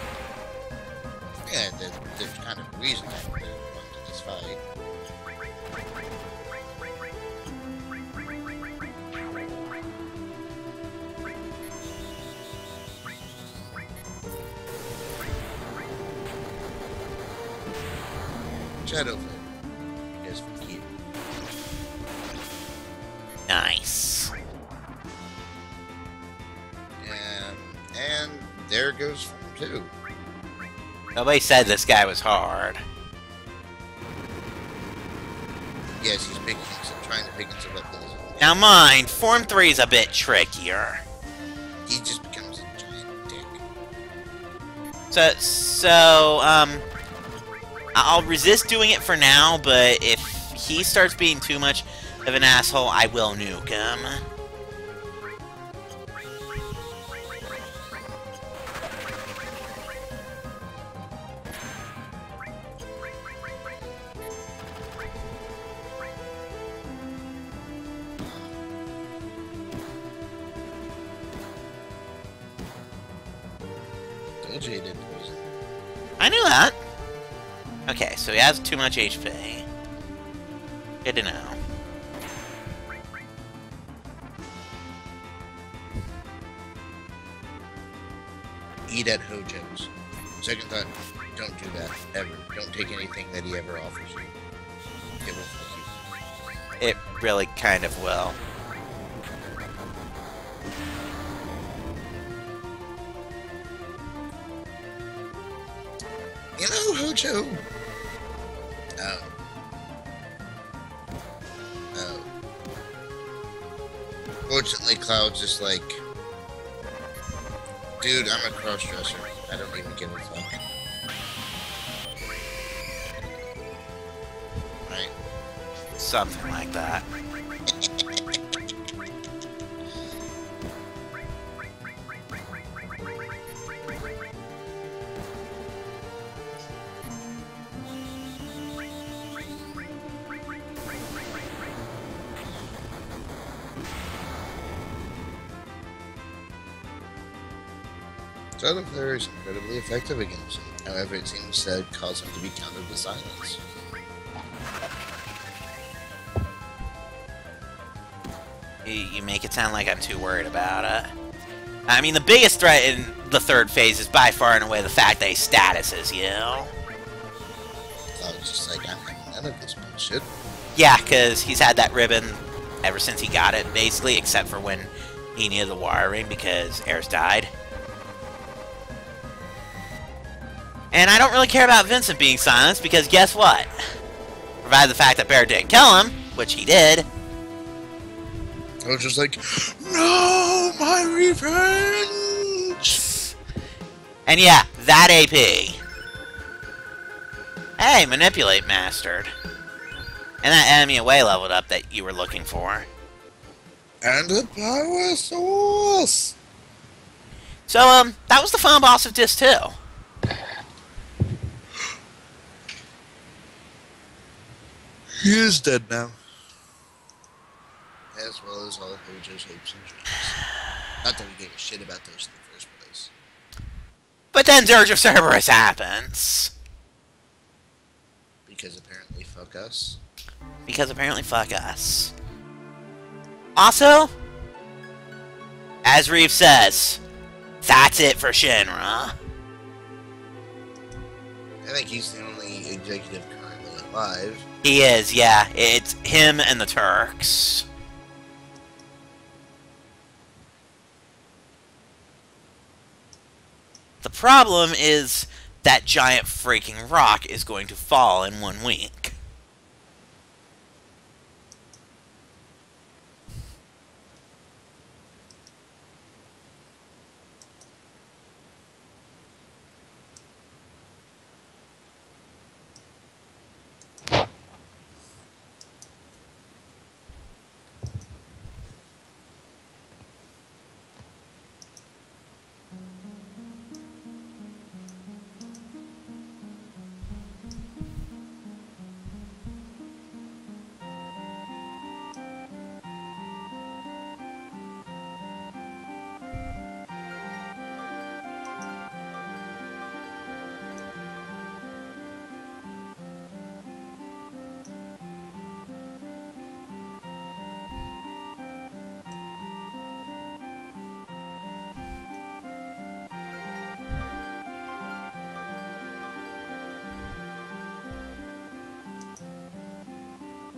Speaker 3: Yeah, there's kind of reason I put into this fight. Shadow Flare. Yes, for you.
Speaker 1: Nice.
Speaker 3: And there goes Form 2.
Speaker 1: Nobody said this guy was hard.
Speaker 3: Yes, he's trying to pick himself up.
Speaker 1: Now mind, Form 3 is a bit trickier.
Speaker 3: He just becomes a giant dick.
Speaker 1: So, I'll resist doing it for now, but if he starts being too much of an asshole, I will nuke him. I knew that. Okay, so he has too much HP. Good to know.
Speaker 3: Eat at Hojo's. Second thought, don't do that, ever. Don't take anything that he ever offers you. It will fuck you.
Speaker 1: It really kind of will.
Speaker 3: You know, Hojo. Oh. Fortunately, Cloud's just like, dude, I'm a cross-dresser. I don't even give a fuck. Right?
Speaker 1: Something like that.
Speaker 3: Shadow Flare is incredibly effective against him. However, it seems to cause him to be countered with silence.
Speaker 1: You make it sound like I'm too worried about it. I mean, the biggest threat in the third phase is by far and away the fact that he statuses you.
Speaker 3: Cloud's just like, I'm having none of this bullshit.
Speaker 1: Yeah, because he's had that ribbon ever since he got it, basically, except for when he needed the wiring because Ares died. And I don't really care about Vincent being silenced, because guess what? Provided the fact that Barrett didn't kill him, which he did.
Speaker 3: I was just like, no, my revenge!
Speaker 1: And yeah, that AP. Hey, Manipulate mastered. And that enemy away leveled up that you were looking for.
Speaker 3: And a power source!
Speaker 1: So, that was the final boss of Disc 2.
Speaker 3: He is dead now. As well as all Hojo's hopes and dreams. Not that we gave a shit about those in the first place.
Speaker 1: But then Dirge of Cerberus happens.
Speaker 3: Because apparently fuck us.
Speaker 1: Because apparently fuck us. Also, as Reeve says, that's it for Shinra.
Speaker 3: I think he's the only executive currently alive.
Speaker 1: He is, yeah. It's him and the Turks. The problem is that giant freaking rock is going to fall in 1 week.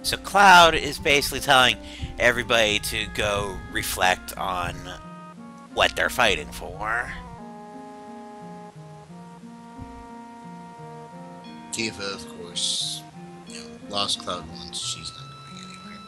Speaker 1: So Cloud is basically telling everybody to go reflect on what they're fighting for.
Speaker 3: Tifa, of course, lost Cloud once. She's not going anywhere.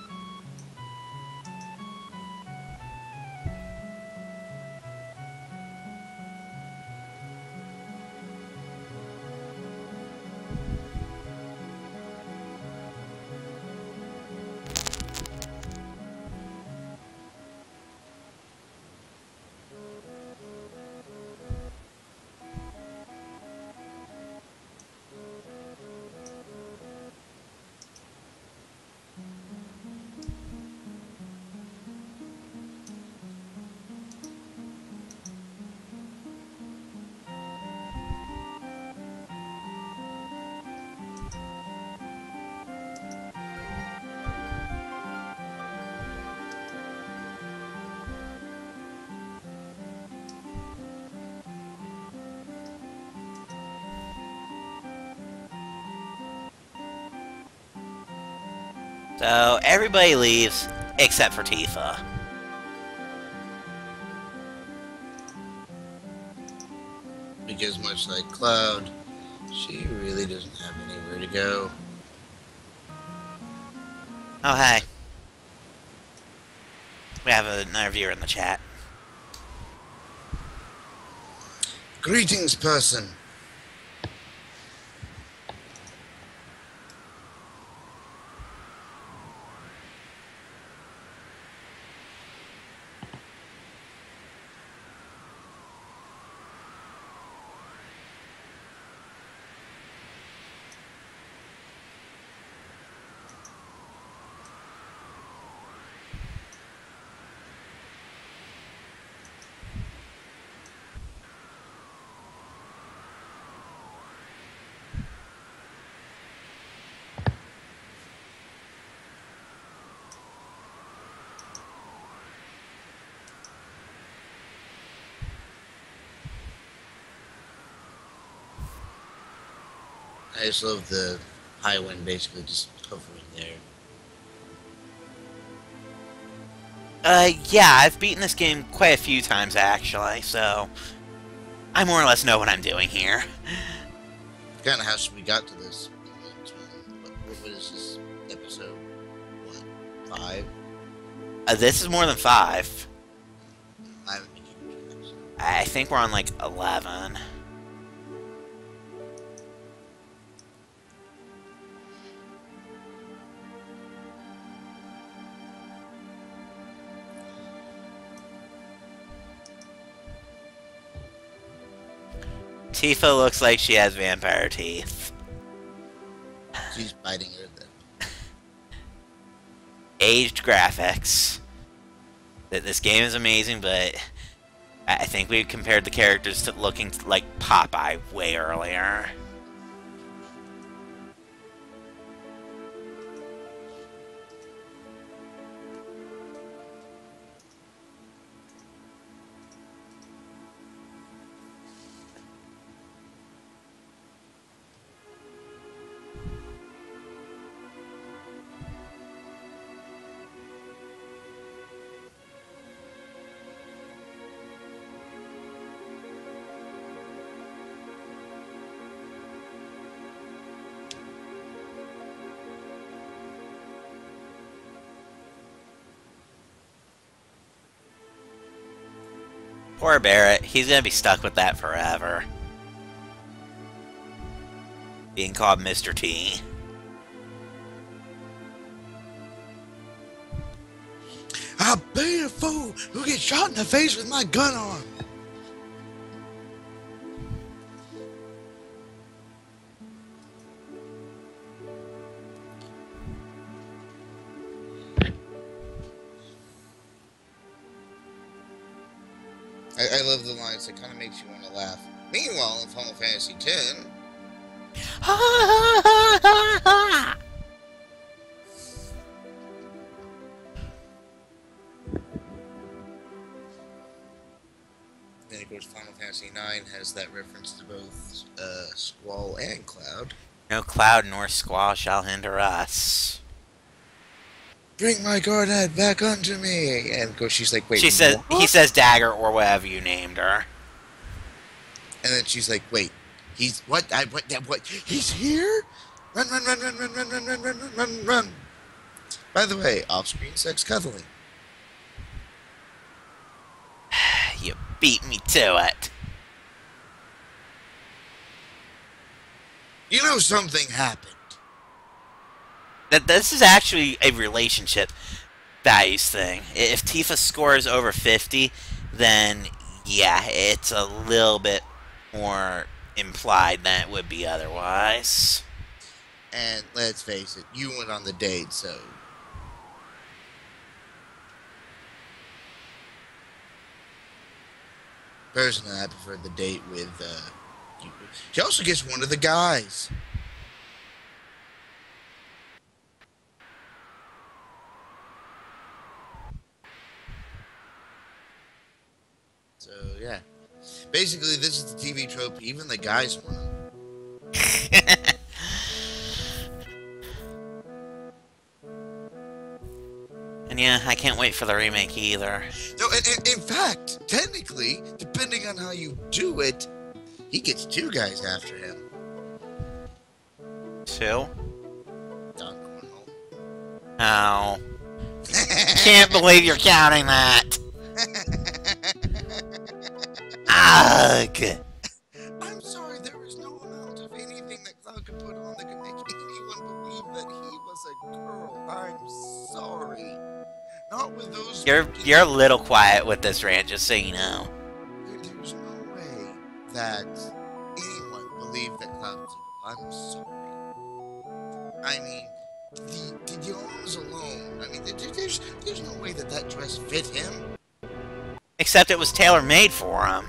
Speaker 1: So everybody leaves except for Tifa.
Speaker 3: Because much like Cloud, she really doesn't have anywhere to go.
Speaker 1: Oh, hey. We have another viewer in the chat.
Speaker 3: Greetings, person. I just love the high wind basically just hovering there.
Speaker 1: Yeah, I've beaten this game quite a few times, actually, so I more or less know what I'm doing here.
Speaker 3: Kind of how we got to this. What is this episode? What, 5?
Speaker 1: This is more than 5.
Speaker 3: I haven't been keeping track.
Speaker 1: I think we're on, like, 11. Tifa looks like she has vampire teeth.
Speaker 3: She's biting her lip.
Speaker 1: Aged graphics. This game is amazing, but I think we compared the characters to looking like Popeye way earlier. Poor Barrett, he's gonna be stuck with that forever. Being called Mr. T.
Speaker 3: I'll be a fool who gets shot in the face with my gun arm. I love the lines. It kind of makes you want to laugh. Meanwhile, in Final Fantasy X, then of course Final Fantasy IX has that reference to both Squall and Cloud.
Speaker 1: No cloud nor squall shall hinder us.
Speaker 3: bring my Garnet back unto me. And of course she's like, wait,
Speaker 1: he says Dagger or whatever you named her.
Speaker 3: And then she's like, wait, he's, what, what, he's here? Run, run, run, run, run, run, run, run, run, run, run. By the way, off-screen sex cuddling.
Speaker 1: You beat me to it.
Speaker 3: You know something happened.
Speaker 1: This is actually a relationship values thing. If Tifa scores over 50, then yeah, it's a little bit more implied than it would be otherwise.
Speaker 3: And let's face it, you went on the date, so... Personally, I prefer the date with, she also gets one of the guys. So, yeah. Basically, this is the TV trope. Even the guys want them.
Speaker 1: And yeah, I can't wait for the remake either.
Speaker 3: No, in fact, technically, depending on how you do it, he gets two guys after him.
Speaker 1: Two?
Speaker 3: Don Cornwell.
Speaker 1: Oh. Can't believe you're counting that. Ugh.
Speaker 3: I'm sorry, there is no amount of anything that Cloud could put on that could make anyone believe that he was a girl. I'm sorry. Not with those...
Speaker 1: You're a little quiet with this rant, just so you know.
Speaker 3: There's no way that anyone believed that Cloud was a girl. I'm sorry. I mean, the arms alone. I mean, there's no way that that dress fit him.
Speaker 1: Except it was tailor-made for him.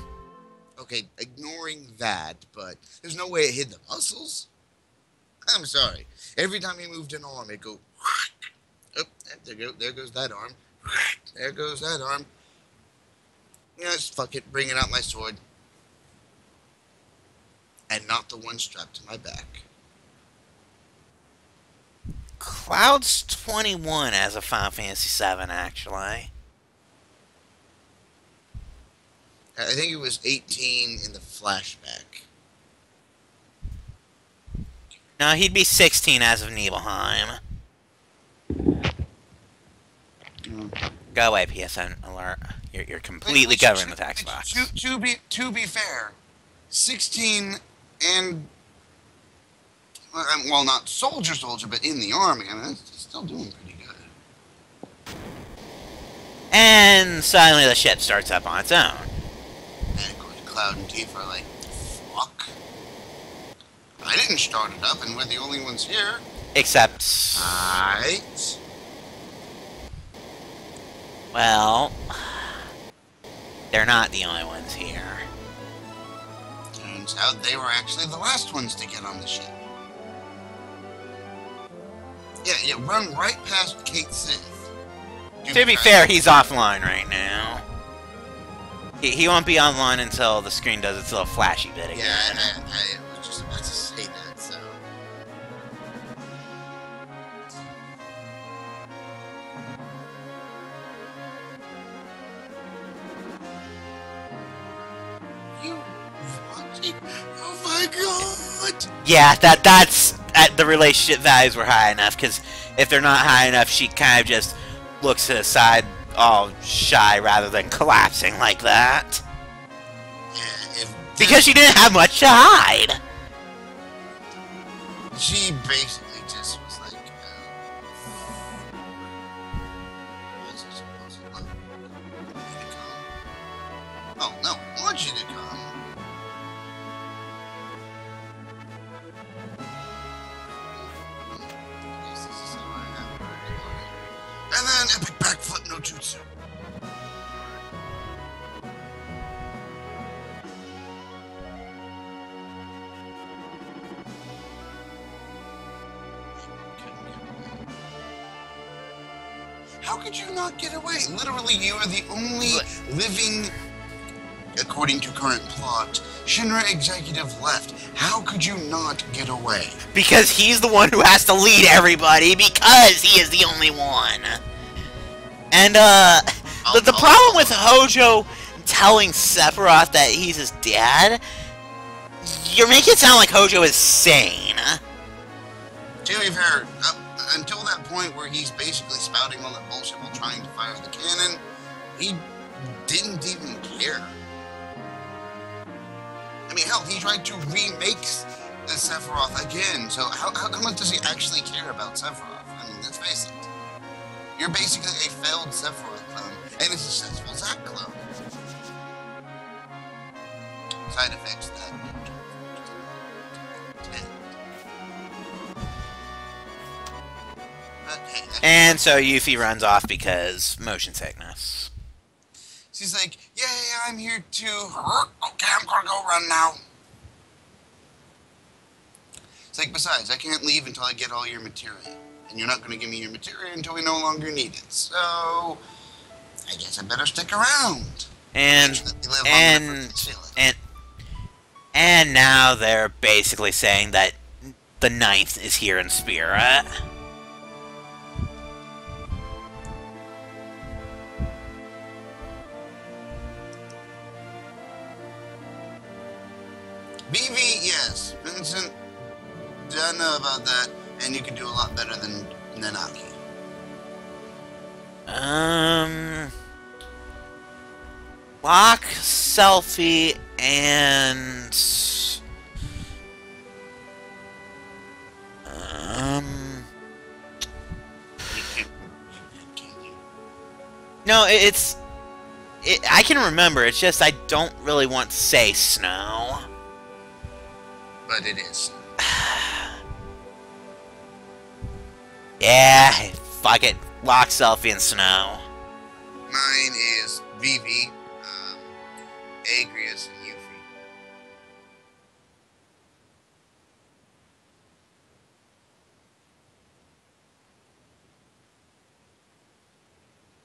Speaker 3: Okay, ignoring that, but there's no way it hid the muscles. I'm sorry. Every time he moved an arm, it'd go... Oh, there goes that arm. There goes that arm. Just fuck it, bringing out my sword. And not the one strapped to my back.
Speaker 1: Cloud's 21 as of Final Fantasy VII, actually.
Speaker 3: I think it was 18 in the flashback.
Speaker 1: No, he'd be 16 as of Nibelheim. Go away, PSN alert. You're completely covering the text box.
Speaker 2: To be fair, 16 and... Well, not soldier, but in the army. I mean, that's still doing pretty good.
Speaker 1: And suddenly the ship starts up on its own.
Speaker 2: And of course, Cloud and Tifa are like, fuck. I didn't start it up, and we're the only ones here.
Speaker 1: Except...
Speaker 2: Right.
Speaker 1: Well... They're not the only ones here.
Speaker 2: Turns out they were actually the last ones to get on the ship. Yeah, run right past Kate Sith.
Speaker 1: To be fair, he's offline right now. He won't be online until the screen does its little flashy bit again.
Speaker 3: Yeah, I was just about to say that, so... You watching? Oh my god!
Speaker 1: Yeah, that's... the relationship values were high enough, because if they're not high enough, she kind of just looks to the side all shy rather than collapsing like that.
Speaker 3: Yeah,
Speaker 1: because she didn't have much to hide.
Speaker 3: She basically just was like, was I supposed to want you to come? Oh, no, I want you to come. I guess this is how I have it. And then epic backflip no jutsu. How could you not get away? Literally, you are the only living
Speaker 2: according to current plot, Shinra executive left. How could you not get away?
Speaker 1: Because he's the one who has to lead everybody, because he is the only one. And, the problem with Hojo telling Sephiroth that he's his dad, you're making it sound like Hojo is sane.
Speaker 2: To be fair, until that point where he's basically spouting all that bullshit while trying to fire the cannon, he didn't even care. I mean, hell, he tried to remake the Sephiroth again, so how much does he actually care about Sephiroth? I mean, let's face it. You're basically a failed Sephiroth clone and a successful Zack clone. Side effects that.
Speaker 1: And so Yuffie runs off because motion sickness.
Speaker 2: She's like, yeah, I'm here too. Okay, I'm gonna go run now. It's like, besides, I can't leave until I get all your materia. And you're not gonna give me your materia until we no longer need it. So, I guess I better stick around.
Speaker 1: And now they're basically saying that the Ninth is here in spirit.
Speaker 2: VII, yes. Vincent, I know about that, and you can do a lot better than Nanaki.
Speaker 1: Lock, Selfie, and... No, I can remember, it's just I don't really want to say Snow.
Speaker 2: But it is.
Speaker 1: Yeah, fuck it. Lock, Selfie, and Snow.
Speaker 2: Mine is VII, Agrius, and Yuffie.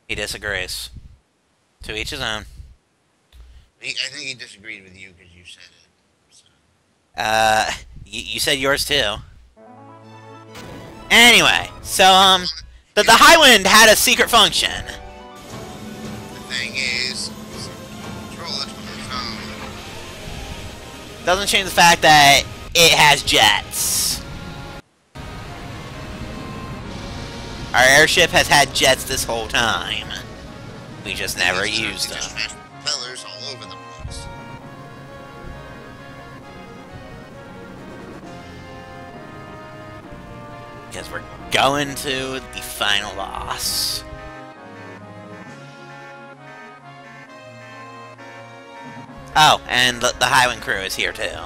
Speaker 1: He disagrees. To each his own.
Speaker 2: I think he disagreed with you because you said it. So.
Speaker 1: You said yours too. Anyway, so, the Highwind had a secret function.
Speaker 2: The thing is, control it on its own.
Speaker 1: Doesn't change the fact that it has jets. Our airship has had jets this whole time. We just never used them.
Speaker 2: Propellers all over the place.
Speaker 1: Because we're going to the final boss. Oh, and the Highwind crew is here too.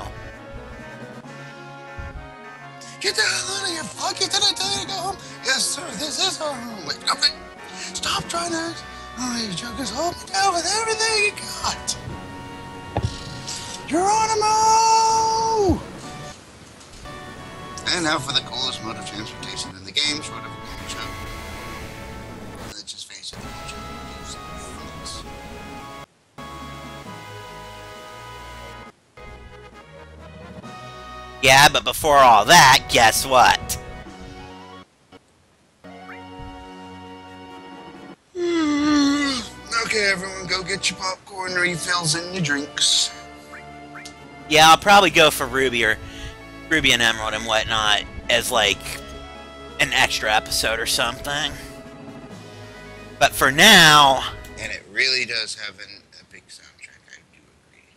Speaker 2: Get the hell out of here, fuck you, did I tell you to go home? Yes, sir, this is our home. Wait, no, wait. Stop trying to... Oh, you jokers, hold me down with everything you got. Geronimo! And now for the coolest mode of transportation in the game, short of a show. Let's just face it,
Speaker 1: Yeah, but before all that, guess what?
Speaker 2: Okay, everyone, go get your popcorn refills and your drinks.
Speaker 1: Yeah, I'll probably go for Ruby and Emerald and whatnot as, like, an extra episode or something. But for now...
Speaker 2: And it really does have an epic soundtrack, I do agree.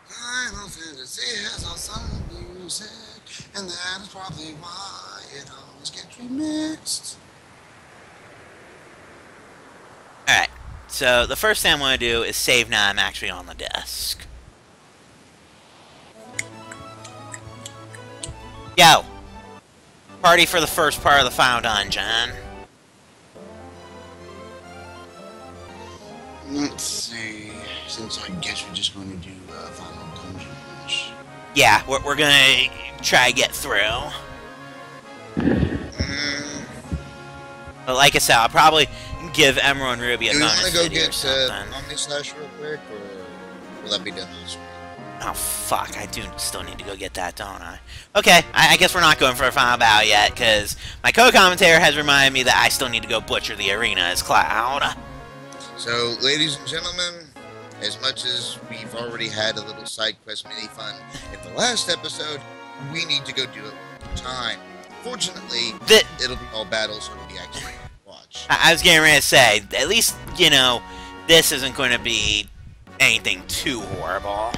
Speaker 2: Final Fantasy has awesome music, and that is probably why it always gets remixed.
Speaker 1: Alright, so the first thing I'm going to do is save now I'm actually on the desk. Yo! Party for the first part of the final dungeon.
Speaker 2: Let's see, since I guess we're just going to do final dungeon.
Speaker 1: Yeah, we're gonna try to get through. But like I said, I'll probably give Emerald and Ruby a bonus video. Do you want to go
Speaker 3: get Omni-Slash real quick, or will that be done this week?
Speaker 1: Oh, fuck. I do still need to go get that, don't I? Okay, I guess we're not going for a final battle yet, because my co-commentator has reminded me that I still need to go butcher the arena as Cloud.
Speaker 3: So, ladies and gentlemen, as much as we've already had a little side quest mini-fun in the last episode, we need to go do it one time. Fortunately, it'll be all battles, so it'll be actually fun to watch.
Speaker 1: I was getting ready to say, at least, you know, this isn't going to be anything too horrible.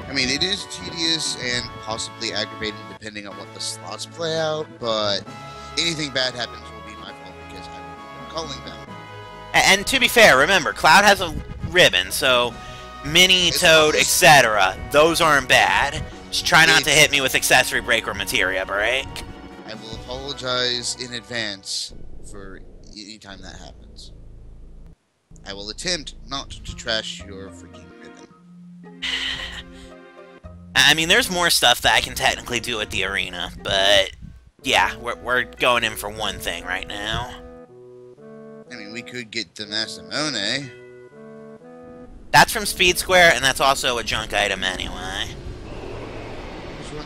Speaker 3: I mean, it is tedious and possibly aggravating depending on what the slots play out, but anything bad happens will be my fault because I'm calling them.
Speaker 1: And to be fair, remember, Cloud has a ribbon, so Mini, Toad, etc., those aren't bad. Just try not to hit me with accessory break or materia break.
Speaker 3: I will apologize in advance for any time that happens. I will attempt not to trash your freaking ribbon.
Speaker 1: I mean, there's more stuff that I can technically do at the arena, but yeah, we're going in for one thing right now.
Speaker 3: I mean, we could get the Masamune.
Speaker 1: That's from Speed Square, and that's also a junk item anyway.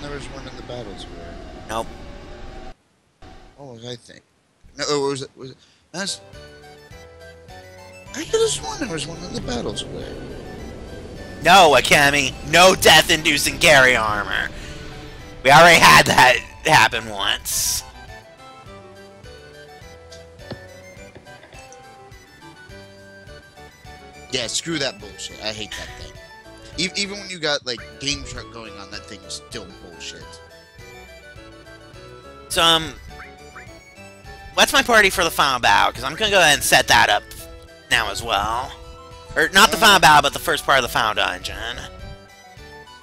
Speaker 3: There was one in the battle square.
Speaker 1: Nope.
Speaker 3: What was I think? No, was it? That's. I could have sworn there was one in the battle square.
Speaker 1: No, Akemi. No death-inducing carry armor. We already had that happen once.
Speaker 3: Yeah, screw that bullshit. I hate that thing. Even when you got, like, Game Shark going on, that thing is still bullshit.
Speaker 1: So, what's my party for the final battle? Because I'm going to go ahead and set that up now as well. Or, not the final battle, but the first part of the final dungeon.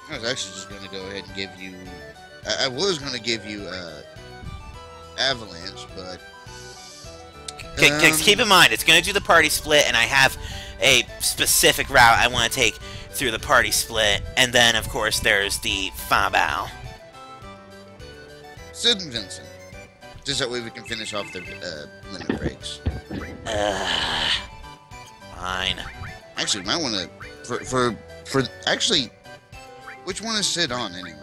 Speaker 3: I was actually just going to go ahead and give you... I was going to give you, Avalanche, but...
Speaker 1: Because keep in mind, it's going to do the party split, and I have a specific route I want to take through the party split, and then, of course, there's the final battle.
Speaker 3: Sid and Vincent. Just that way we can finish off the limit breaks.
Speaker 1: Fine.
Speaker 3: Actually, might want to... Actually, which one is Sid on, anyway?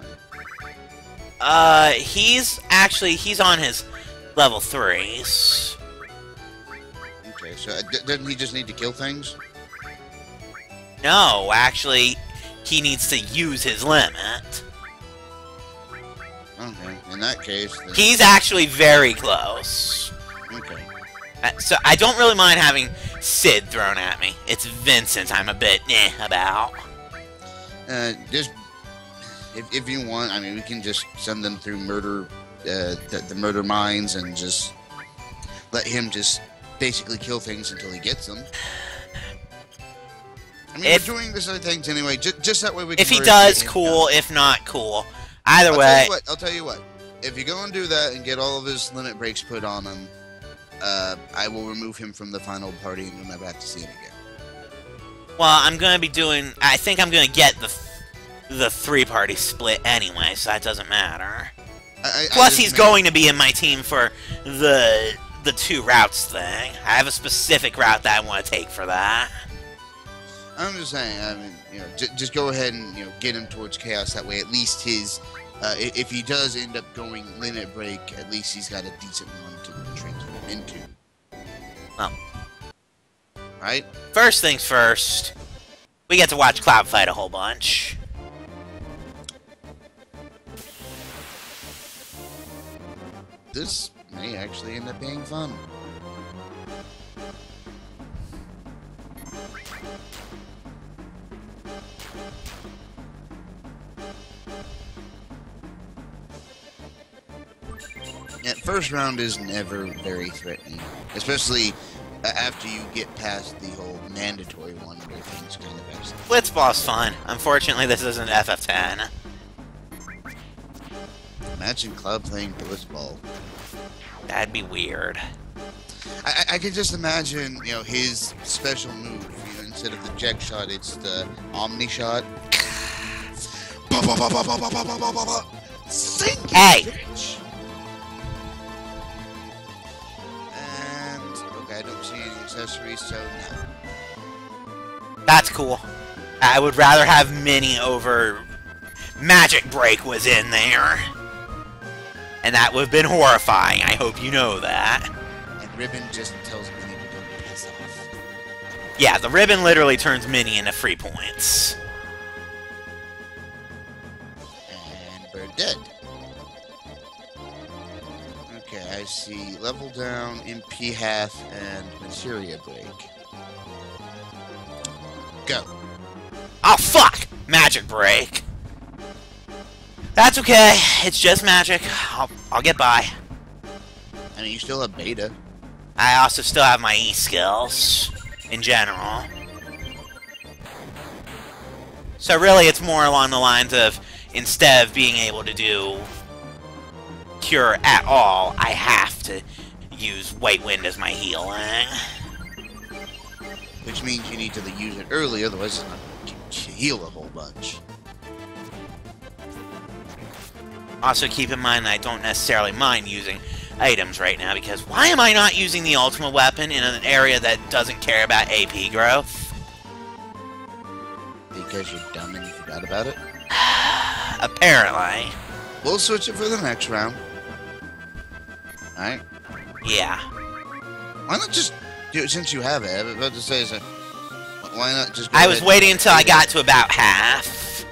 Speaker 1: He's on his level 3s.
Speaker 3: Okay, so doesn't he just need to kill things?
Speaker 1: No, actually, he needs to use his limit.
Speaker 3: Okay, in that case... Then...
Speaker 1: He's actually very close.
Speaker 3: Okay.
Speaker 1: So I don't really mind having Sid thrown at me. It's Vincent I'm a bit about.
Speaker 3: Just... If you want, I mean, we can just send them through murder... the murder mines and just... let him just basically kill things until he gets them. I mean, we're doing this other things anyway, just that way we can...
Speaker 1: If he does, cool. If not, cool. Either way...
Speaker 3: I'll tell you what. If you go and do that and get all of his limit breaks put on him, I will remove him from the final party and you'll never have to see him again.
Speaker 1: Well, I'm going to be doing... I think I'm going to get the 3-party split anyway, so that doesn't matter. Plus, he's going to be in my team for the 2 routes thing. I have a specific route that I want to take for that.
Speaker 3: I'm just saying, I mean, you know, just go ahead and, you know, get him towards Chaos. That way, at least his, if he does end up going limit break, at least he's got a decent one to transform into.
Speaker 1: Well.
Speaker 3: Right?
Speaker 1: First things first, we get to watch Cloud fight a whole bunch.
Speaker 3: This may actually end up being fun. Yeah, first round is never very threatening, especially after you get past the whole mandatory one where things kind of actually...
Speaker 1: Blitzball's fun. Unfortunately, this isn't FF10.
Speaker 3: Imagine Cloud playing Blitzball.
Speaker 1: That'd be weird.
Speaker 3: I can just imagine, you know, his special move. You know, instead of the Jack shot, it's the Omni shot.
Speaker 2: Sing it,
Speaker 1: hey!
Speaker 2: Bitch. And okay, I don't see any accessories, so no.
Speaker 1: That's cool. I would rather have Mini over Magic Break was in there. And that would have been horrifying. I hope you know that.
Speaker 2: And Ribbon just tells Minnie to go piss off.
Speaker 1: Yeah, the ribbon literally turns Minnie into free points.
Speaker 2: And Bird dead. Okay, I see Level Down, MP Half, and Materia Break. Go.
Speaker 1: Oh, fuck! Magic Break. That's okay. It's just magic. I'll get by.
Speaker 2: I mean, you still have Beta.
Speaker 1: I also still have my E-skills. In general. So really, it's more along the lines of, instead of being able to do Cure at all, I have to use White Wind as my healing.
Speaker 2: Which means you need to use it early, otherwise it's not going to heal a whole bunch.
Speaker 1: Also, keep in mind that I don't necessarily mind using items right now, because why am I not using the ultimate weapon in an area that doesn't care about AP growth?
Speaker 2: Because you're dumb and you forgot about it?
Speaker 1: Apparently.
Speaker 2: We'll switch it for the next round. Alright?
Speaker 1: Yeah.
Speaker 2: Why not just do it since you have it? I was about to say, so why not just go
Speaker 1: I was waiting until I got to about half.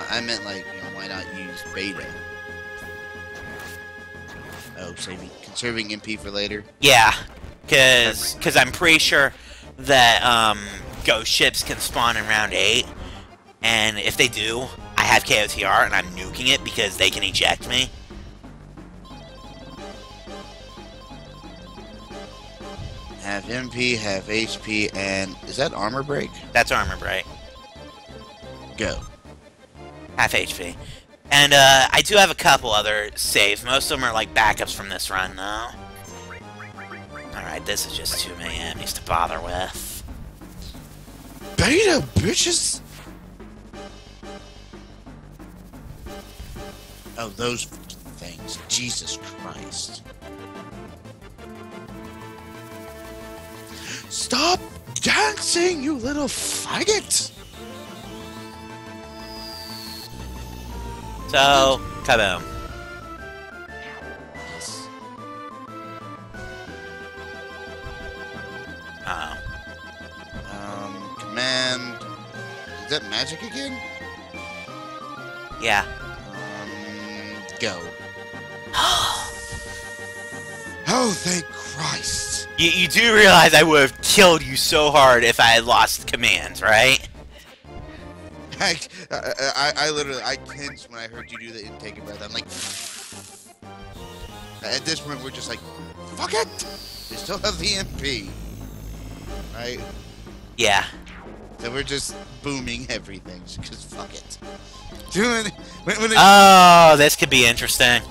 Speaker 2: I meant, like, you know, why not use Beta? Oh, conserving MP for later?
Speaker 1: Yeah, because I'm pretty sure that ghost ships can spawn in round 8, and if they do, I have KOTR and I'm nuking it because they can eject me.
Speaker 2: Half MP, half HP, and is that armor break?
Speaker 1: That's armor break.
Speaker 2: Go.
Speaker 1: Half HP. And I do have a couple other saves. Most of them are like backups from this run, though. Alright, this is just too many enemies to bother with.
Speaker 2: Beta, bitches! Oh, those things. Jesus Christ. Stop dancing, you little faggot!
Speaker 1: So, kaboom.
Speaker 2: Yes.
Speaker 1: Uh-oh.
Speaker 2: Command... Is that magic again?
Speaker 1: Yeah.
Speaker 2: Go. Oh, thank Christ.
Speaker 1: You do realize I would have killed you so hard if I had lost commands, right?
Speaker 2: I literally, I tensed when I heard you do the intake of breath. I'm like... At this point, we're just like, fuck it! We still have the MP. Right?
Speaker 1: Yeah.
Speaker 2: So we're just booming everything, because fuck it.
Speaker 1: Oh, this could be interesting.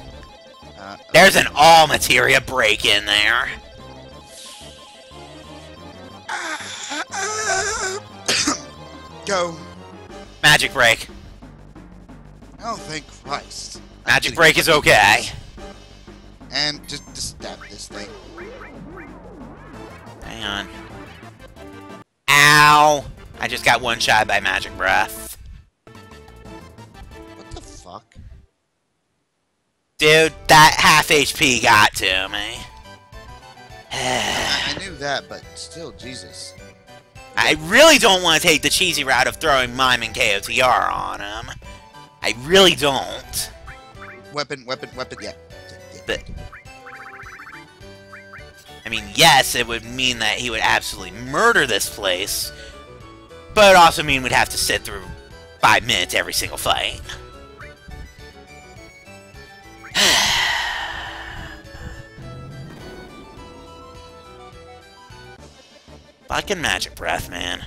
Speaker 1: There's an all materia break in there.
Speaker 2: Go.
Speaker 1: Magic break.
Speaker 2: Oh, thank Christ.
Speaker 1: Magic break is okay.
Speaker 2: And just stab this thing.
Speaker 1: Hang on. Ow! I just got one shot by magic breath.
Speaker 2: What the fuck?
Speaker 1: Dude, that half HP got to me.
Speaker 2: I knew that, but still, Jesus.
Speaker 1: I really don't want to take the cheesy route of throwing Mime and KOTR on him. I really don't.
Speaker 2: Weapon, yeah.
Speaker 1: But, I mean, yes, it would mean that he would absolutely murder this place, but it would also mean we'd have to sit through 5 minutes every single fight. Fucking magic breath, man.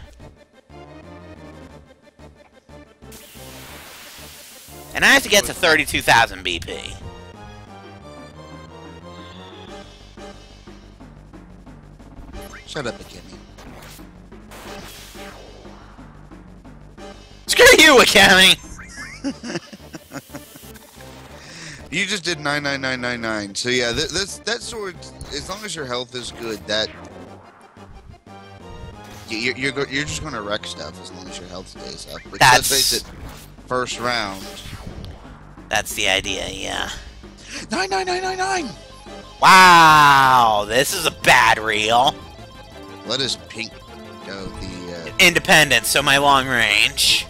Speaker 1: And I have to get to 32,000 BP.
Speaker 2: Shut up, Akemi.
Speaker 1: Screw you, Akemi!
Speaker 3: You just did 99999. So yeah, that sword, as long as your health is good, that you're just gonna wreck stuff as long as your health stays up. Which, let's face it, first round.
Speaker 1: That's the idea, yeah.
Speaker 3: 99999.
Speaker 1: Wow, this is a bad reel.
Speaker 3: Let us pink go the
Speaker 1: Independence, so my long range.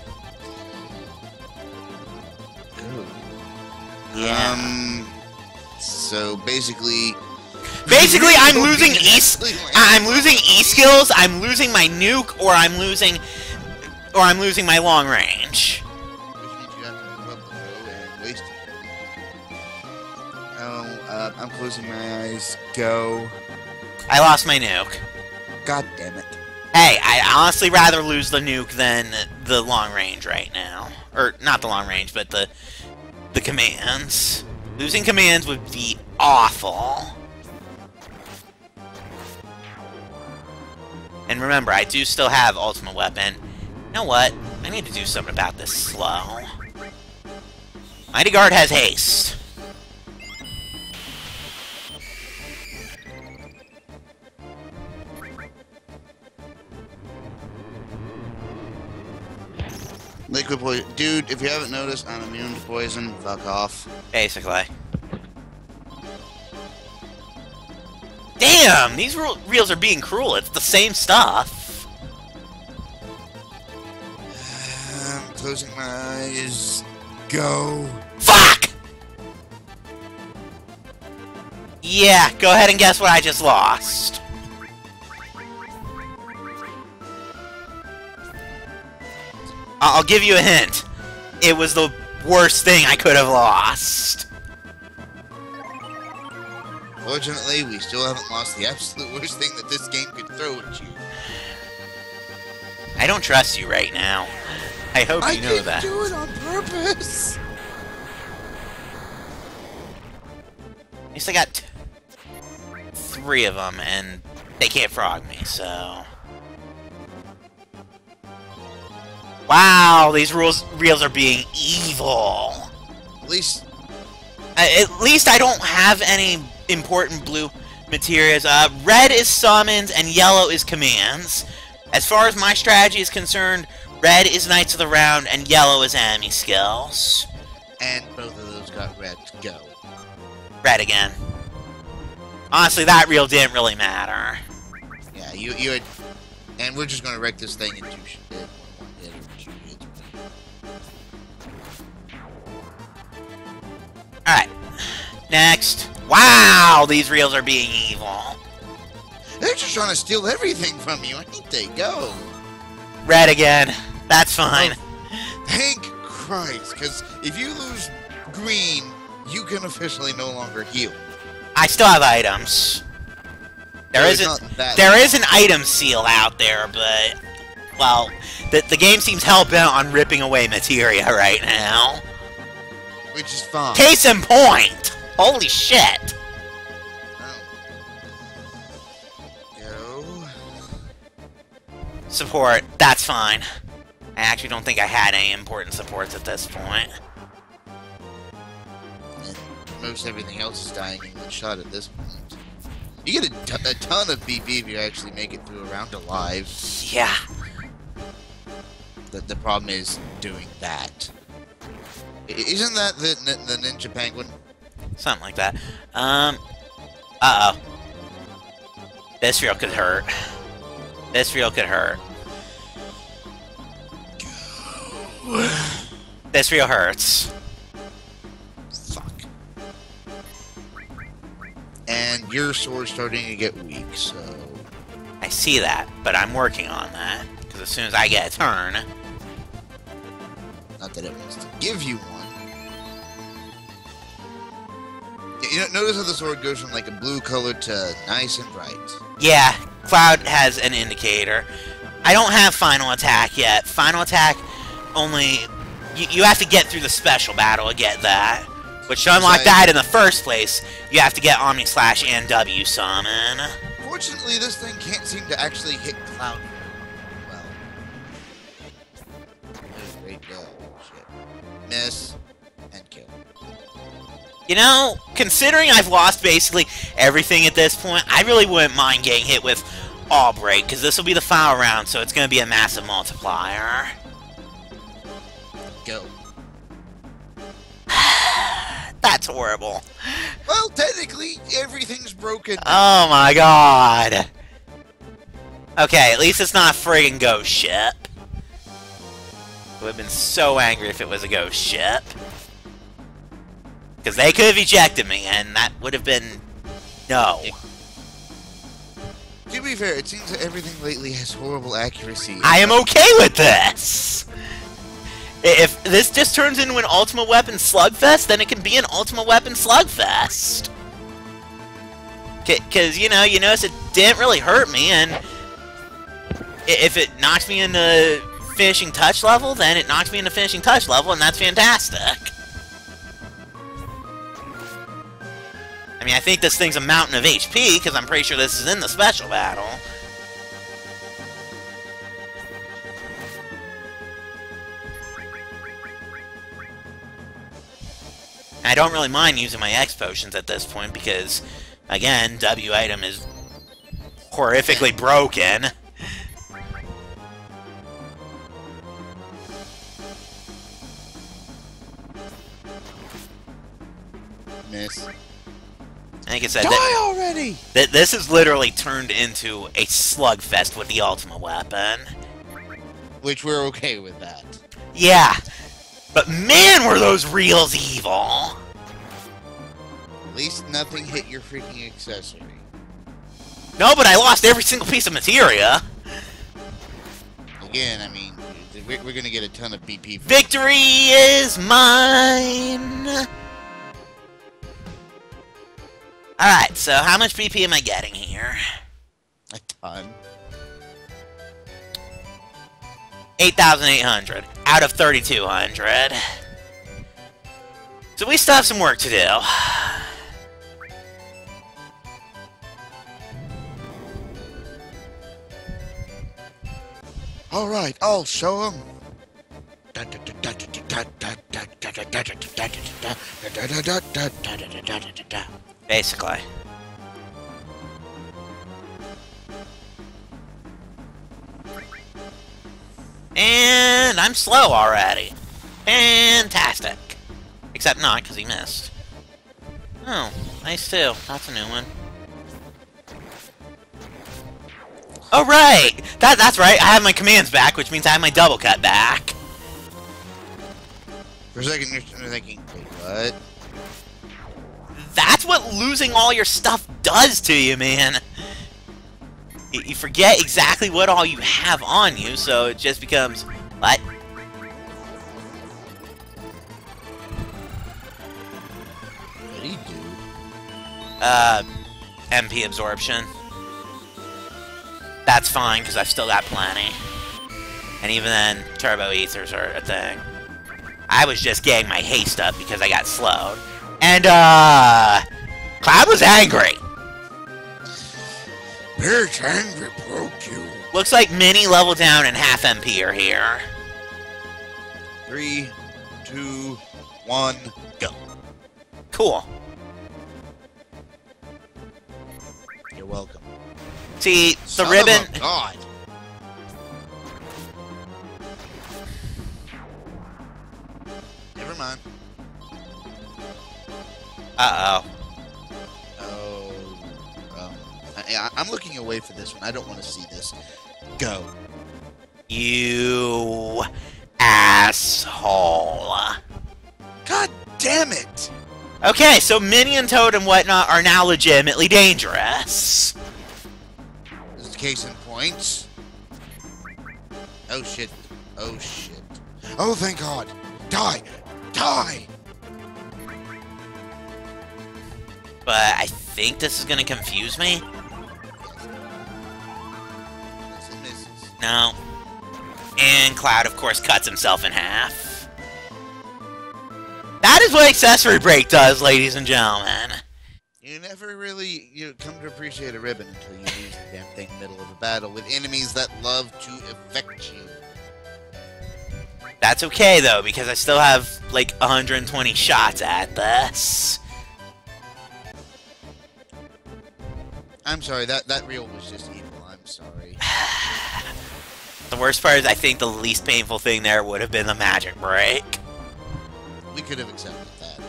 Speaker 3: Yeah. So basically,
Speaker 1: I'm losing I'm losing E skills. I'm losing my nuke, or I'm losing my long range.
Speaker 3: Which means you have to move up the row and waste it. Oh, I'm closing my eyes. Go.
Speaker 1: I lost my nuke.
Speaker 3: God damn it.
Speaker 1: Hey, I'd honestly rather lose the nuke than the long range right now. Or not the long range, but the commands. Losing commands would be awful. And remember, I do still have ultimate weapon. You know what? I need to do something about this slow. Mighty Guard has haste.
Speaker 3: Liquid poison. Dude, if you haven't noticed, I'm immune to poison. Fuck off.
Speaker 1: Basically. Damn! These reels are being cruel. It's the same stuff.
Speaker 3: I'm closing my eyes. Go.
Speaker 1: Fuck! Yeah, go ahead and guess what I just lost. I'll give you a hint. It was the worst thing I could have lost.
Speaker 3: Fortunately, we still haven't lost the absolute worst thing that this game could throw at you.
Speaker 1: I don't trust you right now. I hope you know that.
Speaker 3: I didn't do it on purpose.
Speaker 1: At least I got 3 of them, and they can't frog me, so... Wow, these reels are being evil.
Speaker 3: At least
Speaker 1: I don't have any important blue materials. Red is summons and yellow is commands. As far as my strategy is concerned, red is Knights of the Round and yellow is enemy skills.
Speaker 3: And both of those got red. Go.
Speaker 1: Red again. Honestly, that reel didn't really matter.
Speaker 3: Yeah, you had... And we're just gonna wreck this thing in 2 hits.
Speaker 1: Alright. Next. Wow, these reels are being evil.
Speaker 3: They're just trying to steal everything from you. Ain't they? Go.
Speaker 1: Red again. That's fine.
Speaker 3: Oh, thank Christ, because if you lose green, you can officially no longer heal.
Speaker 1: I still have items. There is an item seal out there, but... Well, the game seems hell-bent on ripping away materia right now.
Speaker 3: Which is fine.
Speaker 1: Case in point! Holy shit!
Speaker 3: Go.
Speaker 1: Support, that's fine. I actually don't think I had any important supports at this point.
Speaker 3: And most everything else is dying in one shot at this point. You get a ton of BP if you actually make it through a round alive.
Speaker 1: Yeah.
Speaker 3: The problem is doing that. Isn't that the Ninja Penguin?
Speaker 1: Something like that. Uh-oh. This reel could hurt. This reel could hurt. This reel hurts.
Speaker 3: Fuck. And your sword's starting to get weak, so...
Speaker 1: I see that, but I'm working on that. Because as soon as I get a turn...
Speaker 3: Not that it wants to give you one. You know, notice how the sword goes from like a blue color to nice and bright.
Speaker 1: Yeah, Cloud has an indicator. I don't have Final Attack yet. Final Attack only... You have to get through the special battle to get that. Which to unlock that in the first place, you have to get Omni Slash and W Summon.
Speaker 3: Fortunately, this thing can't seem to actually hit Cloud well. Great go. Shit. Miss and kill.
Speaker 1: You know, considering I've lost basically everything at this point, I really wouldn't mind getting hit with All Break, because this will be the final round, so it's going to be a massive multiplier.
Speaker 3: Go.
Speaker 1: That's horrible.
Speaker 3: Well, technically, everything's broken.
Speaker 1: Oh my god. Okay, at least it's not a friggin' ghost ship. I would have been so angry if it was a ghost ship. Because they could have ejected me, and that would have been... no.
Speaker 3: To be fair, it seems that everything lately has horrible accuracy.
Speaker 1: I am okay with this! If this just turns into an Ultimate Weapon Slugfest, then it can be an Ultimate Weapon Slugfest. Because, you know, you notice it didn't really hurt me, and... if it knocks me into finishing touch level, then it knocks me into finishing touch level, and that's fantastic. I mean, I think this thing's a mountain of HP, because I'm pretty sure this is in the special battle. I don't really mind using my X potions at this point, because, again, W item is horrifically broken.
Speaker 3: Miss.
Speaker 1: Like I said,
Speaker 3: Die already!
Speaker 1: This has literally turned into a slugfest with the ultimate weapon.
Speaker 3: Which we're okay with that.
Speaker 1: Yeah, but man, were those reels evil!
Speaker 3: At least nothing hit your freaking accessory.
Speaker 1: No, but I lost every single piece of materia.
Speaker 3: Again, I mean, we're gonna get a ton of BP.
Speaker 1: Victory is mine! Alright, so how much BP am I getting here?
Speaker 3: A ton.
Speaker 1: 8,800 out of 3,200. So we still have some work to do.
Speaker 3: Alright, I'll show him.
Speaker 1: Basically. And I'm slow already. Fantastic. Except not, because he missed. Oh, nice too. That's a new one. Oh, right! That's right, I have my commands back, which means I have my double cut back.
Speaker 3: For a second, you're thinking, wait, what?
Speaker 1: That's what losing all your stuff does to you, man. You forget exactly what all you have on you, so it just becomes... what?
Speaker 3: What did he do?
Speaker 1: MP absorption. That's fine, because I've still got plenty. And even then, turbo ethers are a thing. I was just getting my haste up because I got slowed. And, Cloud was angry.
Speaker 3: Bitch, angry broke you.
Speaker 1: Looks like Mini, Level Down, and half MP are here.
Speaker 3: 3, 2, 1, go.
Speaker 1: Cool.
Speaker 3: You're welcome.
Speaker 1: See, the
Speaker 3: Son
Speaker 1: ribbon...
Speaker 3: of a God. Never mind.
Speaker 1: Uh-oh.
Speaker 3: Oh. I'm looking away for this one. I don't want to see this. Go.
Speaker 1: You... asshole.
Speaker 3: God damn it!
Speaker 1: Okay, so Mini and Toad and whatnot are now legitimately dangerous.
Speaker 3: This is case in point. Oh shit. Oh shit. Oh thank God. Die! Die!
Speaker 1: But I think this is gonna confuse me.
Speaker 3: Yes, it misses.
Speaker 1: No. And Cloud, of course, cuts himself in half. That is what Accessory Break does, ladies and gentlemen.
Speaker 3: You never really come to appreciate a ribbon until you use the damn thing in the middle of a battle with enemies that love to affect you.
Speaker 1: That's okay, though, because I still have, like, 120 shots at this.
Speaker 3: I'm sorry, that reel was just evil. I'm sorry.
Speaker 1: The worst part is I think the least painful thing there would have been the magic break.
Speaker 3: We could have accepted that.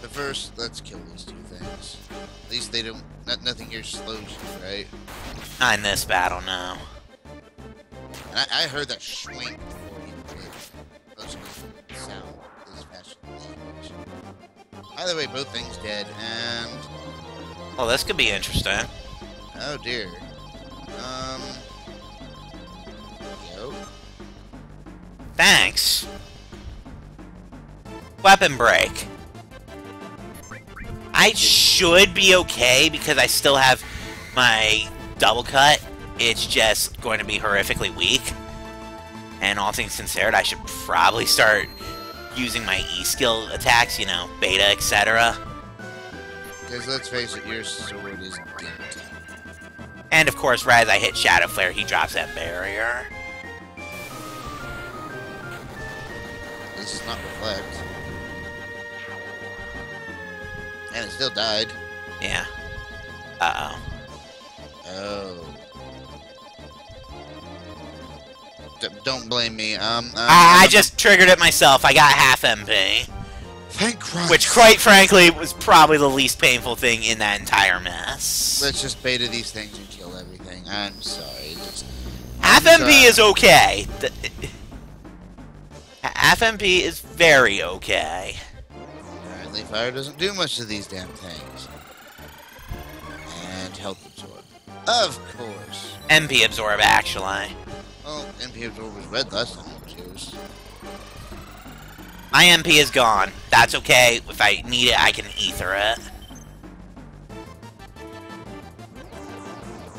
Speaker 3: But first, let's kill these two things. At least they don't... nothing here slows you, right?
Speaker 1: Not in this battle, no.
Speaker 3: And I heard that swing before you did. Those sound is faster than language. Either way, both things dead, and...
Speaker 1: Well, this could be interesting.
Speaker 3: Oh, dear. Yo.
Speaker 1: Thanks. Weapon break. I should be okay because I still have my double cut. It's just going to be horrifically weak. And all things considered, I should probably start using my E-skill attacks, you know, beta, etc.
Speaker 3: Because let's face it, your sword is dented.
Speaker 1: And of course, right as I hit Shadow Flare, he drops that barrier.
Speaker 3: This is not reflect. And it still died.
Speaker 1: Yeah. Uh-oh.
Speaker 3: Oh. Don't blame me.
Speaker 1: I just triggered it myself. I got half MP.
Speaker 3: Thank Christ.
Speaker 1: Which, quite frankly, was probably the least painful thing in that entire mess.
Speaker 3: Let's just beta these things and kill everything. I'm sorry.
Speaker 1: Half MP is okay. Half MP is very okay.
Speaker 3: Apparently fire doesn't do much to these damn things. And health absorb. Of course.
Speaker 1: MP absorb, actually.
Speaker 3: Well, MP absorb was red last time it was used.
Speaker 1: My MP is gone. That's okay. If I need it, I can ether it.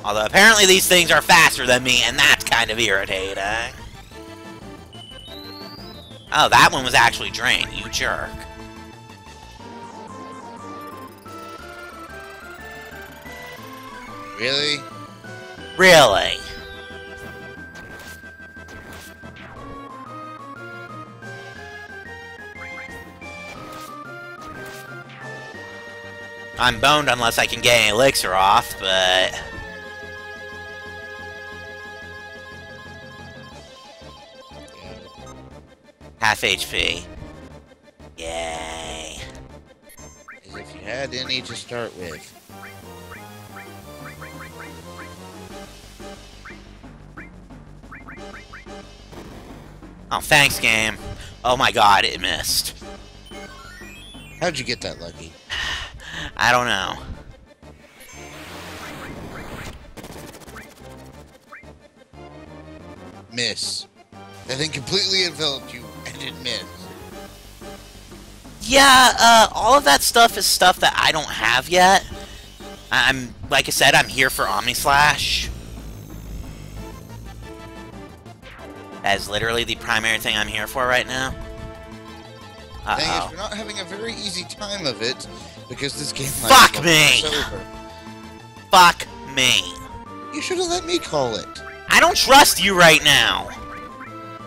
Speaker 1: Although apparently these things are faster than me, and that's kind of irritating. Oh, that one was actually drained, you jerk.
Speaker 3: Really?
Speaker 1: Really? I'm boned unless I can get an elixir off, but... Half HP. Yay.
Speaker 3: As if you had any to start with.
Speaker 1: Oh, thanks, game. Oh my god, it missed.
Speaker 3: How'd you get that lucky?
Speaker 1: I don't know.
Speaker 3: Miss. That thing completely enveloped you, and it missed.
Speaker 1: Yeah, all of that stuff is stuff that I don't have yet. Like I said, I'm here for Omnislash. That is literally the primary thing I'm here for right now.
Speaker 3: The thing is, we're not having a very easy time of it, because this game
Speaker 1: Fuck me! Fuck me.
Speaker 3: You should have let me call it.
Speaker 1: I don't trust you right now.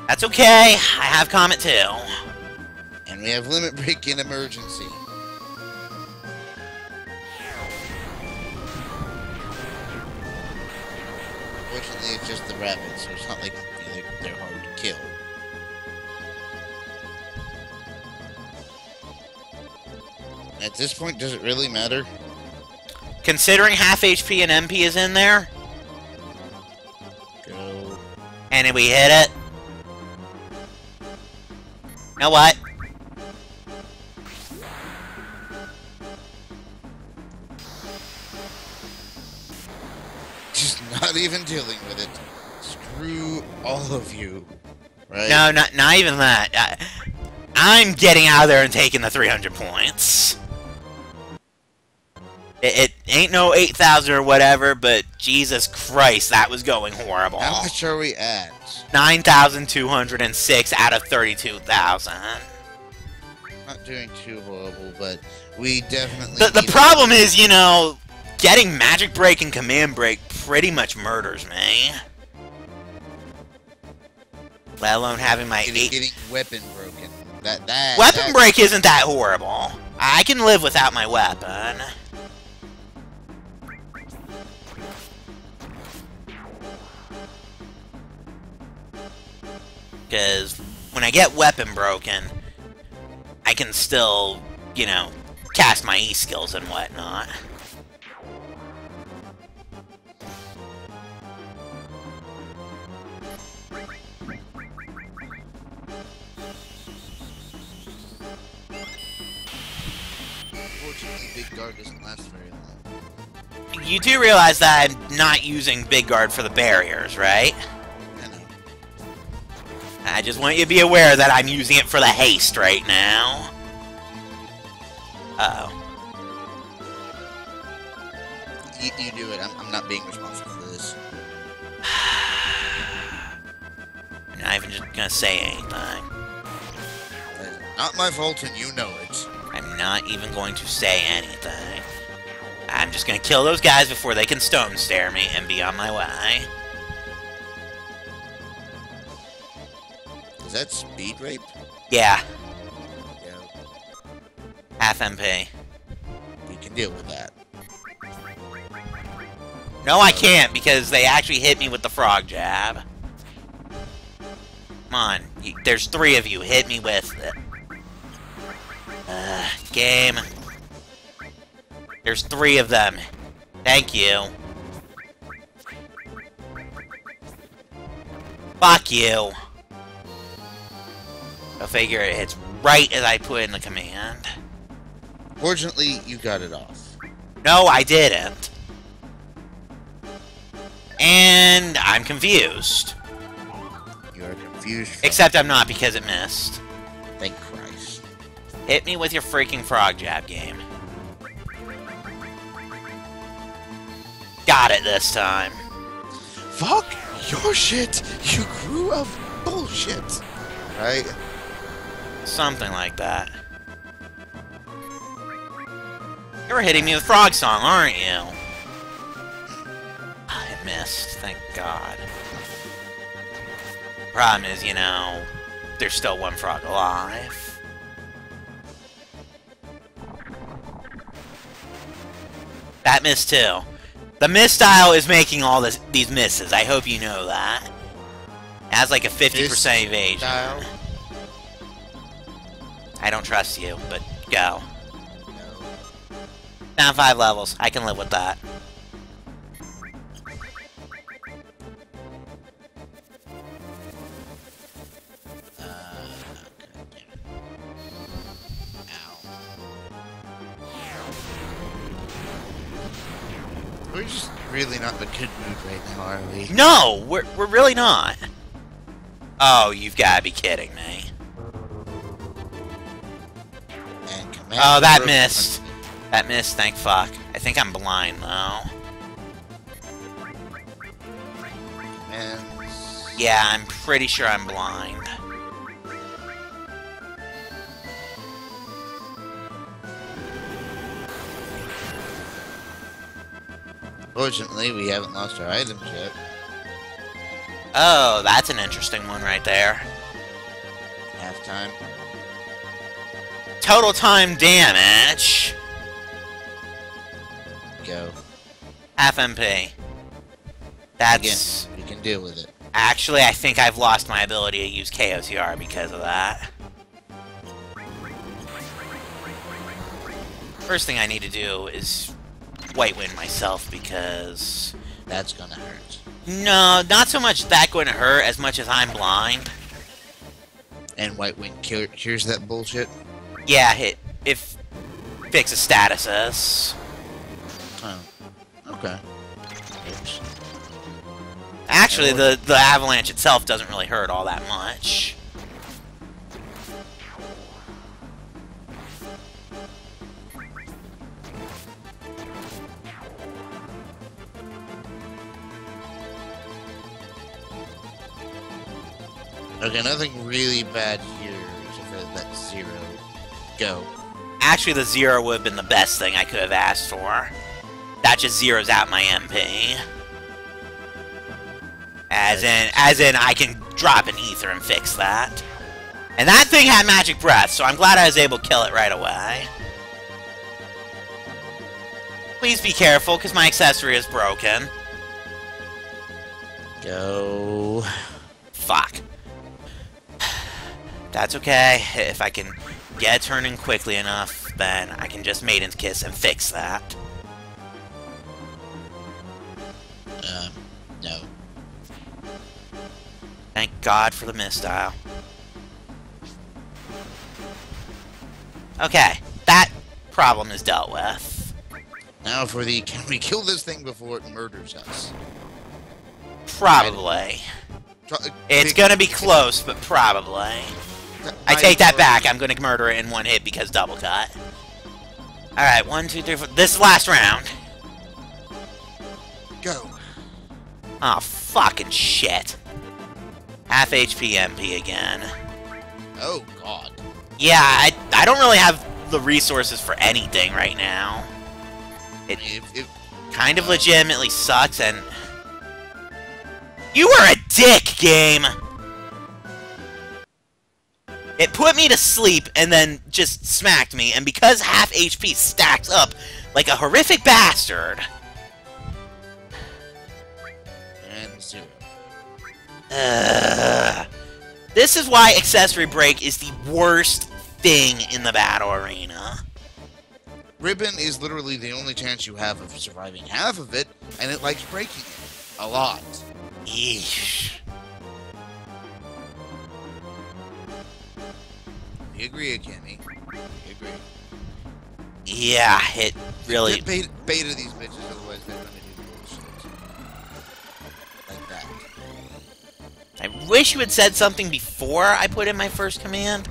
Speaker 1: That's okay. I have Comet too.
Speaker 3: And we have Limit Break in emergency. Fortunately, it's just the rabbits, so it's not like they're hard to kill. At this point, does it really matter?
Speaker 1: Considering half HP and MP is in there.
Speaker 3: Go.
Speaker 1: And if we hit it. You know what?
Speaker 3: Just not even dealing with it. Screw all of you. Right?
Speaker 1: No, not even that. I'm getting out of there and taking the 300 points. It ain't no 8,000 or whatever, but Jesus Christ, that was going horrible.
Speaker 3: How much are we at?
Speaker 1: 9,206 out of 32,000.
Speaker 3: Not doing too horrible, but we definitely...
Speaker 1: The problem is, you know, getting Magic Break and Command Break pretty much murders me. Let alone having my...
Speaker 3: Getting Weapon broken.
Speaker 1: Weapon Break isn't that horrible. I can live without my weapon. Because when I get weapon broken, I can still, you know, cast my E-skills and whatnot.
Speaker 3: Unfortunately, Big Guard doesn't last very long.
Speaker 1: You do realize that I'm not using Big Guard for the barriers, right?
Speaker 3: I know.
Speaker 1: I just want you to be aware that I'm using it for the haste right now. Uh-oh.
Speaker 3: You do it. I'm not being responsible for this.
Speaker 1: I'm not even just gonna say anything.
Speaker 3: That is not my fault, and you know it.
Speaker 1: I'm not even going to say anything. I'm just gonna kill those guys before they can stone stare me and be on my way.
Speaker 3: Is that speed rape?
Speaker 1: Yeah,
Speaker 3: Yeah.
Speaker 1: half MP.
Speaker 3: We can deal with that.
Speaker 1: No, I can't, because they actually hit me with the frog jab. Come on, there's 3 of you. Hit me with it. Game. There's 3 of them. Thank you. Fuck you. Go figure it hits right as I put in the command.
Speaker 3: Fortunately, you got it off.
Speaker 1: No, I didn't. And I'm confused.
Speaker 3: You are confused.
Speaker 1: Except I'm not, because it missed.
Speaker 3: Thank Christ.
Speaker 1: Hit me with your freaking frog jab, game. Got it this time.
Speaker 3: Fuck your shit. You grew up bullshit. Right?
Speaker 1: Something like that. You're hitting me with Frog Song, aren't you? It missed, thank God. Problem is, you know, there's still 1 frog alive. That missed too. The miss style is making all these misses. I hope you know that. It has like a 50% evasion.
Speaker 3: Style?
Speaker 1: I don't trust you, but go. Down 5 levels. I can live with that.
Speaker 3: We're just really not in a good mood right now, are we?
Speaker 1: No, we're really not. Oh, you've got to be kidding me.
Speaker 3: And command
Speaker 1: Oh, that missed. That missed, thank fuck. I think I'm blind, though.
Speaker 3: Commands.
Speaker 1: Yeah, I'm pretty sure I'm blind.
Speaker 3: Fortunately, we haven't lost our items yet.
Speaker 1: Oh, that's an interesting one right there.
Speaker 3: Halftime.
Speaker 1: Total time damage.
Speaker 3: Go.
Speaker 1: Half MP. That's...
Speaker 3: Again, we can deal with it.
Speaker 1: Actually, I think I've lost my ability to use KOTR because of that. First thing I need to do is White Wind myself, because...
Speaker 3: That's gonna hurt.
Speaker 1: No, not so much that going to hurt as much as I'm blind.
Speaker 3: And White Wind cures that bullshit?
Speaker 1: Yeah, if fixes statuses.
Speaker 3: Oh. Okay. Oops.
Speaker 1: Actually, the avalanche itself doesn't really hurt all that much.
Speaker 3: Okay, nothing really bad here, except for that 0. Go.
Speaker 1: Actually, the 0 would have been the best thing I could have asked for. That just zeroes out my MP. As in, I can drop an ether and fix that. And that thing had magic breath, so I'm glad I was able to kill it right away. Please be careful, because my accessory is broken.
Speaker 3: Go.
Speaker 1: Fuck. That's okay. If I can get it turning quickly enough, then I can just Maiden's Kiss and fix that.
Speaker 3: No.
Speaker 1: Thank God for the mistile. Okay, that problem is dealt with.
Speaker 3: Now for the, can we kill this thing before it murders us?
Speaker 1: Probably. It's gonna be close, but probably. I take that back. I'm gonna murder it in one hit because double cut. Alright, 1, 2, 3, 4. This last round.
Speaker 3: Go.
Speaker 1: Oh, fucking shit. Half HP MP again.
Speaker 3: Oh, God.
Speaker 1: Yeah, I don't really have the resources for anything right now. It kind of legitimately sucks, and... You were a dick, game! It put me to sleep and then just smacked me, and because half HP stacks up like a horrific bastard...
Speaker 3: And 0.
Speaker 1: This is why Accessory Break is the worst thing in the battle arena.
Speaker 3: Ribbon is literally the only chance you have of surviving half of it, and it likes breaking it. A lot.
Speaker 1: Yeesh.
Speaker 3: We agree, Kenny. We agree.
Speaker 1: Yeah, it really...
Speaker 3: Beta these bitches, otherwise they're gonna do bullshit. Like that.
Speaker 1: I wish you had said something before I put in my first command.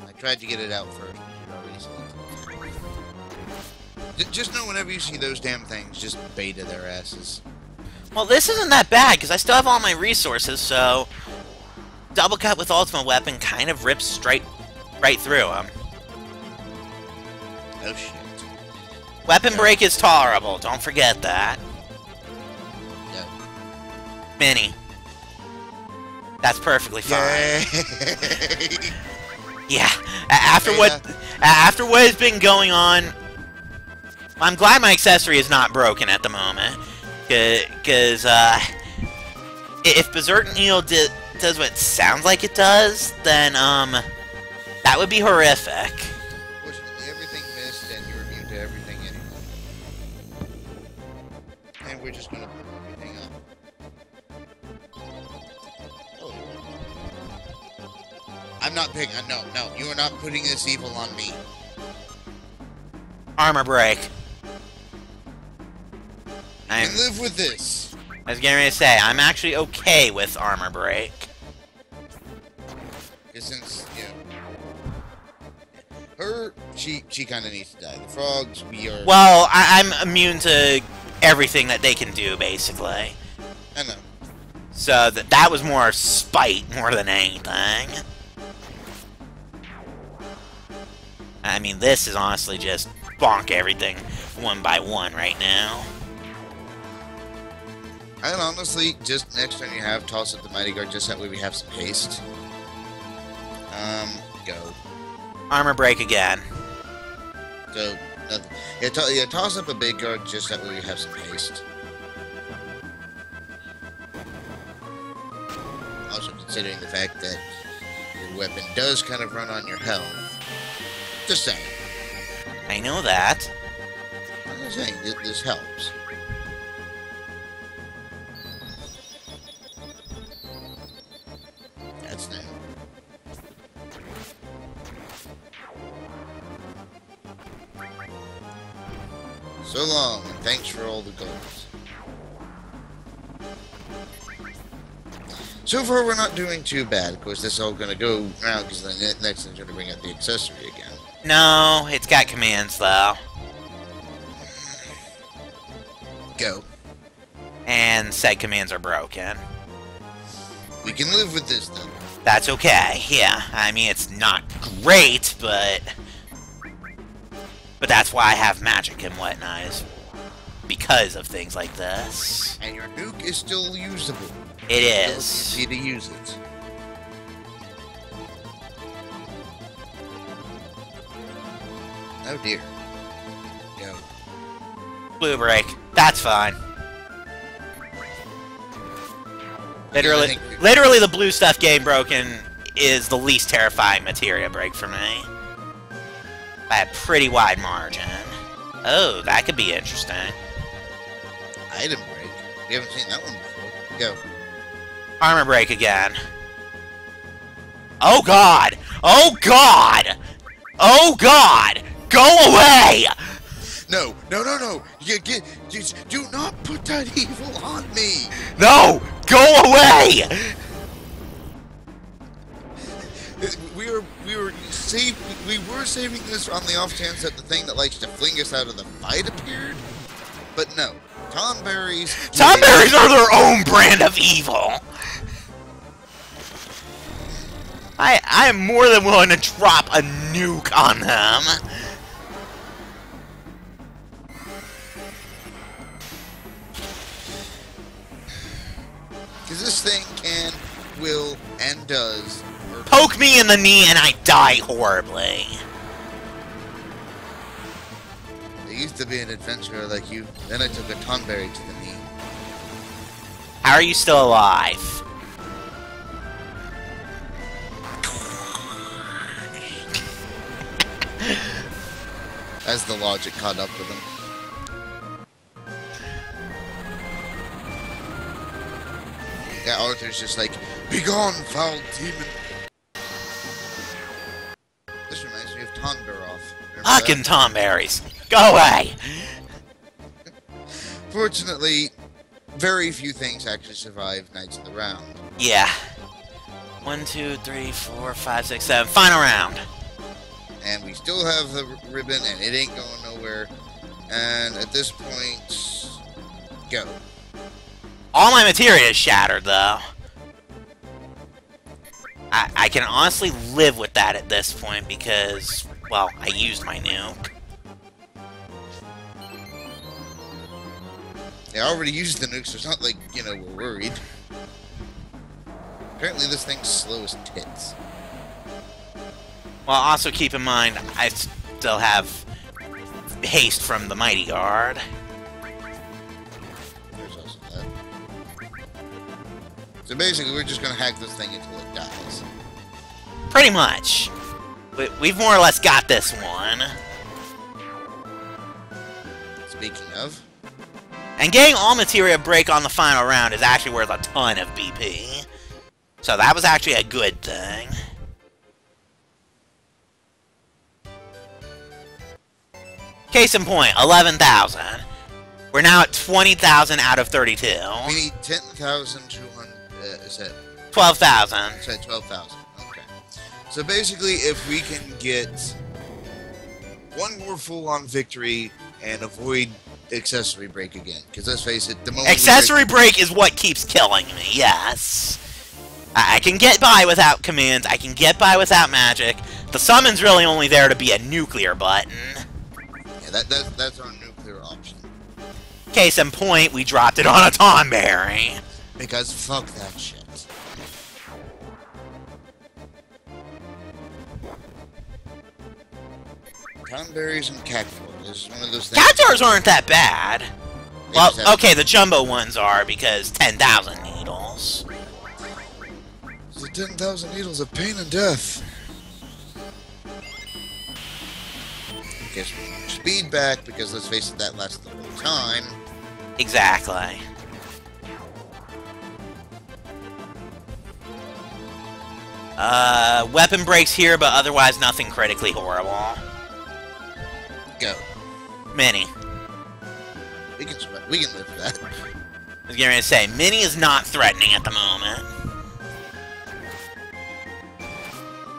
Speaker 3: I tried to get it out first, but you'd already selected it. Just know whenever you see those damn things, just beta their asses.
Speaker 1: Well, this isn't that bad, because I still have all my resources, so... Double cut with ultimate weapon kind of rips right through them.
Speaker 3: Oh shit.
Speaker 1: Weapon break is tolerable, don't forget that.
Speaker 3: No.
Speaker 1: Mini. That's perfectly fine.
Speaker 3: Yay.
Speaker 1: Yeah. After what has been going on, I'm glad my accessory is not broken at the moment. Because, if Berserk Needle does what it sounds like it does, then, that would be horrific.
Speaker 3: Fortunately, everything missed, and you're immune to everything anyway. And we're just gonna blow everything up. Oh. I'm not picking. No, you are not putting this evil on me.
Speaker 1: Armor break.
Speaker 3: I can live with this.
Speaker 1: I was getting ready to say, I'm actually okay with armor break.
Speaker 3: Since, you know, she kind of needs to die. The frogs, we are...
Speaker 1: Well, I'm immune to everything that they can do, basically.
Speaker 3: I know.
Speaker 1: So that was more spite more than anything. I mean, this is honestly just bonk everything one by one right now.
Speaker 3: And honestly, just next time you have, toss up the Mighty Guard, just that way we have some haste. Go.
Speaker 1: Armor break again.
Speaker 3: Go. Nothing. Yeah, toss up a big guard, just that way we have some haste. Also considering the fact that your weapon does kind of run on your health. Just saying.
Speaker 1: I know that.
Speaker 3: I'm just saying, this helps. That's new. So long, and thanks for all the gold. So far, we're not doing too bad. Of course, this is all going to go around because the next thing's going to bring out the accessory again.
Speaker 1: No, it's got commands, though.
Speaker 3: Go.
Speaker 1: And said commands are broken.
Speaker 3: We can live with this, though.
Speaker 1: That's okay, yeah. I mean, it's not great, but that's why I have magic and whatnot, is because of things like this.
Speaker 3: And your nuke is still usable.
Speaker 1: It is.
Speaker 3: Still easy to use it. Oh dear. Go.
Speaker 1: Blue break. That's fine. Literally, the blue stuff getting broken is the least terrifying materia break for me. By a pretty wide margin. Oh, that could be interesting.
Speaker 3: Item break? We haven't seen that one before. Go.
Speaker 1: Armor break again. Oh god! Oh god! Oh god! Go away!
Speaker 3: No, no, no, no! Just do not put that evil on me!
Speaker 1: No! Go away!
Speaker 3: We were saving this on the off chance that the thing that likes to fling us out of the fight appeared, but no. Tonberries.
Speaker 1: Tonberries are their own brand of evil. I am more than willing to drop a nuke on them.
Speaker 3: Because this thing can, will, and does.
Speaker 1: Poke me in the knee and I die horribly.
Speaker 3: I used to be an adventurer like you, then I took a tonberry to the knee.
Speaker 1: How are you still alive?
Speaker 3: As the logic caught up with him. Yeah, Arthur's just like, "Begone, foul demon!" This reminds me of Tonberoth.
Speaker 1: Fucking Tonberries! Go away!
Speaker 3: Fortunately, very few things actually survive Knights of the Round.
Speaker 1: Yeah. 1, 2, 3, 4, 5, 6, 7. Final round!
Speaker 3: And we still have the ribbon, and it ain't going nowhere. And at this point, go.
Speaker 1: All my materia is shattered, though. I can honestly live with that at this point because, well, I used my nuke.
Speaker 3: They already used the nuke, so it's not like, you know, we're worried. Apparently this thing's slow as tits.
Speaker 1: Well, also keep in mind, I still have haste from the Mighty Guard.
Speaker 3: There's also that. So basically, we're just gonna hack this thing until it dies.
Speaker 1: Pretty much. We've more or less got this one.
Speaker 3: Speaking of...
Speaker 1: And getting all materia break on the final round is actually worth a ton of BP. So that was actually a good thing. Case in point, 11,000. We're now at 20,000 out of 32.
Speaker 3: We need 10,200, is it?
Speaker 1: 12,000.
Speaker 3: You said 12,000, okay. So basically, if we can get one more full-on victory and avoid accessory break again, because let's face it, the moment
Speaker 1: accessory break is what keeps killing me, yes. I can get by without commands, I can get by without magic. The summon's really only there to be a nuclear button.
Speaker 3: Yeah, that's our nuclear option.
Speaker 1: Case in point, we dropped it on a Tonberry.
Speaker 3: Because fuck that shit. Tonberries and cactuars. This is one of those things.
Speaker 1: Cactuars aren't that bad. Well, okay, the jumbo ones are because 10,000 needles.
Speaker 3: The 10,000 needles of pain and death. Guess we speed back because let's face it, that lasts the whole time.
Speaker 1: Exactly. Weapon breaks here, but otherwise nothing critically horrible.
Speaker 3: Go.
Speaker 1: Mini.
Speaker 3: We can live with that.
Speaker 1: I was going to say, Mini is not threatening at the moment.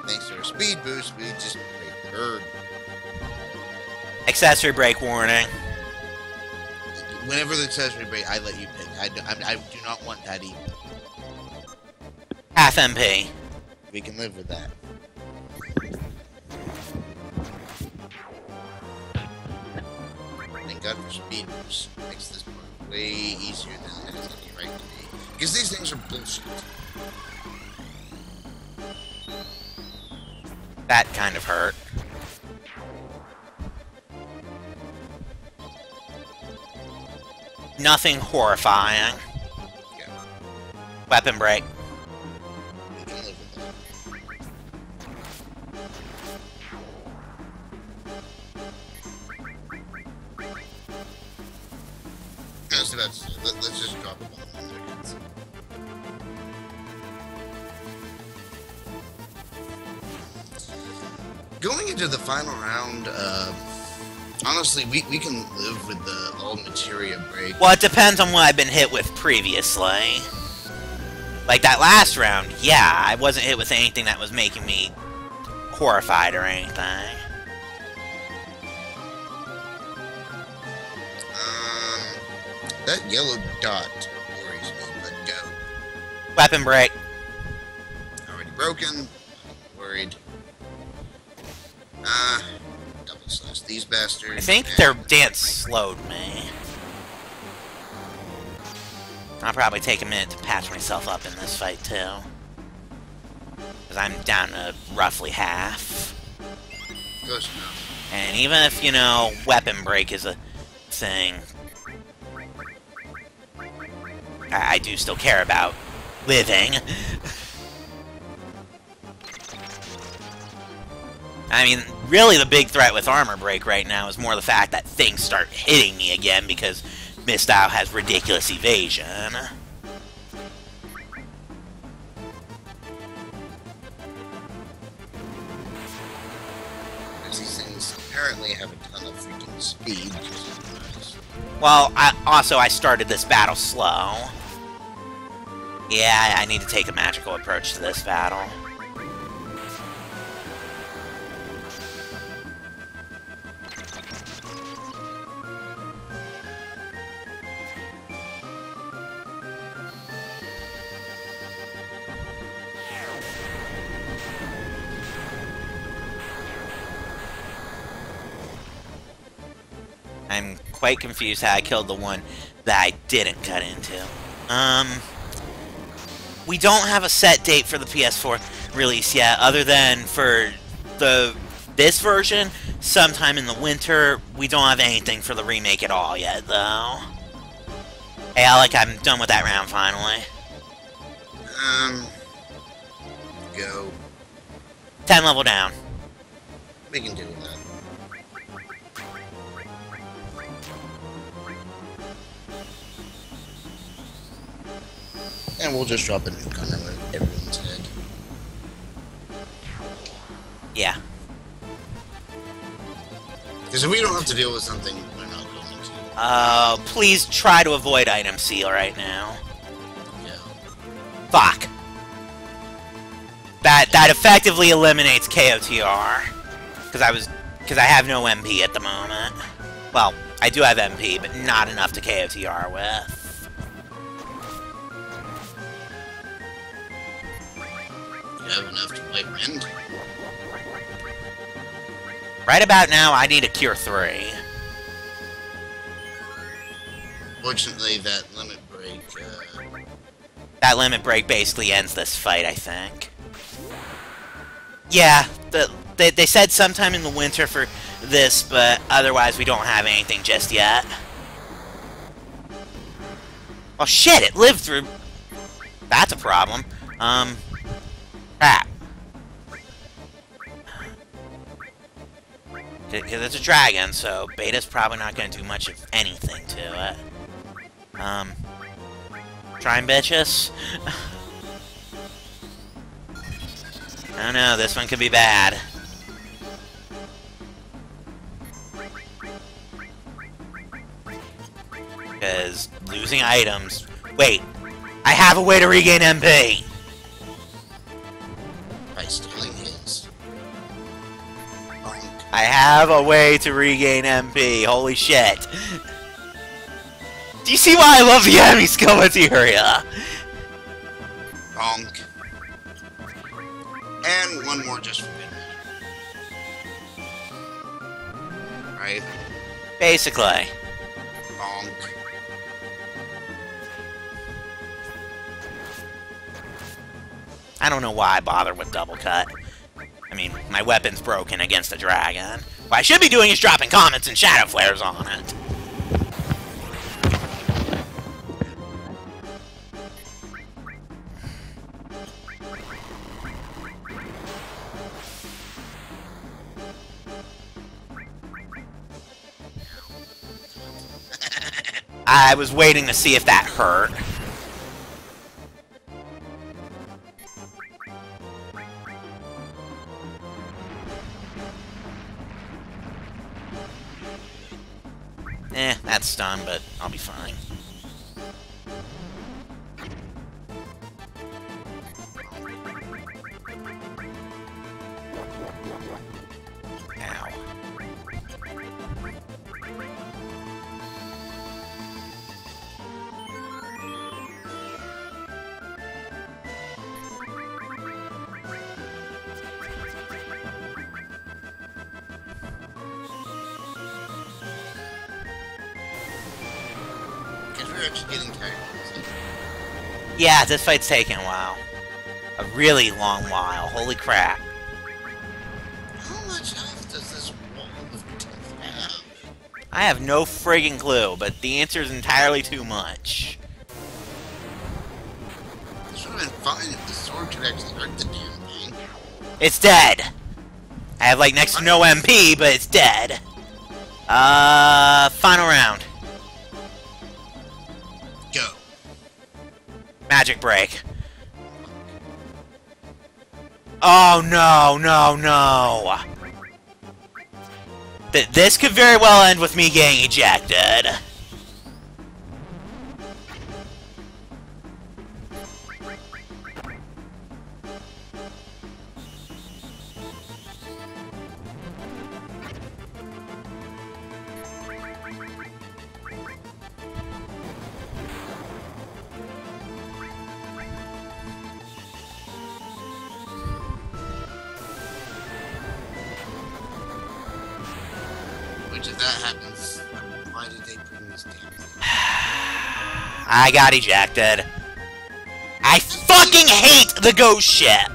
Speaker 3: Thanks to our speed boost, we just break the herd.
Speaker 1: Accessory break warning.
Speaker 3: Whenever the accessory break, I let you pick. I do not want that either.
Speaker 1: Half MP.
Speaker 3: We can live with that. Thank God for speed boost. Makes this part way easier than it has any right to be. Because these things are bullshit.
Speaker 1: That kind of hurt. Nothing horrifying.
Speaker 3: Yeah.
Speaker 1: Weapon break.
Speaker 3: We can live with that. No, so let's just drop a bomb on their heads. Going into the final round, honestly, we can live with the all materia break.
Speaker 1: Well, it depends on what I've been hit with previously. Like that last round, yeah, I wasn't hit with anything that was making me horrified or anything.
Speaker 3: That yellow dot worries me, but go.
Speaker 1: Weapon break.
Speaker 3: Already broken. Worried. Double slash these bastards.
Speaker 1: I think their dance slowed me. I'll probably take a minute to patch myself up in this fight, too. Because I'm down to roughly half.
Speaker 3: Close enough.
Speaker 1: And even if, you know, weapon break is a thing, I do still care about living. I mean, really the big threat with armor break right now is more the fact that things start hitting me again because Mistile has ridiculous evasion.
Speaker 3: These things apparently have a ton of freaking speed.
Speaker 1: Well, I started this battle slow. Yeah, I need to take a magical approach to this battle. I'm quite confused how I killed the one that I didn't cut into. We don't have a set date for the PS4 release yet, other than for this version, sometime in the winter. We don't have anything for the remake at all yet, though. Hey, Alec, I'm done with that round, finally.
Speaker 3: Go.
Speaker 1: 10 level down.
Speaker 3: We can deal with that. And we'll just drop a nuke on everyone's head.
Speaker 1: Yeah.
Speaker 3: Because if we don't have to deal with something, we're not going to.
Speaker 1: Please try to avoid item seal right now.
Speaker 3: Yeah.
Speaker 1: Fuck. That effectively eliminates KOTR. Because I have no MP at the moment. Well, I do have MP, but not enough to KOTR with.
Speaker 3: Have enough to wipe wind.
Speaker 1: Right about now, I need a Cure 3.
Speaker 3: Fortunately, that limit break,
Speaker 1: That limit break basically ends this fight, I think. Yeah, they said sometime in the winter for this, but otherwise we don't have anything just yet. Oh shit, it lived through... That's a problem. Crap. Because it's a dragon, so Beta's probably not going to do much of anything to it. Trying bitches? I don't know, this one could be bad. Because losing items... Wait, I have a way to regain MP!
Speaker 3: by stealing his.
Speaker 1: I have a way to regain MP. Holy shit. Do you see why I love the enemy skill materia?
Speaker 3: Bonk. And one more just for good. Right?
Speaker 1: Basically.
Speaker 3: Bonk.
Speaker 1: I don't know why I bother with double cut. I mean, my weapon's broken against a dragon. What I should be doing is dropping comments and shadow flares on it. I was waiting to see if that hurt. That's stunned, but I'll be fine. Ow.
Speaker 2: We're actually getting tired of this.
Speaker 1: Yeah, this fight's taking a while. A really long while. Holy crap.
Speaker 2: How much health does this wall of death have?
Speaker 1: I have no friggin' clue, but the answer is entirely too much.
Speaker 2: This would have been fine if the sword could actually hurt the damn thing.
Speaker 1: It's dead! I have, like, next to no MP, but it's dead. Final round.
Speaker 2: Go.
Speaker 1: Magic break. Oh, no, no, no. This could very well end with me getting ejected.
Speaker 2: Which, if that happens, why did they bring this damn thing?
Speaker 1: I got ejected. I fucking hate the ghost ship!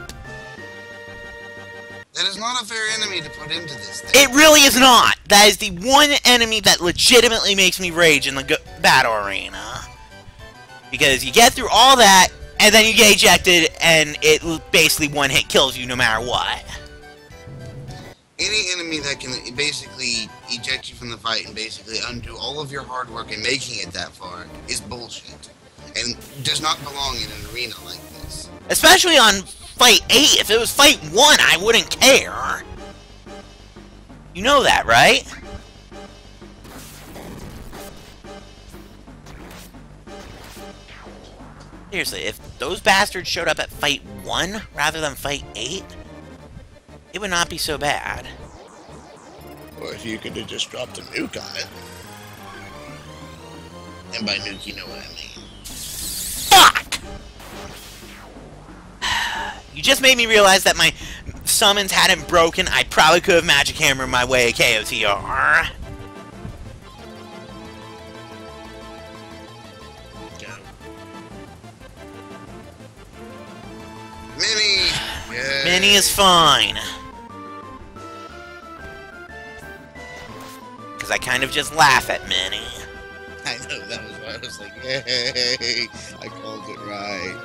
Speaker 2: That is not a fair enemy to put into this thing.
Speaker 1: It really is not! That is the one enemy that legitimately makes me rage in the battle arena. Because you get through all that, and then you get ejected, and it basically one-hit kills you no matter what.
Speaker 2: Any enemy that can basically eject you from the fight and basically undo all of your hard work in making it that far is bullshit. And does not belong in an arena like this.
Speaker 1: Especially on Fight 8. If it was Fight 1, I wouldn't care. You know that, right? Seriously, if those bastards showed up at Fight 1 rather than Fight 8, it would not be so bad.
Speaker 2: Or if you could have just dropped a nuke on it. And by nuke, you know what I mean.
Speaker 1: Fuck! You just made me realize that my summons hadn't broken. I probably could have Magic Hammered my way a KOTR.
Speaker 2: Go. Mini! Yay.
Speaker 1: Mini is fine. Because I kind of just laugh at Mini.
Speaker 2: I know, that was why I was like, yay! I called it right.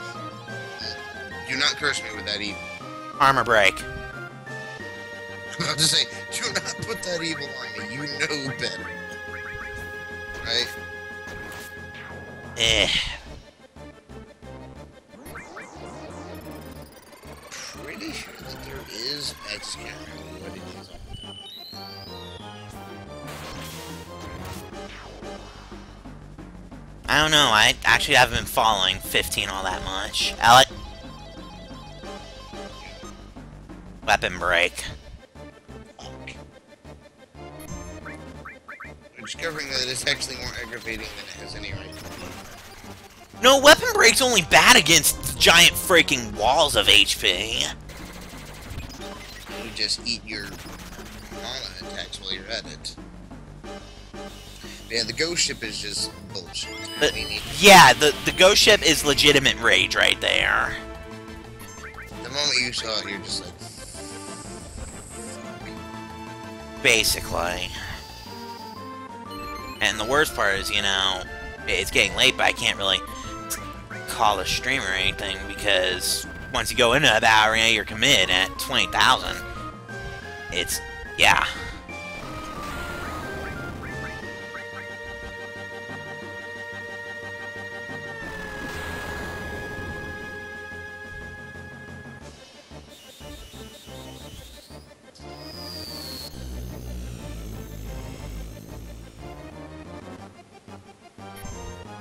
Speaker 2: Do not curse me with that evil.
Speaker 1: Armor break.
Speaker 2: I'm about to say, do not put that evil on me. You know better. Right? Pretty sure that there is X here. What it is.
Speaker 1: I don't know. I actually haven't been following 15 all that much. Alec. Weapon break.
Speaker 2: We're discovering that it's actually more aggravating than it has any right to be.
Speaker 1: No, weapon break's only bad against giant freaking walls of HP.
Speaker 2: You just eat your mana attacks while you're at it. Yeah, the ghost ship is just bullshit.
Speaker 1: Yeah, the ghost ship is legitimate rage right there.
Speaker 2: The moment you saw it, you're just like...
Speaker 1: Basically. And the worst part is, you know, it's getting late, but I can't really call a stream or anything, because once you go into that battle arena, you're committed at 20,000. It's... yeah.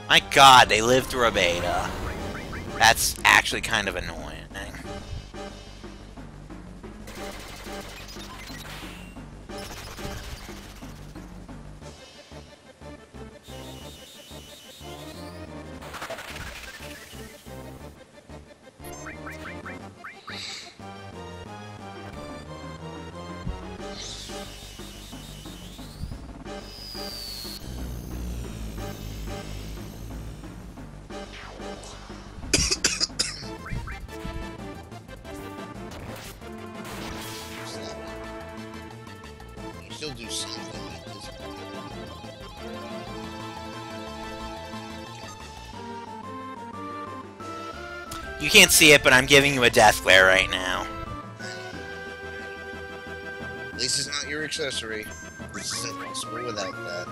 Speaker 1: My god, they lived through a beta. That's actually kind of annoying.
Speaker 2: Still do something at this point.
Speaker 1: You can't see it, but I'm giving you a death glare right now.
Speaker 2: At least it's not your accessory. This is impossible without that.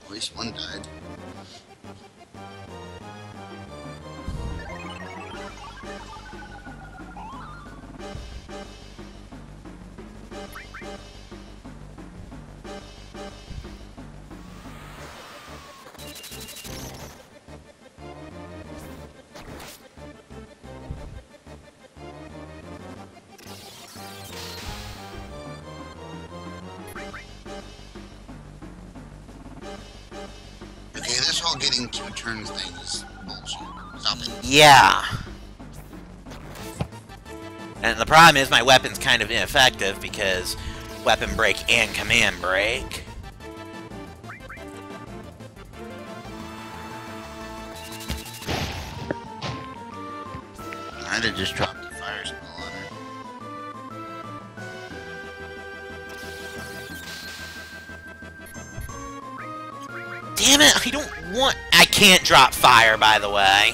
Speaker 2: At least one died. Okay, this whole getting 2 turns thing is bullshit. Stop it.
Speaker 1: Yeah. And the problem is my weapon's kind of ineffective because weapon break and command break.
Speaker 2: I'd have just dropped the fire spell on her.
Speaker 1: Damn it, I don't want... I can't drop fire, by the way.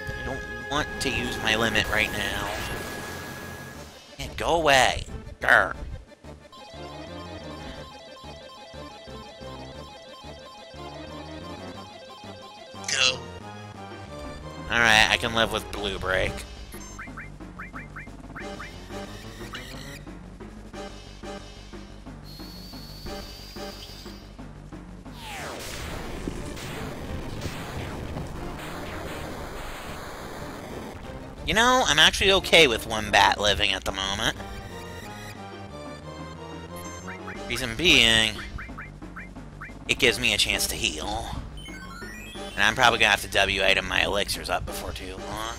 Speaker 1: I don't want to use my limit right now. Yeah, go away. Grr.
Speaker 2: Go.
Speaker 1: Alright, I can live with blue break. You know, I'm actually okay with one bat living at the moment. Reason being, it gives me a chance to heal. And I'm probably gonna have to W item my elixirs up before too long.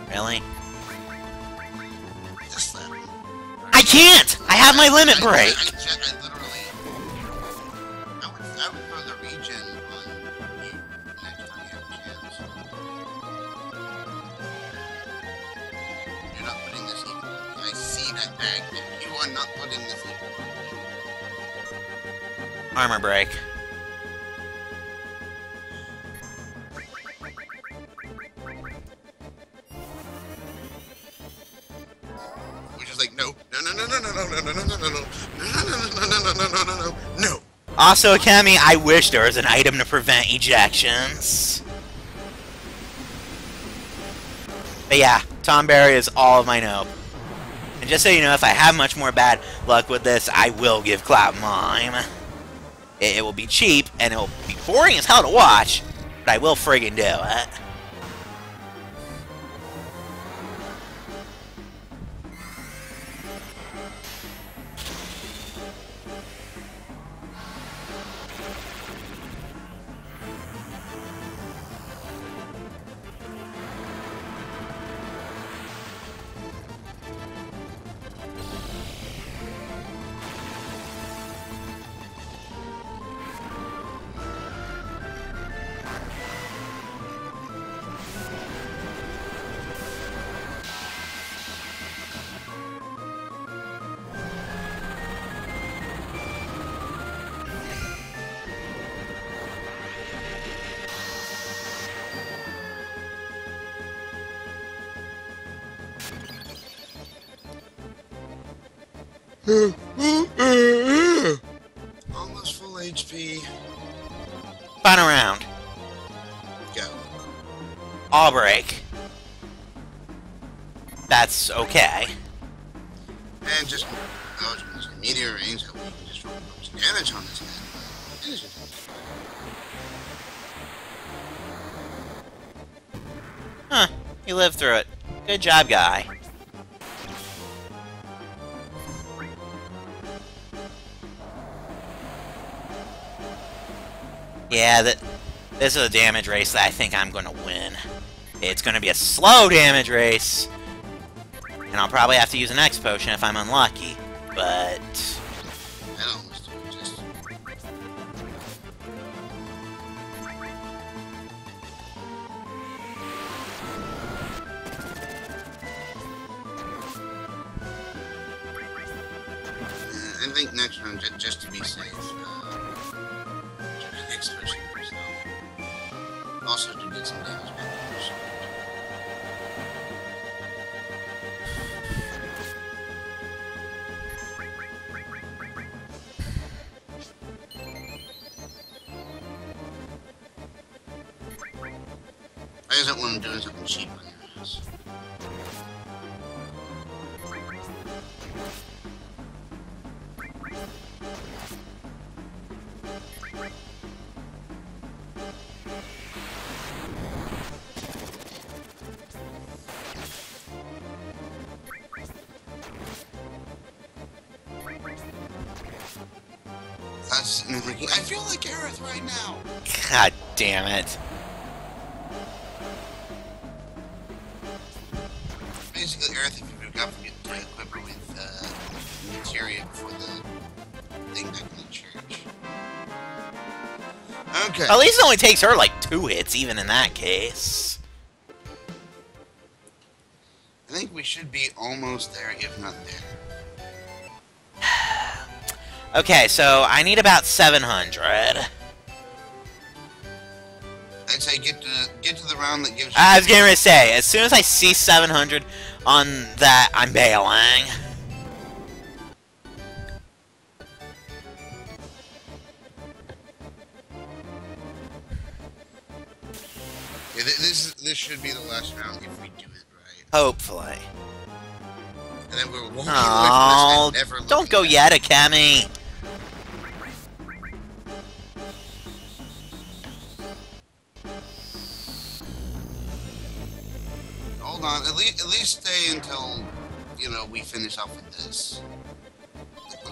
Speaker 1: Really?
Speaker 2: Just that.
Speaker 1: I can't! I have my limit break!
Speaker 2: I literally... I would throw the regen on you next time you have a chance. You're not putting this equal. I see that bag. You are not putting this equal.
Speaker 1: Armor break.
Speaker 2: Like no.
Speaker 1: Also, Akemi, I wish there was an item to prevent ejections. But yeah, Tomberry is all of my nope. And just so you know, if I have much more bad luck with this, I will give Cloud Mime. It will be cheap, and it will be boring as hell to watch, but I will friggin' do it.
Speaker 2: Almost full HP.
Speaker 1: Final round.
Speaker 2: Go.
Speaker 1: All break. That's okay.
Speaker 2: And just meteor range, so we can just roll damage on his head.
Speaker 1: Huh. You lived through it. Good job, guy. Yeah, this is a damage race that I think I'm going to win. It's going to be a slow damage race. And I'll probably have to use an X potion if I'm unlucky. But...
Speaker 2: I think next round, just to be safe, X potion yourself. Also to get some damage back. I just don't want him doing something cheap on your ass. I feel like Aerith right now.
Speaker 1: God damn it.
Speaker 2: Basically, Aerith, if you forgot to equip her with materia before the thing back in the church. Okay.
Speaker 1: At least it only takes her like 2 hits, even in that case.
Speaker 2: I think we should be almost there, if not there.
Speaker 1: Okay, so I need about 700.
Speaker 2: I'd say get to the round that gives you...
Speaker 1: I was going to say, as soon as I see 700 on that, I'm bailing.
Speaker 2: Yeah, this should be the last round if we do it right.
Speaker 1: Hopefully.
Speaker 2: And then we're walking
Speaker 1: away
Speaker 2: from this and never
Speaker 1: don't go yet, Akemi.
Speaker 2: Hold on, at least stay until, you know, we finish off with this.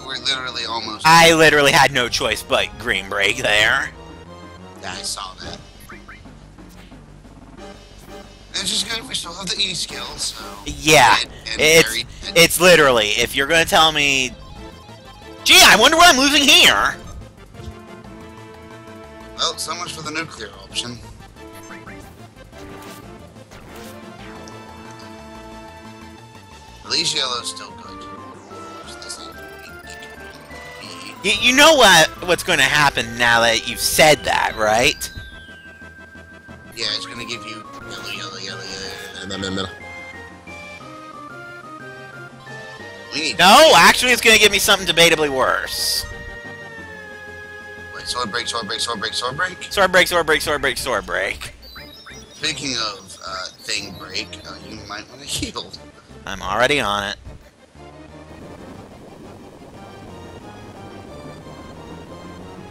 Speaker 2: We're literally almost...
Speaker 1: I literally had no choice but green break there.
Speaker 2: Yeah, I saw that. It's just good if we still have the E skill, so...
Speaker 1: Yeah, it's literally, if you're going to tell me... Gee, I wonder what I'm losing here!
Speaker 2: Well, so much for the nuclear option. At least yellow's still good.
Speaker 1: You know what's going to happen now that you've said that, right?
Speaker 2: Yeah, it's going to give you yellow.
Speaker 1: No, actually it's going to give me something debatably worse.
Speaker 2: Wait, sword break.
Speaker 1: Sword break.
Speaker 2: Speaking of thing break, you might want to heal.
Speaker 1: I'm already on it.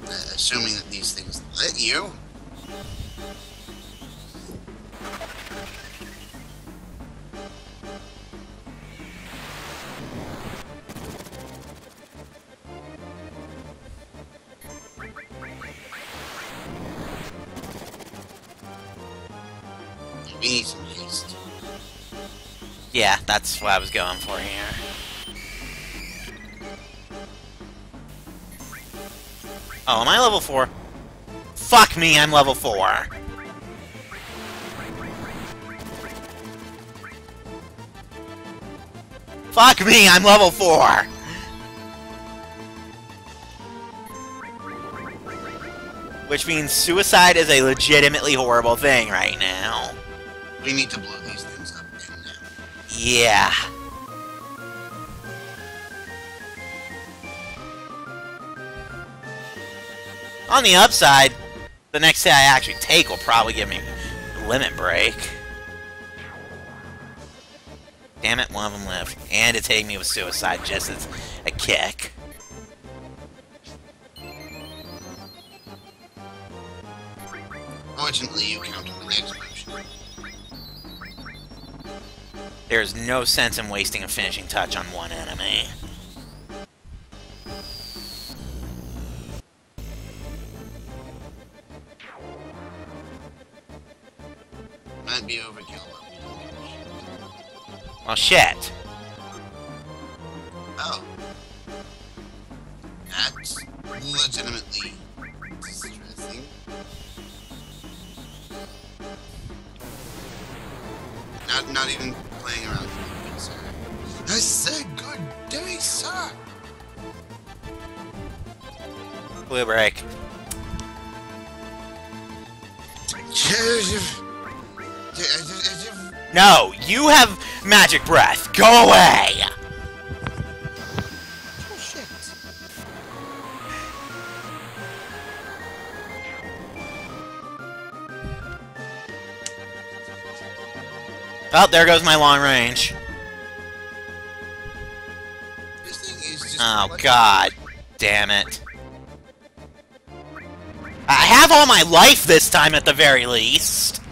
Speaker 2: Assuming that these things let you. We need some haste.
Speaker 1: Yeah, that's what I was going for here. Oh, am I level 4? Fuck me, I'm level 4. Fuck me, I'm level 4! Which means suicide is a legitimately horrible thing right now.
Speaker 2: We need to blow these things up again now.
Speaker 1: Yeah. On the upside, the next hit I actually take will probably give me a limit break. Damn it, one of them lived. And it's hitting me with suicide just as a kick.
Speaker 2: Fortunately, you counter with explosion.
Speaker 1: There's no sense in wasting a finishing touch on one enemy.
Speaker 2: Might be overkill.
Speaker 1: Well, shit.
Speaker 2: Oh. That's legitimately distressing. Not even playing around with it, sir. I said good day, sir!
Speaker 1: Blue break. No, you have magic breath. Go away!
Speaker 2: Oh, shit.
Speaker 1: Oh, there goes my long range.
Speaker 2: This thing is just
Speaker 1: Oh, God. Damn it. I have all my life this time at the very least.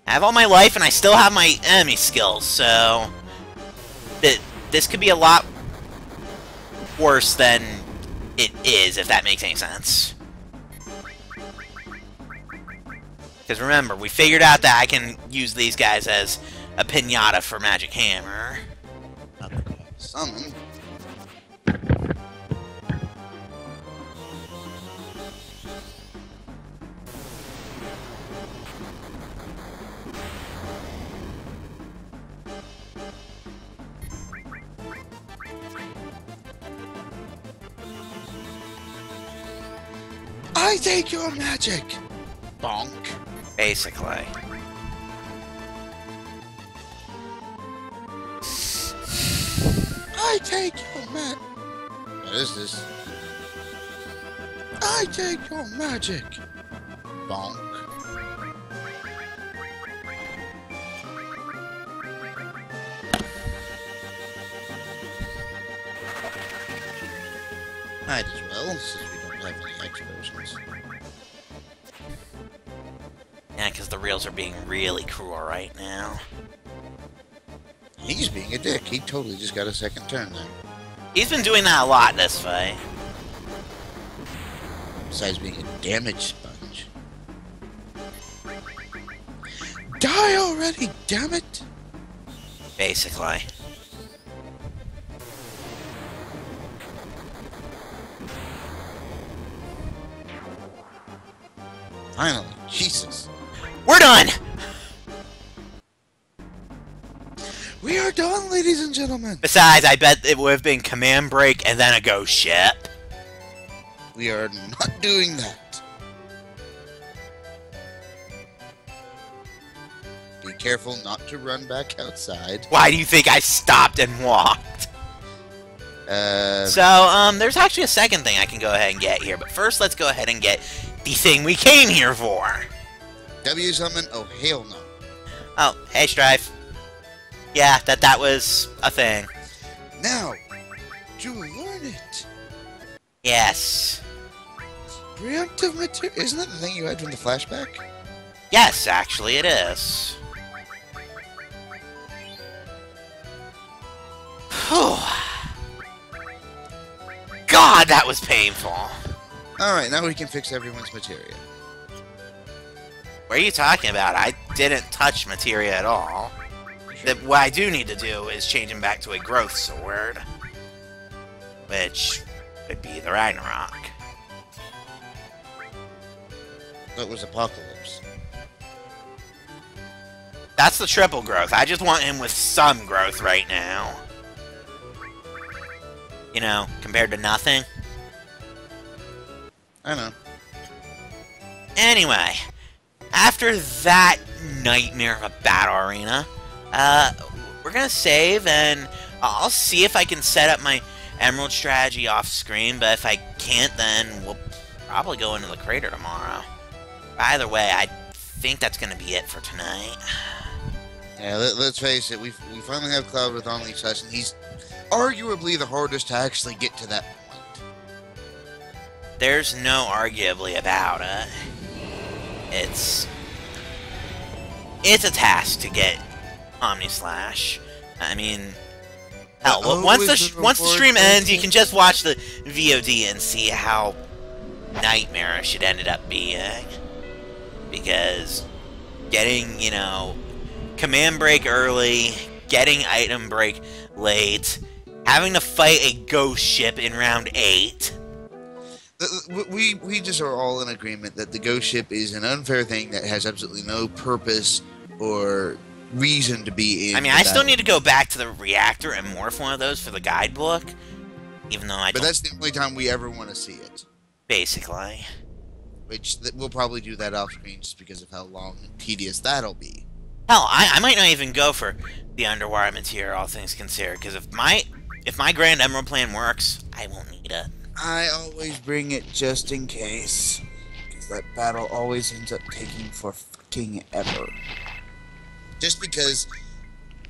Speaker 1: I have all my life and I still have my enemy skills, so... This could be a lot worse than it is, if that makes any sense. Because remember, we figured out that I can use these guys as a pinata for Magic Hammer.
Speaker 2: Summon. I take your magic! Bonk.
Speaker 1: Basically.
Speaker 2: I take your magic. What is this? I take your magic. Bonk. Might as well, since we don't have any explosions.
Speaker 1: Yeah, because the reels are being really cruel right now.
Speaker 2: He's being a dick. He totally just got a second turn there.
Speaker 1: He's been doing that a lot this fight.
Speaker 2: Besides being a damage sponge. Die already, damn it!
Speaker 1: Basically.
Speaker 2: Finally, Jesus.
Speaker 1: We're done!
Speaker 2: We are done, ladies and gentlemen.
Speaker 1: Besides, I bet it would have been command break and then a ghost ship.
Speaker 2: We are not doing that. Be careful not to run back outside.
Speaker 1: Why do you think I stopped and walked? There's actually a second thing I can go ahead and get here, but first let's go ahead and get the thing we came here for.
Speaker 2: W summon? Oh, hell no.
Speaker 1: Oh, hey, Strife. Yeah, that was a thing.
Speaker 2: Now, you learn it.
Speaker 1: Yes.
Speaker 2: Preemptive material. Isn't that the thing you had from the flashback?
Speaker 1: Yes, actually it is. Whew. God, that was painful.
Speaker 2: Alright, now we can fix everyone's materia.
Speaker 1: What are you talking about? I didn't touch materia at all. What I do need to do is change him back to a growth sword. Which would be the Ragnarok.
Speaker 2: That was Apocalypse.
Speaker 1: That's the triple growth. I just want him with some growth right now. You know, compared to nothing.
Speaker 2: I know.
Speaker 1: Anyway, after that nightmare of a battle arena, we're gonna save, and I'll see if I can set up my emerald strategy off screen, but if I can't, then probably go into the crater tomorrow. Either way, I think that's going to be it for tonight.
Speaker 3: Yeah, let's face it. We finally have Cloud with on leash and he's arguably the hardest to actually get to that point.
Speaker 1: There's no arguably about it. It's a task to get Omni Slash. I mean, hell, once the stream ends, you can just watch the VOD and see how nightmarish it ended up being. Because getting, you know, command break early, getting item break late, having to fight a ghost ship in round 8.
Speaker 3: We just are all in agreement that the ghost ship is an unfair thing that has absolutely no purpose or reason to be in.
Speaker 1: I mean, I still need to go back to the reactor and morph one of those for the guidebook, even though I don't.
Speaker 3: But that's the only time we ever want to see it.
Speaker 1: Basically.
Speaker 3: Which we'll probably do that off screen just because of how long and tedious that'll be.
Speaker 1: Hell, I might not even go for the underwater material, all things considered, because if my Grand Emerald plan works, I won't need it.
Speaker 3: I always bring it just in case, because that battle always ends up taking for fucking ever. Just because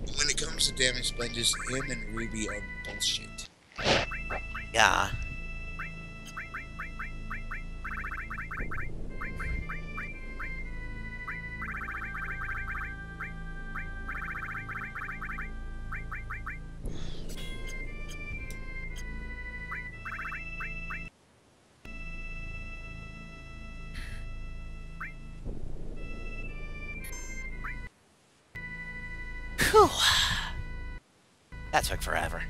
Speaker 3: when it comes to damage sponges, him and Ruby are bullshit.
Speaker 1: Yeah. Whew. That took forever.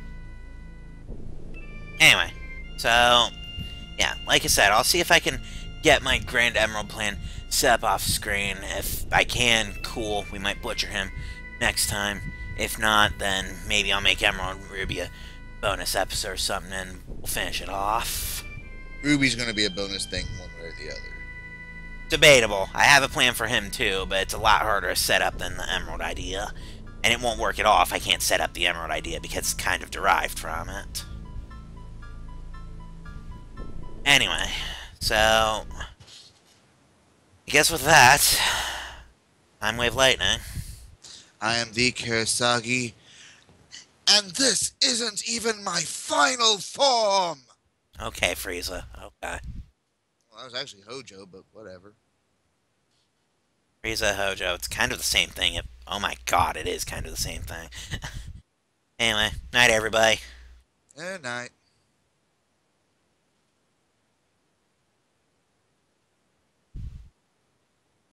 Speaker 1: Anyway, so, yeah, like I said, I'll see if I can get my Grand Emerald plan set up off screen. If I can, cool, we might butcher him next time. If not, then maybe I'll make Emerald and Ruby a bonus episode or something, and we'll finish it off.
Speaker 3: Ruby's going to be a bonus thing one way or the other.
Speaker 1: Debatable. I have a plan for him too, but it's a lot harder to set up than the Emerald idea. And it won't work at all if I can't set up the Emerald idea, because it's kind of derived from it. Anyway, so I guess with that, I'm Wave Lightning.
Speaker 3: I am the Kurosagi, and this isn't even my final form!
Speaker 1: Okay, Frieza, okay.
Speaker 3: Well, that was actually Hojo, but whatever.
Speaker 1: Frieza, Hojo, it's kind of the same thing. Oh my god, it is kind of the same thing. Anyway, night everybody.
Speaker 3: Good night.